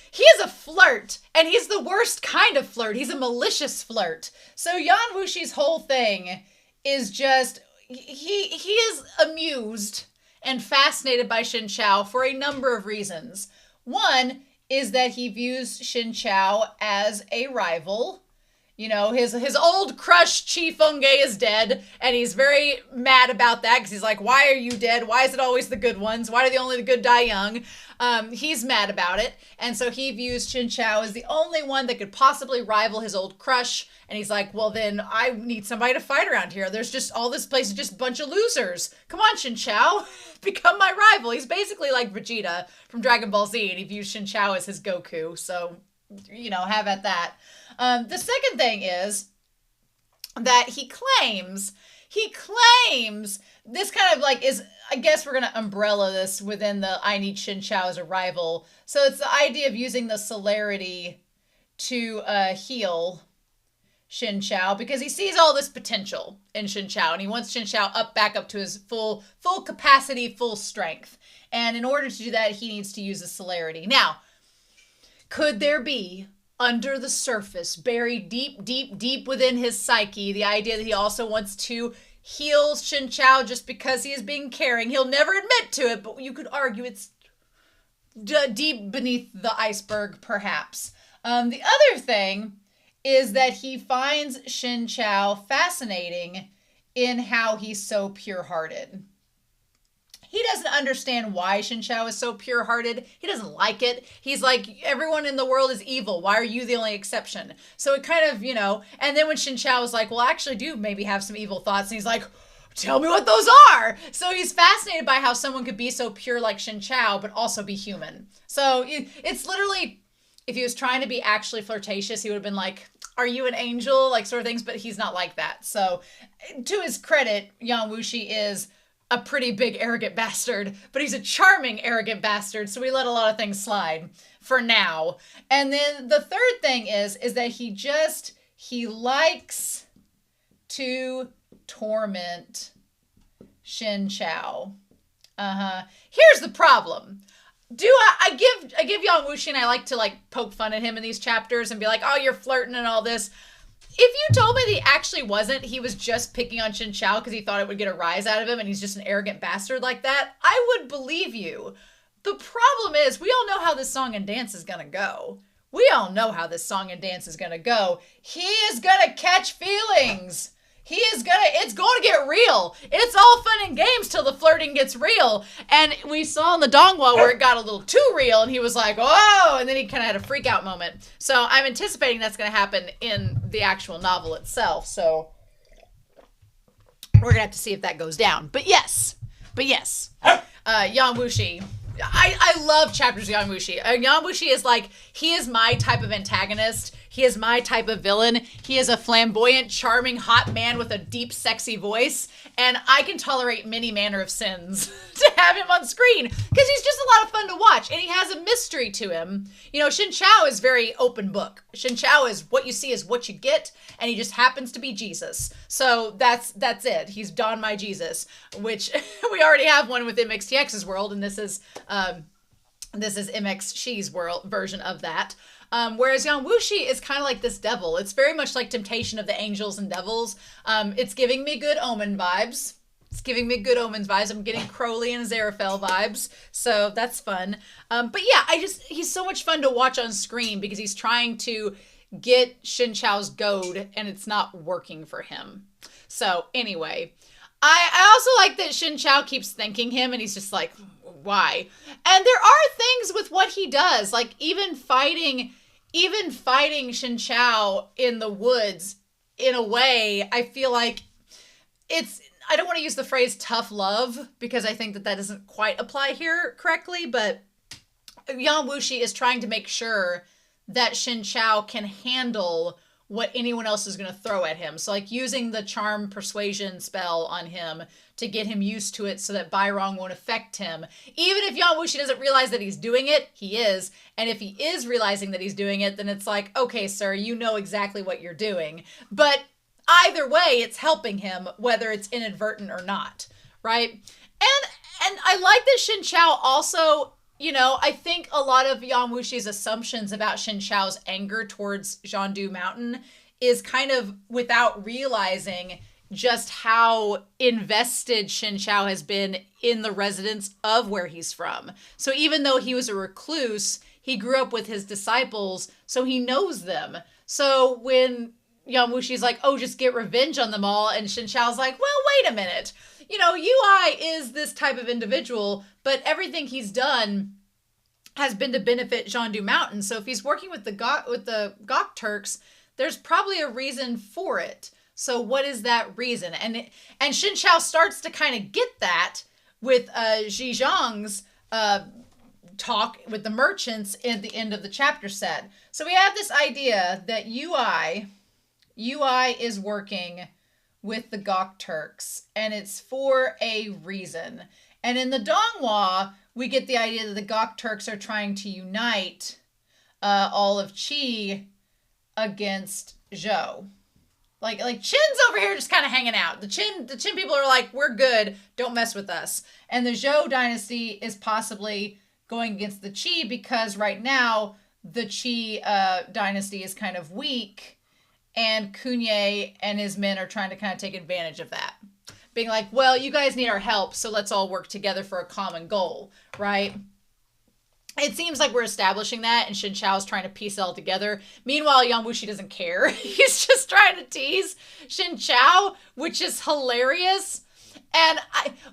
he is a flirt, and he's the worst kind of flirt. He's a malicious flirt. So Yan Wushi's whole thing is just, he is amused and fascinated by Shen Qiao for a number of reasons. One is that he views Shen Qiao as a rival. You know, his old crush Qi Fengge is dead, and he's very mad about that because he's like, why are you dead? Why is it always the good ones? Why do only the good die young? He's mad about it, and so he views Shen Qiao as the only one that could possibly rival his old crush, and he's like, well, then I need somebody to fight around here. There's just, all this place is just a bunch of losers. Come on, Shen Qiao, become my rival. He's basically like Vegeta from Dragon Ball Z, and he views Shen Qiao as his Goku, so, you know, have at that. The second thing is that he claims this kind of like is, I guess we're going to umbrella this within the I need Shen Qiao as a rival. So it's the idea of using the celerity to heal Shen Qiao because he sees all this potential in Shen Qiao and he wants Shen Qiao back up to his full capacity, full strength. And in order to do that, he needs to use the celerity. Now, could there be, under the surface, buried deep within his psyche, the idea that he also wants to heal Shen Qiao just because he is being caring? He'll never admit to it, but you could argue it's deep beneath the iceberg, perhaps. The other thing is that he finds Shen Qiao fascinating in how he's so pure-hearted. He doesn't understand why Shen Qiao is so pure-hearted. He doesn't like it. He's like, everyone in the world is evil. Why are you the only exception? So it kind of, you know, and then when Shen Qiao is like, well, I actually do maybe have some evil thoughts. And he's like, tell me what those are. So he's fascinated by how someone could be so pure like Shen Qiao, but also be human. So it's literally, if he was trying to be actually flirtatious, he would have been like, are you an angel? Like sort of things, but he's not like that. So to his credit, Yan Wushi is a pretty big arrogant bastard, but he's a charming arrogant bastard, so we let a lot of things slide for now. And then the third thing is that he likes to torment Shen Qiao. Here's the problem. I give Yan Wushi, and I like to like poke fun at him in these chapters and be like, oh, you're flirting and all this. If you told me that he actually wasn't, he was just picking on Shen Qiao because he thought it would get a rise out of him and he's just an arrogant bastard like that, I would believe you. The problem is, we all know how this song and dance is going to go. We all know how this song and dance is going to go. He is going to catch feelings. It's going to get real. It's all fun and games till the flirting gets real. And we saw in the Donghua where it got a little too real and he was like, oh, and then he kind of had a freak out moment. So I'm anticipating that's going to happen in the actual novel itself. So we're going to have to see if that goes down. But yes, Yan Wushi. I love chapters of Yan Wushi. Yan Wushi is like, he is my type of antagonist. He is my type of villain. He is a flamboyant, charming, hot man with a deep, sexy voice. And I can tolerate many manner of sins to have him on screen because he's just a lot of fun to watch. And he has a mystery to him. You know, Shen Qiao is very open book. Shen Qiao is what you see is what you get. And he just happens to be Jesus. So that's it. He's Don My Jesus, which we already have one with MXTX's world. And this is MX Shi's world version of that. Whereas Yan Wushi is kind of like this devil. It's very much like Temptation of the Angels and Devils. It's giving me Good Omen vibes It's giving me Good Omens vibes. I'm getting Crowley and Aziraphale vibes. So that's fun. But yeah, he's so much fun to watch on screen because he's trying to get Shen Qiao's goad and it's not working for him. So anyway, I also like that Shen Qiao keeps thanking him and he's just like, why? And there are things with what he does, like even fighting Shen Qiao in the woods, in a way, I feel like I don't want to use the phrase tough love because I think that doesn't quite apply here correctly, but Yan Wushi is trying to make sure that Shen Qiao can handle what anyone else is going to throw at him. So like using the charm persuasion spell on him to get him used to it so that Bairong won't affect him. Even if Yan Wushi doesn't realize that he's doing it, he is. And if he is realizing that he's doing it, then it's like, okay, sir, you know exactly what you're doing. But either way, it's helping him, whether it's inadvertent or not, right? And I like that Shen Qiao also, you know, I think a lot of Yan Wushi's assumptions about Shen Qiao's anger towards Zhandu Mountain is kind of without realizing just how invested Shen Qiao has been in the residents of where he's from. So even though he was a recluse, he grew up with his disciples, so he knows them. So when Yan Wushi's like, oh, just get revenge on them all, and Shen Qiao's like, well, wait a minute. You know, UI is this type of individual, but everything he's done has been to benefit Zhandu Mountain. So if he's working with the Gok Turks, there's probably a reason for it. So what is that reason? And Shen Qiao starts to kind of get that with Zhi Zhang's talk with the merchants at the end of the chapter set. So we have this idea that UI is working with the Gok Turks, and it's for a reason. And in the Donghua, we get the idea that the Gok Turks are trying to unite all of Qi against Zhou. Like Qin's over here just kind of hanging out. The Qin people are like, we're good, don't mess with us. And the Zhou dynasty is possibly going against the Qi because right now the Qi dynasty is kind of weak, and Kunye and his men are trying to kind of take advantage of that. Being like, well, you guys need our help, so let's all work together for a common goal, right? It seems like we're establishing that, and Shen Qiao is trying to piece it all together. Meanwhile, Yan Wushi doesn't care. He's just trying to tease Shen Qiao, which is hilarious. And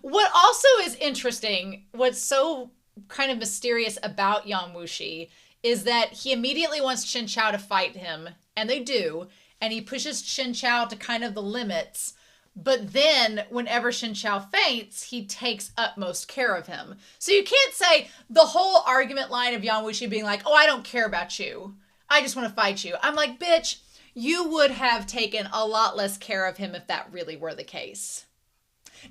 what also is interesting, what's so kind of mysterious about Yan Wushi, is that he immediately wants Shen Qiao to fight him, and they do, and he pushes Shen Qiao to kind of the limits. But then whenever Shen Qiao faints, he takes utmost care of him. So you can't say the whole argument line of Yan Wushi being like, oh, I don't care about you, I just want to fight you. I'm like, bitch, you would have taken a lot less care of him if that really were the case.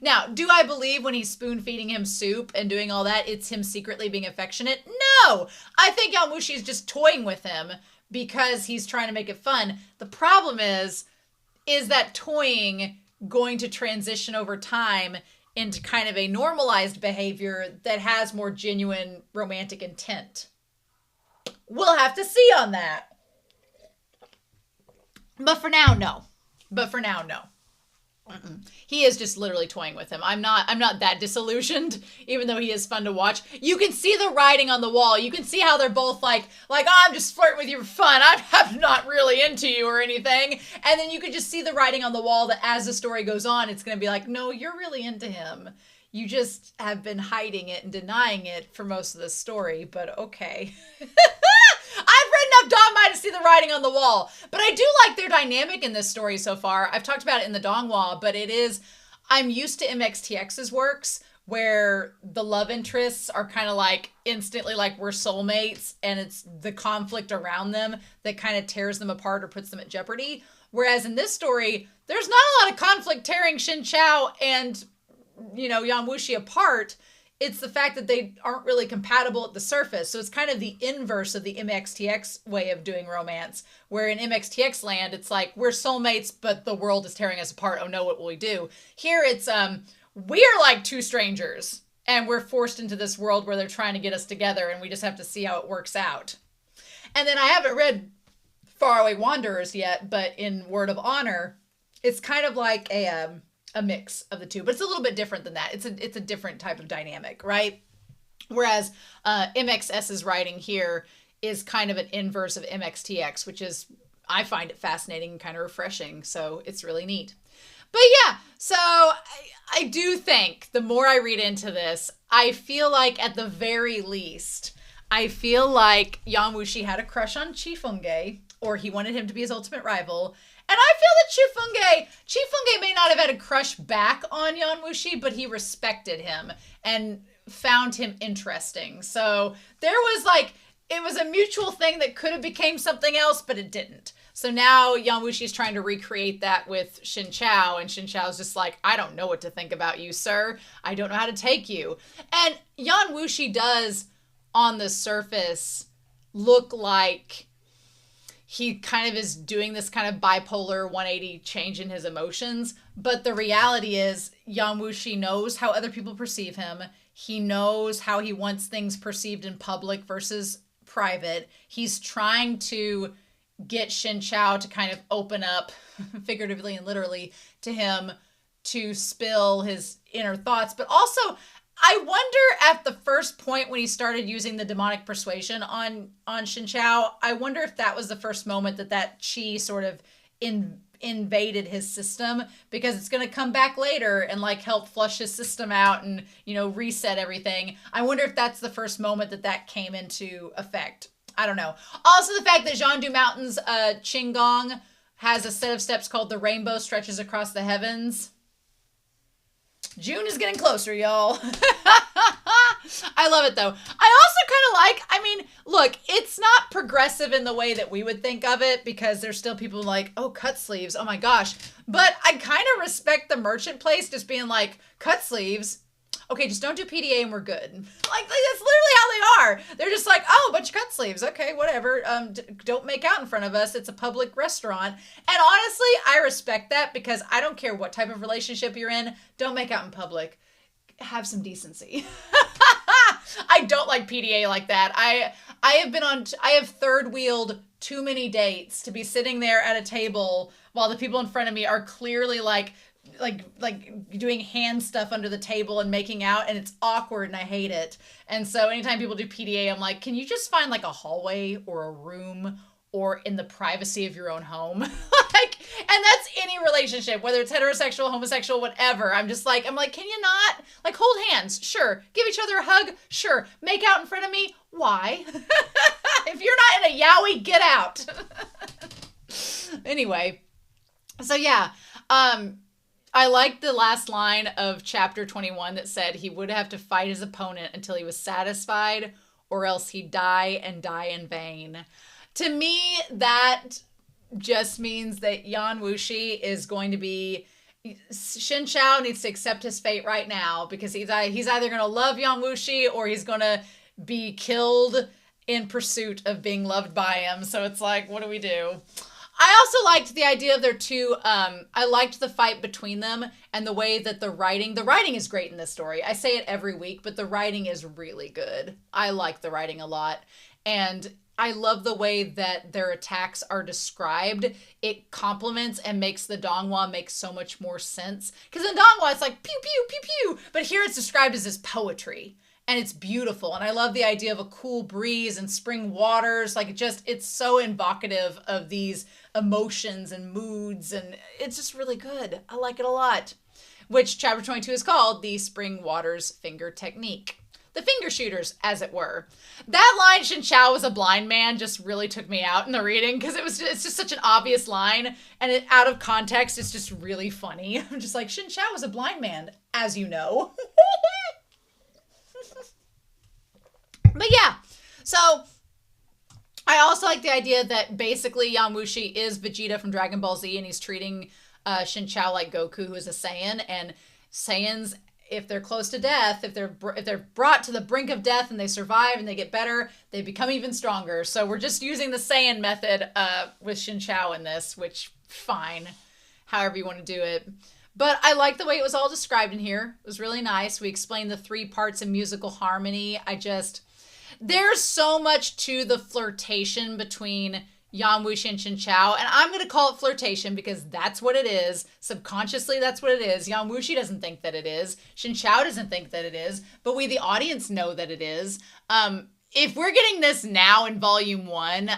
Now, do I believe when he's spoon feeding him soup and doing all that, it's him secretly being affectionate? No! I think Yan Wushi is just toying with him because he's trying to make it fun. The problem is that toying going to transition over time into kind of a normalized behavior that has more genuine romantic intent? We'll have to see on that. But for now, no. He is just literally toying with him. I'm not that disillusioned, even though he is fun to watch. You can see the writing on the wall. You can see how they're both like, oh, I'm just flirting with you for fun. I'm not really into you or anything. And then you can just see the writing on the wall that as the story goes on, it's going to be like, no, you're really into him. You just have been hiding it and denying it for most of the story, but okay. I've read enough Dongmai to see the writing on the wall, but I do like their dynamic in this story so far. I've talked about it in the Donghua, but I'm used to MXTX's works where the love interests are kind of like instantly like we're soulmates, and it's the conflict around them that kind of tears them apart or puts them at jeopardy. Whereas in this story, there's not a lot of conflict tearing Shen Qiao and, Yan Wushi apart. It's the fact that they aren't really compatible at the surface. So it's kind of the inverse of the MXTX way of doing romance, where in MXTX land, it's like, we're soulmates, but the world is tearing us apart. Oh no, what will we do? Here it's, we're like two strangers, and we're forced into this world where they're trying to get us together, and we just have to see how it works out. And then I haven't read Faraway Wanderers yet, but in Word of Honor, it's kind of like a mix of the two, but it's a little bit different than that. It's a different type of dynamic, right? Whereas MXS's writing here is kind of an inverse of MXTX, which is, I find it fascinating and kind of refreshing. So it's really neat. But yeah, so I do think the more I read into this, I feel like at the very least, I feel like Yan Wushi had a crush on Chifunge, or he wanted him to be his ultimate rival. And I feel that Chifunge may not have had a crush back on Yan Wushi, but he respected him and found him interesting. So there was like, it was a mutual thing that could have became something else, but it didn't. So now Yan Wushi is trying to recreate that with Shen Qiao, and Shen Qiao's just like, I don't know what to think about you, sir. I don't know how to take you. And Yan Wushi does, on the surface, look like he kind of is doing this kind of bipolar 180 change in his emotions. But the reality is Yan Wushi knows how other people perceive him. He knows how he wants things perceived in public versus private. He's trying to get Shen Qiao to kind of open up, figuratively and literally, to him to spill his inner thoughts. But also, I wonder at the first point when he started using the demonic persuasion on Shen Qiao, I wonder if that was the first moment that chi sort of invaded his system, because it's going to come back later and like help flush his system out and, you know, reset everything. I wonder if that's the first moment that came into effect. I don't know. Also, the fact that Zhandu Mountain's Qinggong has a set of steps called the Rainbow Stretches Across the Heavens. June is getting closer, y'all. I love it, though. I also kind of like, I mean, look, it's not progressive in the way that we would think of it, because there's still people like, oh, cut sleeves, oh my gosh. But I kind of respect the merchant place just being like, cut sleeves. Okay, just don't do PDA and we're good. Like that's literally how they are. They're just like, oh, a bunch of cut sleeves. Okay, whatever. Don't make out in front of us. It's a public restaurant. And honestly, I respect that, because I don't care what type of relationship you're in. Don't make out in public. Have some decency. I don't like PDA like that. I have third wheeled too many dates to be sitting there at a table while the people in front of me are clearly like doing hand stuff under the table and making out, and it's awkward and I hate it. And so anytime people do PDA, I'm like, can you just find like a hallway or a room or in the privacy of your own home? Like, and that's any relationship, whether it's heterosexual, homosexual, whatever. I'm like, can you not like hold hands? Sure. Give each other a hug? Sure. Make out in front of me? Why? If you're not in a yowie, get out. Anyway. So yeah, I liked the last line of chapter 21 that said he would have to fight his opponent until he was satisfied, or else he'd die and die in vain. To me, that just means that Yan Wushi is going to be... Shen Qiao needs to accept his fate right now, because he's either going to love Yan Wushi or he's going to be killed in pursuit of being loved by him. So it's like, what do we do? I also liked the idea of their two, I liked the fight between them and the way that the writing is great in this story. I say it every week, but the writing is really good. I like the writing a lot. And I love the way that their attacks are described. It complements and makes the Donghua make so much more sense. Because in Donghua, it's like pew, pew, pew, pew. But here it's described as this poetry. And it's beautiful. And I love the idea of a cool breeze and spring waters. Like it's so evocative of these emotions and moods. And it's just really good. I like it a lot. Which chapter 22 is called the Spring Waters Finger Technique. The finger shooters, as it were. That line, Shen Qiao was a blind man, just really took me out in the reading, because it's just such an obvious line, and out of context, it's just really funny. I'm just like, Shen Qiao was a blind man, as you know. But yeah, so I also like the idea that basically Yan Wushi is Vegeta from Dragon Ball Z, and he's treating Shen Qiao like Goku, who is a Saiyan, and Saiyans, if they're close to death, if they're brought to the brink of death and they survive and they get better, they become even stronger. So we're just using the Saiyan method with Shen Qiao in this, which fine, however you want to do it. But I like the way it was all described in here. It was really nice. We explained the 3 parts of musical harmony. There's so much to the flirtation between Yan Wushi and Shen Qiao, and I'm going to call it flirtation because that's what it is. Subconsciously, that's what it is. Yan Wushi doesn't think that it is. Shen Qiao doesn't think that it is, but we, the audience, know that it is. If we're getting this now in volume 1,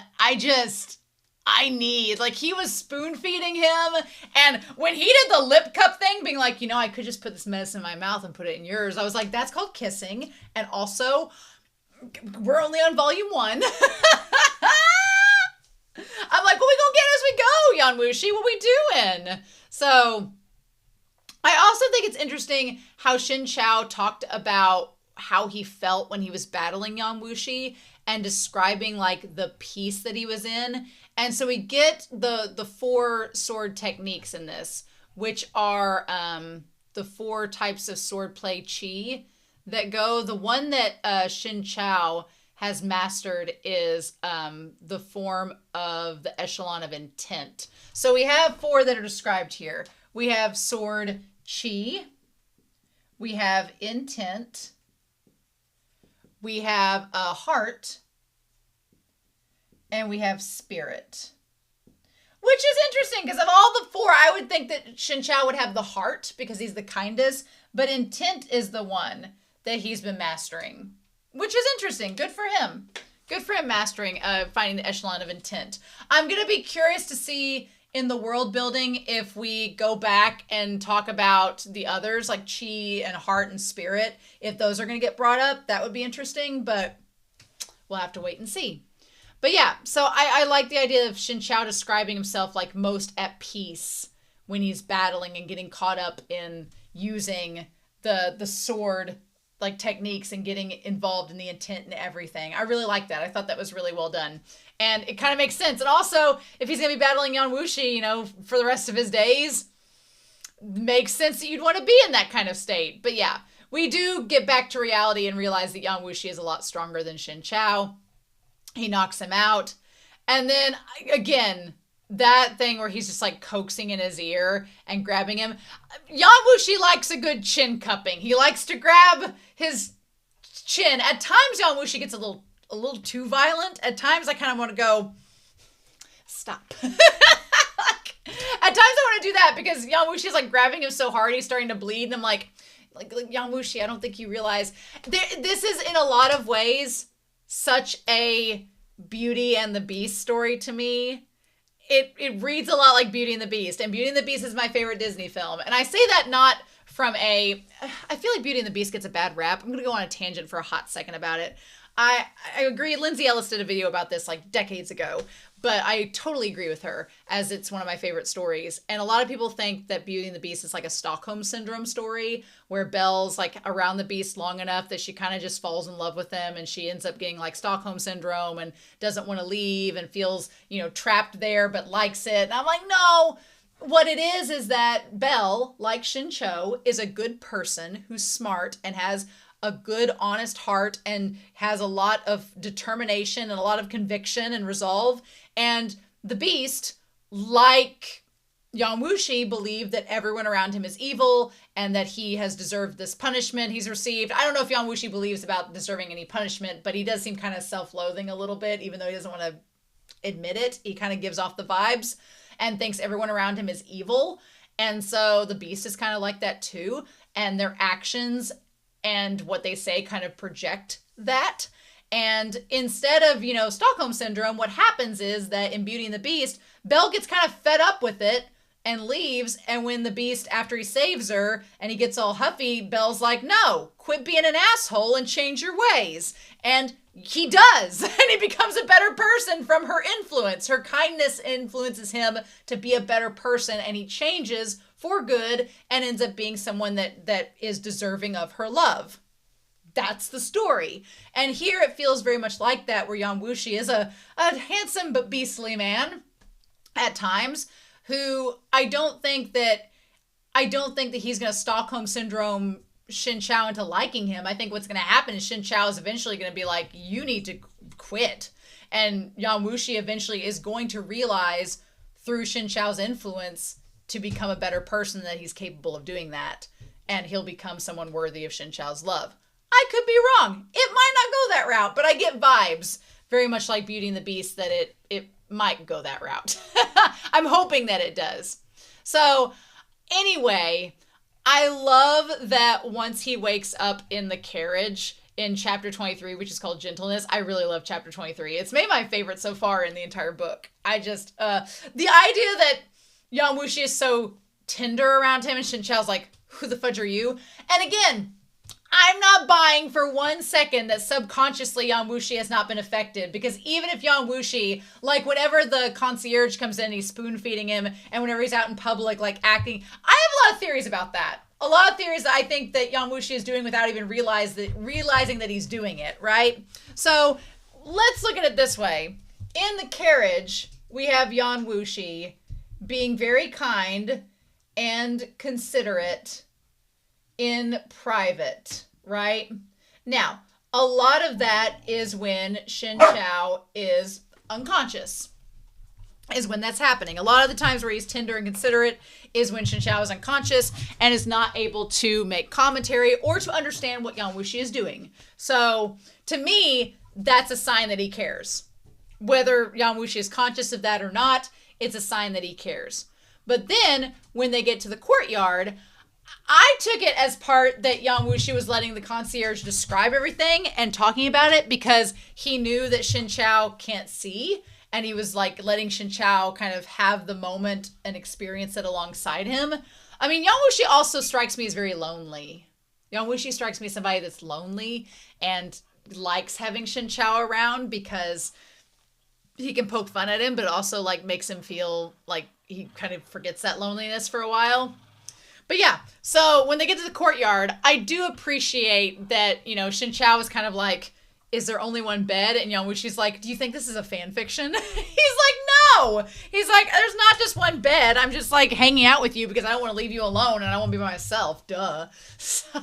like, he was spoon feeding him, and when he did the lip cup thing, being like, I could just put this medicine in my mouth and put it in yours, I was like, that's called kissing, and also, we're only on volume 1. I'm like, what we gonna get as we go, Yan Wushi? What we doing? So, I also think it's interesting how Shen Qiao talked about how he felt when he was battling Yan Wushi and describing, like, the piece that he was in. And so we get the 4 sword techniques in this, which are the 4 types of swordplay chi that go. The one that Shen Qiao has mastered is the form of the echelon of intent. So we have 4 that are described here. We have sword chi, we have intent, we have a heart, and we have spirit. Which is interesting, because of all the 4, I would think that Shen Qiao would have the heart, because he's the kindest, but intent is the one that he's been mastering. Which is interesting. Good for him. Good for him mastering, finding the echelon of intent. I'm going to be curious to see in the world building if we go back and talk about the others, like chi and heart and spirit. If those are going to get brought up, that would be interesting, but we'll have to wait and see. But yeah, so I like the idea of Shen Qiao describing himself like most at peace when he's battling and getting caught up in using the sword like techniques and getting involved in the intent and everything. I really like that. I thought that was really well done. And it kind of makes sense. And also, if he's going to be battling Yan Wushi, for the rest of his days, makes sense that you'd want to be in that kind of state. But yeah, we do get back to reality and realize that Yan Wushi is a lot stronger than Shen Qiao. He knocks him out. And then, again, that thing where he's just like coaxing in his ear and grabbing him. Yan Wushi likes a good chin cupping. He likes to grab his chin. At times, Yan Wushi gets a little too violent. At times, I kind of want to go, stop. At times, I want to do that because Yan Wushi is like grabbing him so hard, he's starting to bleed. And I'm like Yan Wushi, I don't think you realize. This is, in a lot of ways, such a Beauty and the Beast story to me. It reads a lot like Beauty and the Beast, and Beauty and the Beast is my favorite Disney film. And I say that not from I feel like Beauty and the Beast gets a bad rap. I'm going to go on a tangent for a hot second about it. I agree. Lindsay Ellis did a video about this like decades ago, but I totally agree with her as it's one of my favorite stories. And a lot of people think that Beauty and the Beast is like a Stockholm Syndrome story where Belle's like around the Beast long enough that she kind of just falls in love with him and she ends up getting like Stockholm Syndrome and doesn't want to leave and feels, trapped there but likes it. And I'm like, no. What it is that Belle, like Shen Qiao, is a good person who's smart and has a good, honest heart and has a lot of determination and a lot of conviction and resolve. And the Beast, like Yan Wushi, believed that everyone around him is evil and that he has deserved this punishment he's received. I don't know if Yan Wushi believes about deserving any punishment, but he does seem kind of self-loathing a little bit, even though he doesn't want to admit it. He kind of gives off the vibes and thinks everyone around him is evil. And so the Beast is kind of like that too. And their actions and what they say kind of project that. And instead of, Stockholm Syndrome, what happens is that in Beauty and the Beast, Belle gets kind of fed up with it and leaves. And when the Beast, after he saves her and he gets all huffy, Belle's like, no, quit being an asshole and change your ways. And he does. And he becomes a better person from her influence. Her kindness influences him to be a better person, and he changes for good and ends up being someone that is deserving of her love. That's the story. And here it feels very much like that, where Yan Wushi is a handsome but beastly man at times, who I don't think that he's going to Stockholm Syndrome Shen Qiao into liking him. I think what's going to happen is Shen Qiao is eventually going to be like, you need to quit. And Yan Wushi eventually is going to realize through Shen Qiao's influence to become a better person, that he's capable of doing that. And he'll become someone worthy of Shen Qiao's love. I could be wrong. It might not go that route, but I get vibes very much like Beauty and the Beast that it might go that route. I'm hoping that it does. So anyway, I love that once he wakes up in the carriage in chapter 23, which is called Gentleness. I really love chapter 23. It's made my favorite so far in the entire book. I just, the idea that Yan Wushi is so tender around him and Shen Qiao's like, who the fudge are you? And again, I'm not buying for 1 second that subconsciously Yan Wushi has not been affected, because even if Yan Wushi, like whenever the concierge comes in, he's spoon feeding him, and whenever he's out in public, like acting, I have a lot of theories about that. A lot of theories that I think that Yan Wushi is doing without even realizing that he's doing it, right? So let's look at it this way. In the carriage, we have Yan Wushi being very kind and considerate in private, right? Now, a lot of that is when Shen Qiao is unconscious, is when that's happening. A lot of the times where he's tender and considerate is when Shen Qiao is unconscious and is not able to make commentary or to understand what Yan Wushi is doing. So to me, that's a sign that he cares. Whether Yan Wushi is conscious of that or not, it's a sign that he cares. But then when they get to the courtyard, I took it as part that Yan Wushi was letting the concierge describe everything and talking about it because he knew that Shen Qiao can't see, and he was like letting Shen Qiao kind of have the moment and experience it alongside him. I mean, Yan Wushi also strikes me as very lonely. Yan Wushi strikes me as somebody that's lonely and likes having Shen Qiao around because he can poke fun at him, but also like makes him feel like he kind of forgets that loneliness for a while. But yeah, so when they get to the courtyard, I do appreciate that, you know, Shen Qiao is kind of like, is there only one bed? And Yan Wushi's like, do you think this is a fan fiction? He's like, no. He's like, there's not just one bed. I'm just like hanging out with you because I don't want to leave you alone and I want to be by myself. Duh. So,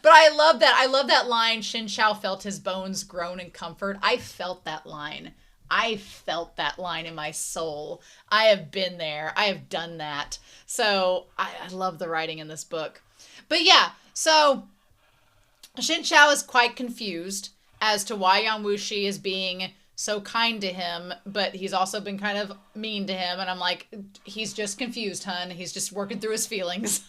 but I love that. I love that line, Shen Qiao felt his bones groan in comfort. I felt that line. I felt that line in my soul. I have been there. I have done that. So I love the writing in this book. But yeah, so Shen Qiao is quite confused as to why Yan Wushi is being so kind to him, but he's also been kind of mean to him. And I'm like, he's just confused, hun. He's just working through his feelings.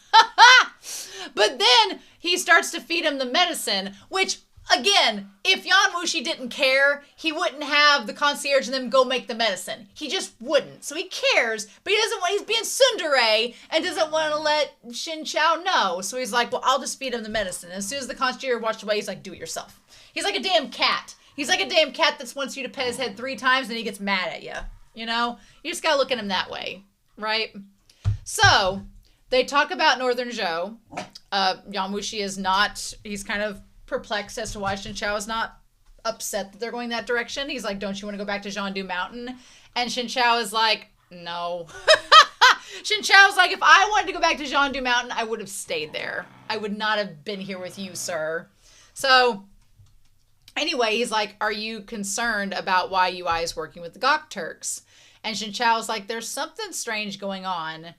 But then he starts to feed him the medicine, which, again, if Yan Wushi didn't care, he wouldn't have the concierge and them go make the medicine. He just wouldn't. So he cares, but he doesn't want, he's being tsundere and doesn't want to let Shen Qiao know. So he's like, well, I'll just feed him the medicine. And as soon as the concierge walks away, he's like, do it yourself. He's like a damn cat. He's like a damn cat that wants you to pet his head 3 times and he gets mad at you. You know? You just gotta look at him that way, right? So they talk about Northern Zhou. Yan Wushi is not, he's kind of perplexed as to why Shen Qiao is not upset that they're going that direction. He's like, don't you want to go back to Zhangdu Mountain? And Shen Qiao is like, no. Shen Qiao's like, if I wanted to go back to Zhangdu Mountain, I would have stayed there. I would not have been here with you, sir. So anyway, he's like, are you concerned about why UI is working with the Gok Turks? And Shen Qiao's like, there's something strange going on.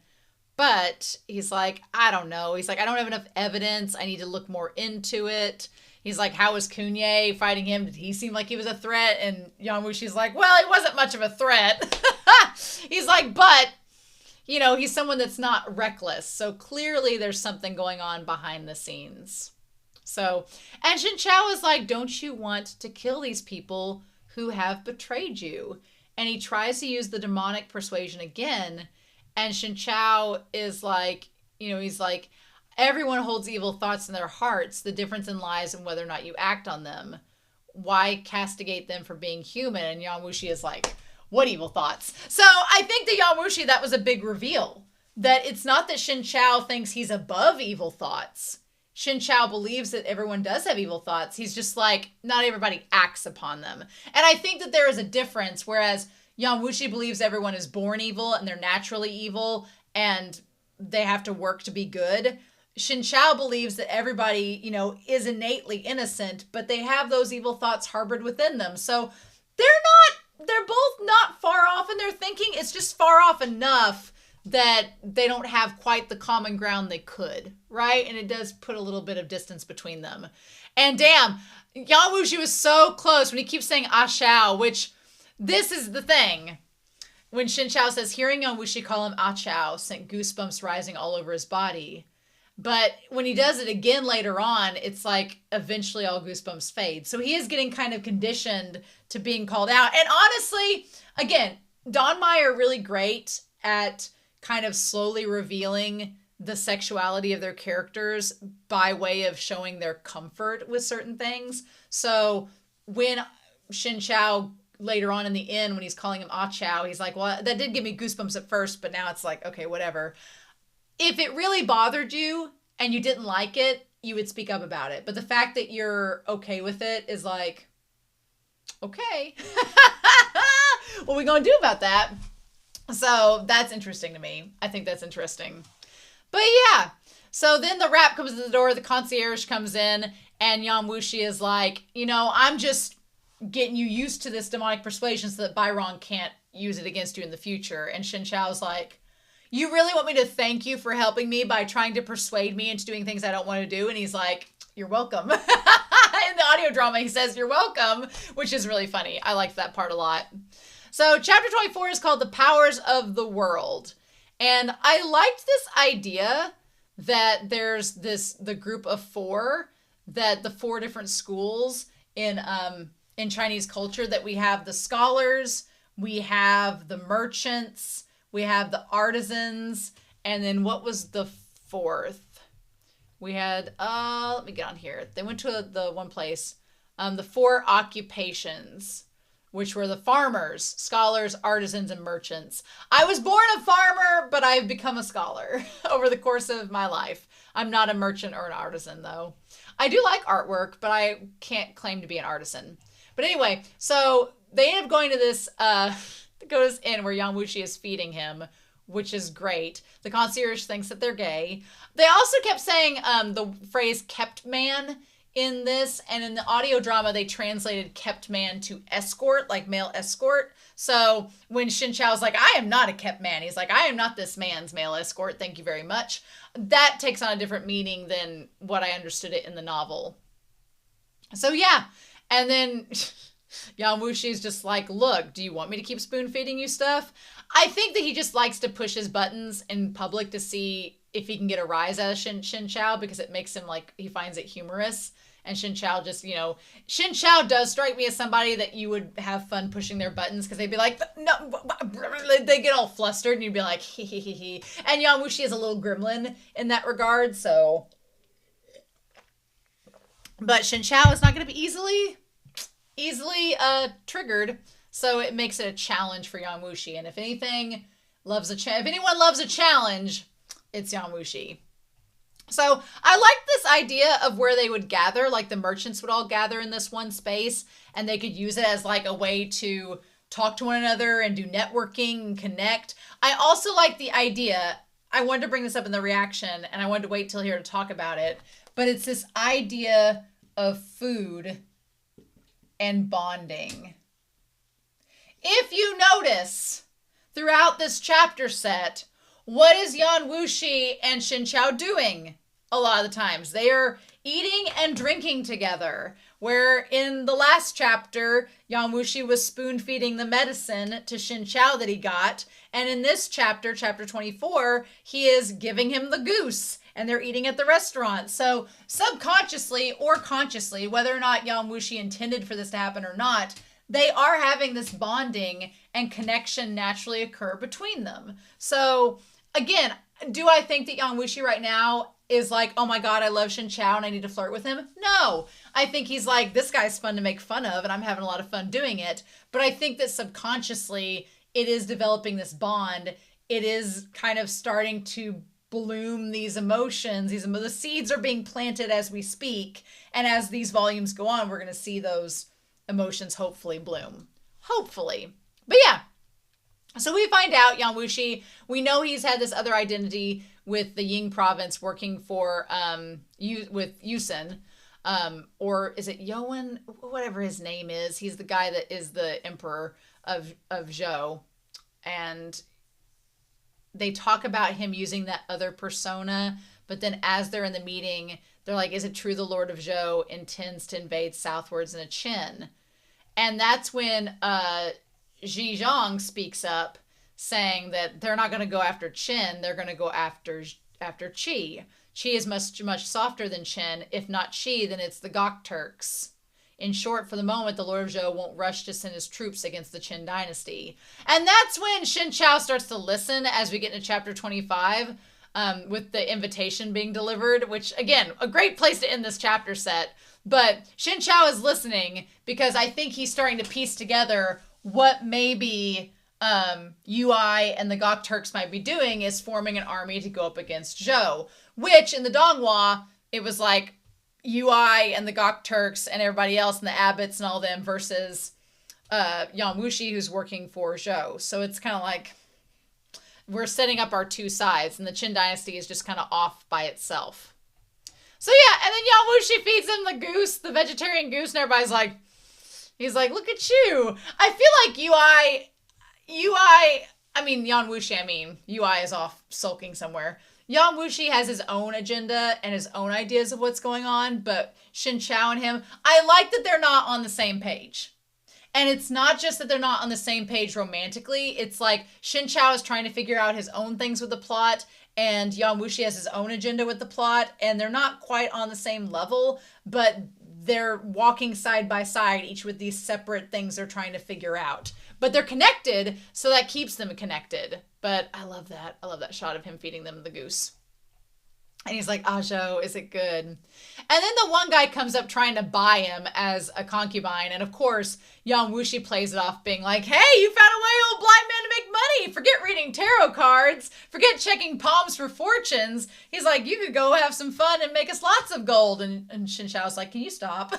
But he's like, I don't know. He's like, I don't have enough evidence. I need to look more into it. He's like, how was Kunye fighting him? Did he seem like he was a threat? And Yan Wushi's like, well, he wasn't much of a threat. He's like, but, you know, he's someone that's not reckless. So clearly there's something going on behind the scenes. So, and Shen Qiao is like, don't you want to kill these people who have betrayed you? And he tries to use the demonic persuasion again. And Shen Qiao is like, you know, he's like, everyone holds evil thoughts in their hearts. The difference lies in whether or not you act on them. Why castigate them for being human? And Yan Wushi is like, what evil thoughts? So I think that Yan Wushi, that was a big reveal. That it's not that Shen Qiao thinks he's above evil thoughts. Shen Qiao believes that everyone does have evil thoughts. He's just like, not everybody acts upon them. And I think that there is a difference, whereas Yan Wushi believes everyone is born evil and they're naturally evil and they have to work to be good. Shen Qiao believes that everybody, you know, is innately innocent, but they have those evil thoughts harbored within them. So they're both not far off in their thinking. It's just far off enough that they don't have quite the common ground they could, right? And it does put a little bit of distance between them. And damn, Yan Wushi was so close when he keeps saying "Ah Shao," which this is the thing. When Shen Qiao says, hearing Yan Wushi call him Ah Chao sent goosebumps rising all over his body. But when he does it again later on, it's like eventually all goosebumps fade. So he is getting kind of conditioned to being called out. And honestly, again, Don Meyer really great at kind of slowly revealing the sexuality of their characters by way of showing their comfort with certain things. So when Shen Qiao later on in the end, when he's calling him Ah Chao, he's like, well, that did give me goosebumps at first, but now it's like, okay, whatever. If it really bothered you and you didn't like it, you would speak up about it. But the fact that you're okay with it is like, okay, what are we going to do about that? So that's interesting to me. I think that's interesting. But yeah, so then the rap comes to the door, the concierge comes in, and Yan Wushi is like, I'm just getting you used to this demonic persuasion so that Byron can't use it against you in the future. And Shen Qiao's like, you really want me to thank you for helping me by trying to persuade me into doing things I don't want to do? And he's like, you're welcome. In the audio drama, he says, you're welcome, which is really funny. I liked that part a lot. So chapter 24 is called The Powers of the World. And I liked this idea that there's the group of four, that the four different schools in Chinese culture, that we have the scholars, we have the merchants, we have the artisans, and then what was the fourth? We had, let me get on here. They went to the one place, the four occupations, which were the farmers, scholars, artisans, and merchants. I was born a farmer, but I've become a scholar over the course of my life. I'm not a merchant or an artisan, though. I do like artwork, but I can't claim to be an artisan. But anyway, so they end up going to this inn where Yan Wushi is feeding him, which is great. The concierge thinks that they're gay. They also kept saying the phrase kept man in this, and in the audio drama, they translated kept man to escort, like male escort. So when Shen Qiao's like, I am not a kept man, he's like, I am not this man's male escort, thank you very much. That takes on a different meaning than what I understood it in the novel. So yeah, and then Yan Wushi's just like, look, do you want me to keep spoon feeding you stuff? I think that he just likes to push his buttons in public to see if he can get a rise out of Shen Qiao, because it makes him like, he finds it humorous. And Shen Qiao just, Shen Qiao does strike me as somebody that you would have fun pushing their buttons, because they'd be like, no, they get all flustered, and you'd be like, hee hee hee hee. And Yan Wushi is a little gremlin in that regard, so. But Shen Qiao is not going to be easily triggered, so it makes it a challenge for Yan Wushi. And if anyone loves a challenge, it's Yan Wushi. So I like this idea of where they would gather, like the merchants would all gather in this one space, and they could use it as like a way to talk to one another and do networking and connect. I also like the idea, I wanted to bring this up in the reaction, and I wanted to wait till here to talk about it, but it's this idea of food and bonding. If you notice throughout this chapter set, what is Yan Wushi and Shen Qiao doing? A lot of the times they are eating and drinking together, where in the last chapter, Yan Wushi was spoon feeding the medicine to Shen Qiao that he got. And in this chapter, chapter 24, he is giving him the goose, and they're eating at the restaurant. So subconsciously or consciously, whether or not Yan Wushi intended for this to happen or not, they are having this bonding and connection naturally occur between them. So again, do I think that Yan Wushi right now is like, oh my God, I love Shen Qiao and I need to flirt with him? No. I think he's like, this guy's fun to make fun of and I'm having a lot of fun doing it. But I think that subconsciously it is developing this bond. It is kind of starting to bloom these emotions. The seeds are being planted as we speak. And as these volumes go on, we're going to see those emotions hopefully bloom. Hopefully. But yeah. So we find out Yan Wushi, we know he's had this other identity with the Ying province working for, with Yusen, or is it Yoan? Whatever his name is. He's the guy that is the emperor of Zhou. And they talk about him using that other persona, but then as they're in the meeting, they're like, is it true the Lord of Zhou intends to invade southwards in a Qin? And that's when Zhejiang speaks up, saying that they're not going to go after Qin, they're going to go after Qi. Qi is much softer than Qin. If not Qi, then it's the Gok Turks. In short, for the moment, the Lord of Zhou won't rush to send his troops against the Qin dynasty. And that's when Shen Qiao starts to listen as we get into chapter 25, with the invitation being delivered, which, again, a great place to end this chapter set. But Shen Qiao is listening because I think he's starting to piece together what maybe UI and the Gok Turks might be doing is forming an army to go up against Zhou, which in the Donghua, it was like UI and the Gok Turks and everybody else and the abbots and all them versus Yan Wushi, who's working for Zhou. So it's kind of like we're setting up our two sides, and the Qin dynasty is just kind of off by itself. So yeah, and then Yan Wushi feeds him the goose, the vegetarian goose, and everybody's like, he's like, look at you. I feel like Yan Wushi, UI is off sulking somewhere. Yan Wushi has his own agenda and his own ideas of what's going on, but Shen Qiao and him, I like that they're not on the same page. And it's not just that they're not on the same page romantically, it's like Shen Qiao is trying to figure out his own things with the plot, and Yan Wushi has his own agenda with the plot, and they're not quite on the same level, but they're walking side by side, each with these separate things they're trying to figure out. But they're connected, so that keeps them connected. But I love that. I love that shot of him feeding them the goose. And he's like, Zhou, is it good? And then the one guy comes up trying to buy him as a concubine. And of course, Yan Wushi plays it off being like, hey, you found a way, old blind man, to make money. Forget reading tarot cards. Forget checking palms for fortunes. He's like, you could go have some fun and make us lots of gold. And Shen Qiao's like, can you stop?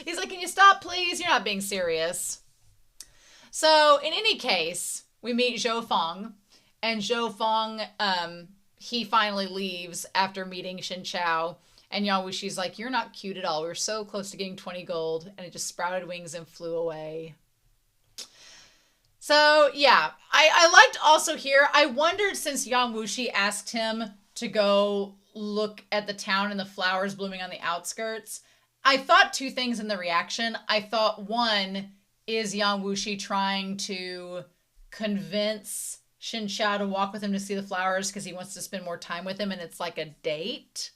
He's like, can you stop, please? You're not being serious. So in any case, we meet Zhou Feng. And Zhou Feng, he finally leaves after meeting Shen Qiao, and Yan Wushi's like, you're not cute at all. We were so close to getting 20 gold, and it just sprouted wings and flew away. So, yeah. I liked also here, I wondered, since Yan Wushi asked him to go look at the town and the flowers blooming on the outskirts, I thought two things in the reaction. I thought, one, is Yan Wushi trying to convince Shen Qiao to walk with him to see the flowers because he wants to spend more time with him and it's like a date?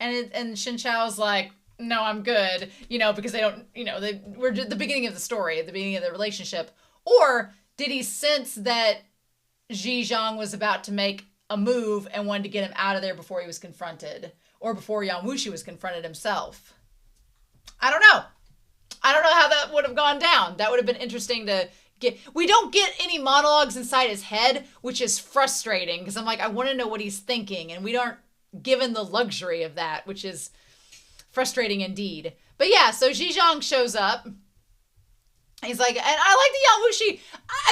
And Shen Qiao's like, no, I'm good, because they don't, we're at the beginning of the story, at the beginning of the relationship. Or did he sense that Zhejiang was about to make a move and wanted to get him out of there before he was confronted, or before Yan Wushi was confronted himself? I don't know. I don't know how that would have gone down. That would have been interesting to get. We don't get any monologues inside his head, which is frustrating because I'm like, I want to know what he's thinking, and we aren't given the luxury of that, which is frustrating indeed. But yeah, so Zhejiang shows up. He's like, and I like the Yan Wushi.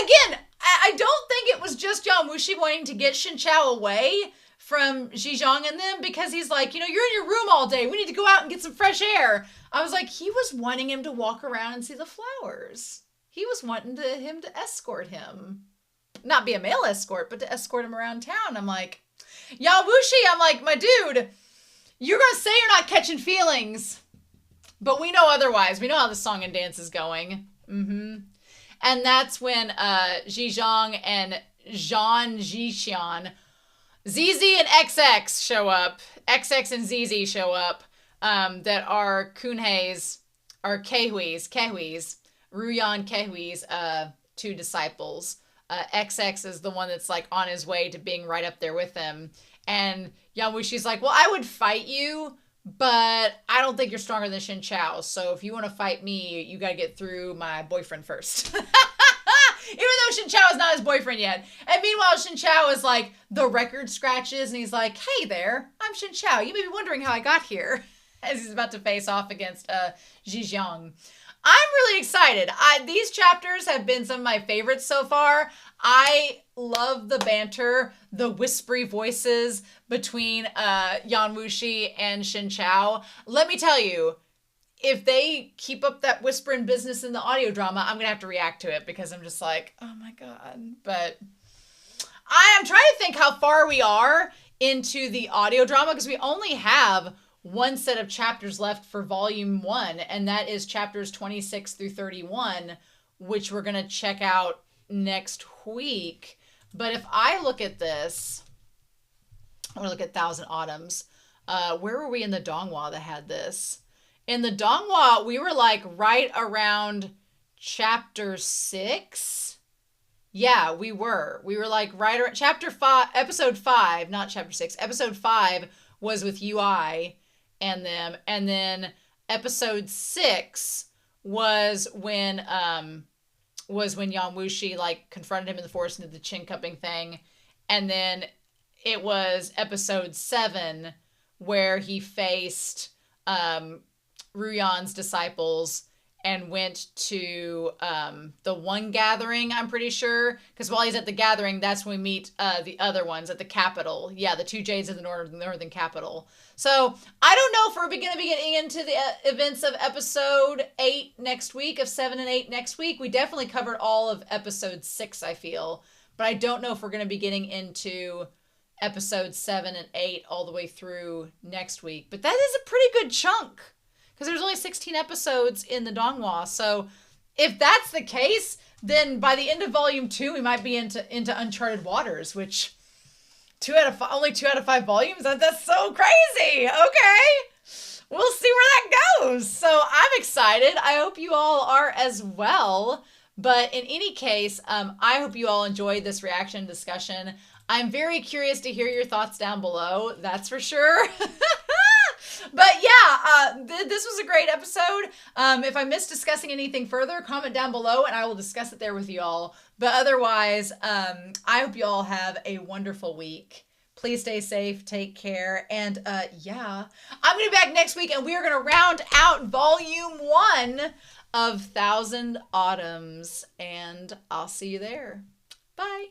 Again, I don't think it was just Yan Wushi wanting to get Shen Qiao away from Zhejiang and them, because he's like, you're in your room all day. We need to go out and get some fresh air. I was like, he was wanting him to walk around and see the flowers. He was wanting him to escort him. Not be a male escort, but to escort him around town. I'm like, Yan Wushi, I'm like, my dude, you're going to say you're not catching feelings, but we know otherwise. We know how the song and dance is going. And that's when Zhejiang and Zhan Zhixian, ZZ and XX show up. XX and ZZ show up, that are Kunhei's, or Kehui's, Ruyan Kehui's two disciples. XX is the one that's like on his way to being right up there with him. And Yan Wushi's like, well, I would fight you, but I don't think you're stronger than Shen Qiao. So if you want to fight me, you got to get through my boyfriend first. Even though Shen Qiao is not his boyfriend yet. And meanwhile, Shen Qiao is like, the record scratches, and he's like, hey there, I'm Shen Qiao. You may be wondering how I got here. As he's about to face off against Zhejiang. I'm really excited. These chapters have been some of my favorites so far. I love the banter, the whispery voices between Yan Wushi and Shen Qiao. Let me tell you, if they keep up that whispering business in the audio drama, I'm going to have to react to it because I'm just like, oh my God. But I am trying to think how far we are into the audio drama because we only have one set of chapters left for volume 1, and that is chapters 26 through 31, which we're going to check out next week. But if I look at this, I want to look at Thousand Autumns. Where were we in the Donghua that had this? In the Donghua, we were like right around chapter 6. Yeah, we were. We were like right around chapter 5, episode 5, not chapter 6. Episode 5 was with UI and them. And then episode 6 was when Yan Wushi like confronted him in the forest and did the chin cupping thing. And then it was episode 7 where he faced Ruyan's disciples and went to the one gathering, I'm pretty sure. Because while he's at the gathering, that's when we meet the other ones at the capital. Yeah, the 2 Jades of the northern capital. So I don't know if we're going to be getting into the events of episode 8 next week, of 7 and 8 next week. We definitely covered all of episode 6, I feel. But I don't know if we're going to be getting into episodes 7 and 8 all the way through next week. But that is a pretty good chunk, because there's only 16 episodes in the Donghua. So if that's the case, then by the end of volume 2, we might be into uncharted waters, which only 2 out of 5 volumes. That's so crazy. Okay. We'll see where that goes. So I'm excited. I hope you all are as well. But in any case, I hope you all enjoyed this reaction discussion. I'm very curious to hear your thoughts down below. That's for sure. But yeah, this was a great episode. If I missed discussing anything further, comment down below and I will discuss it there with you all. But otherwise, I hope you all have a wonderful week. Please stay safe, take care, and yeah, I'm going to be back next week and we are going to round out volume 1 of Thousand Autumns, and I'll see you there. Bye.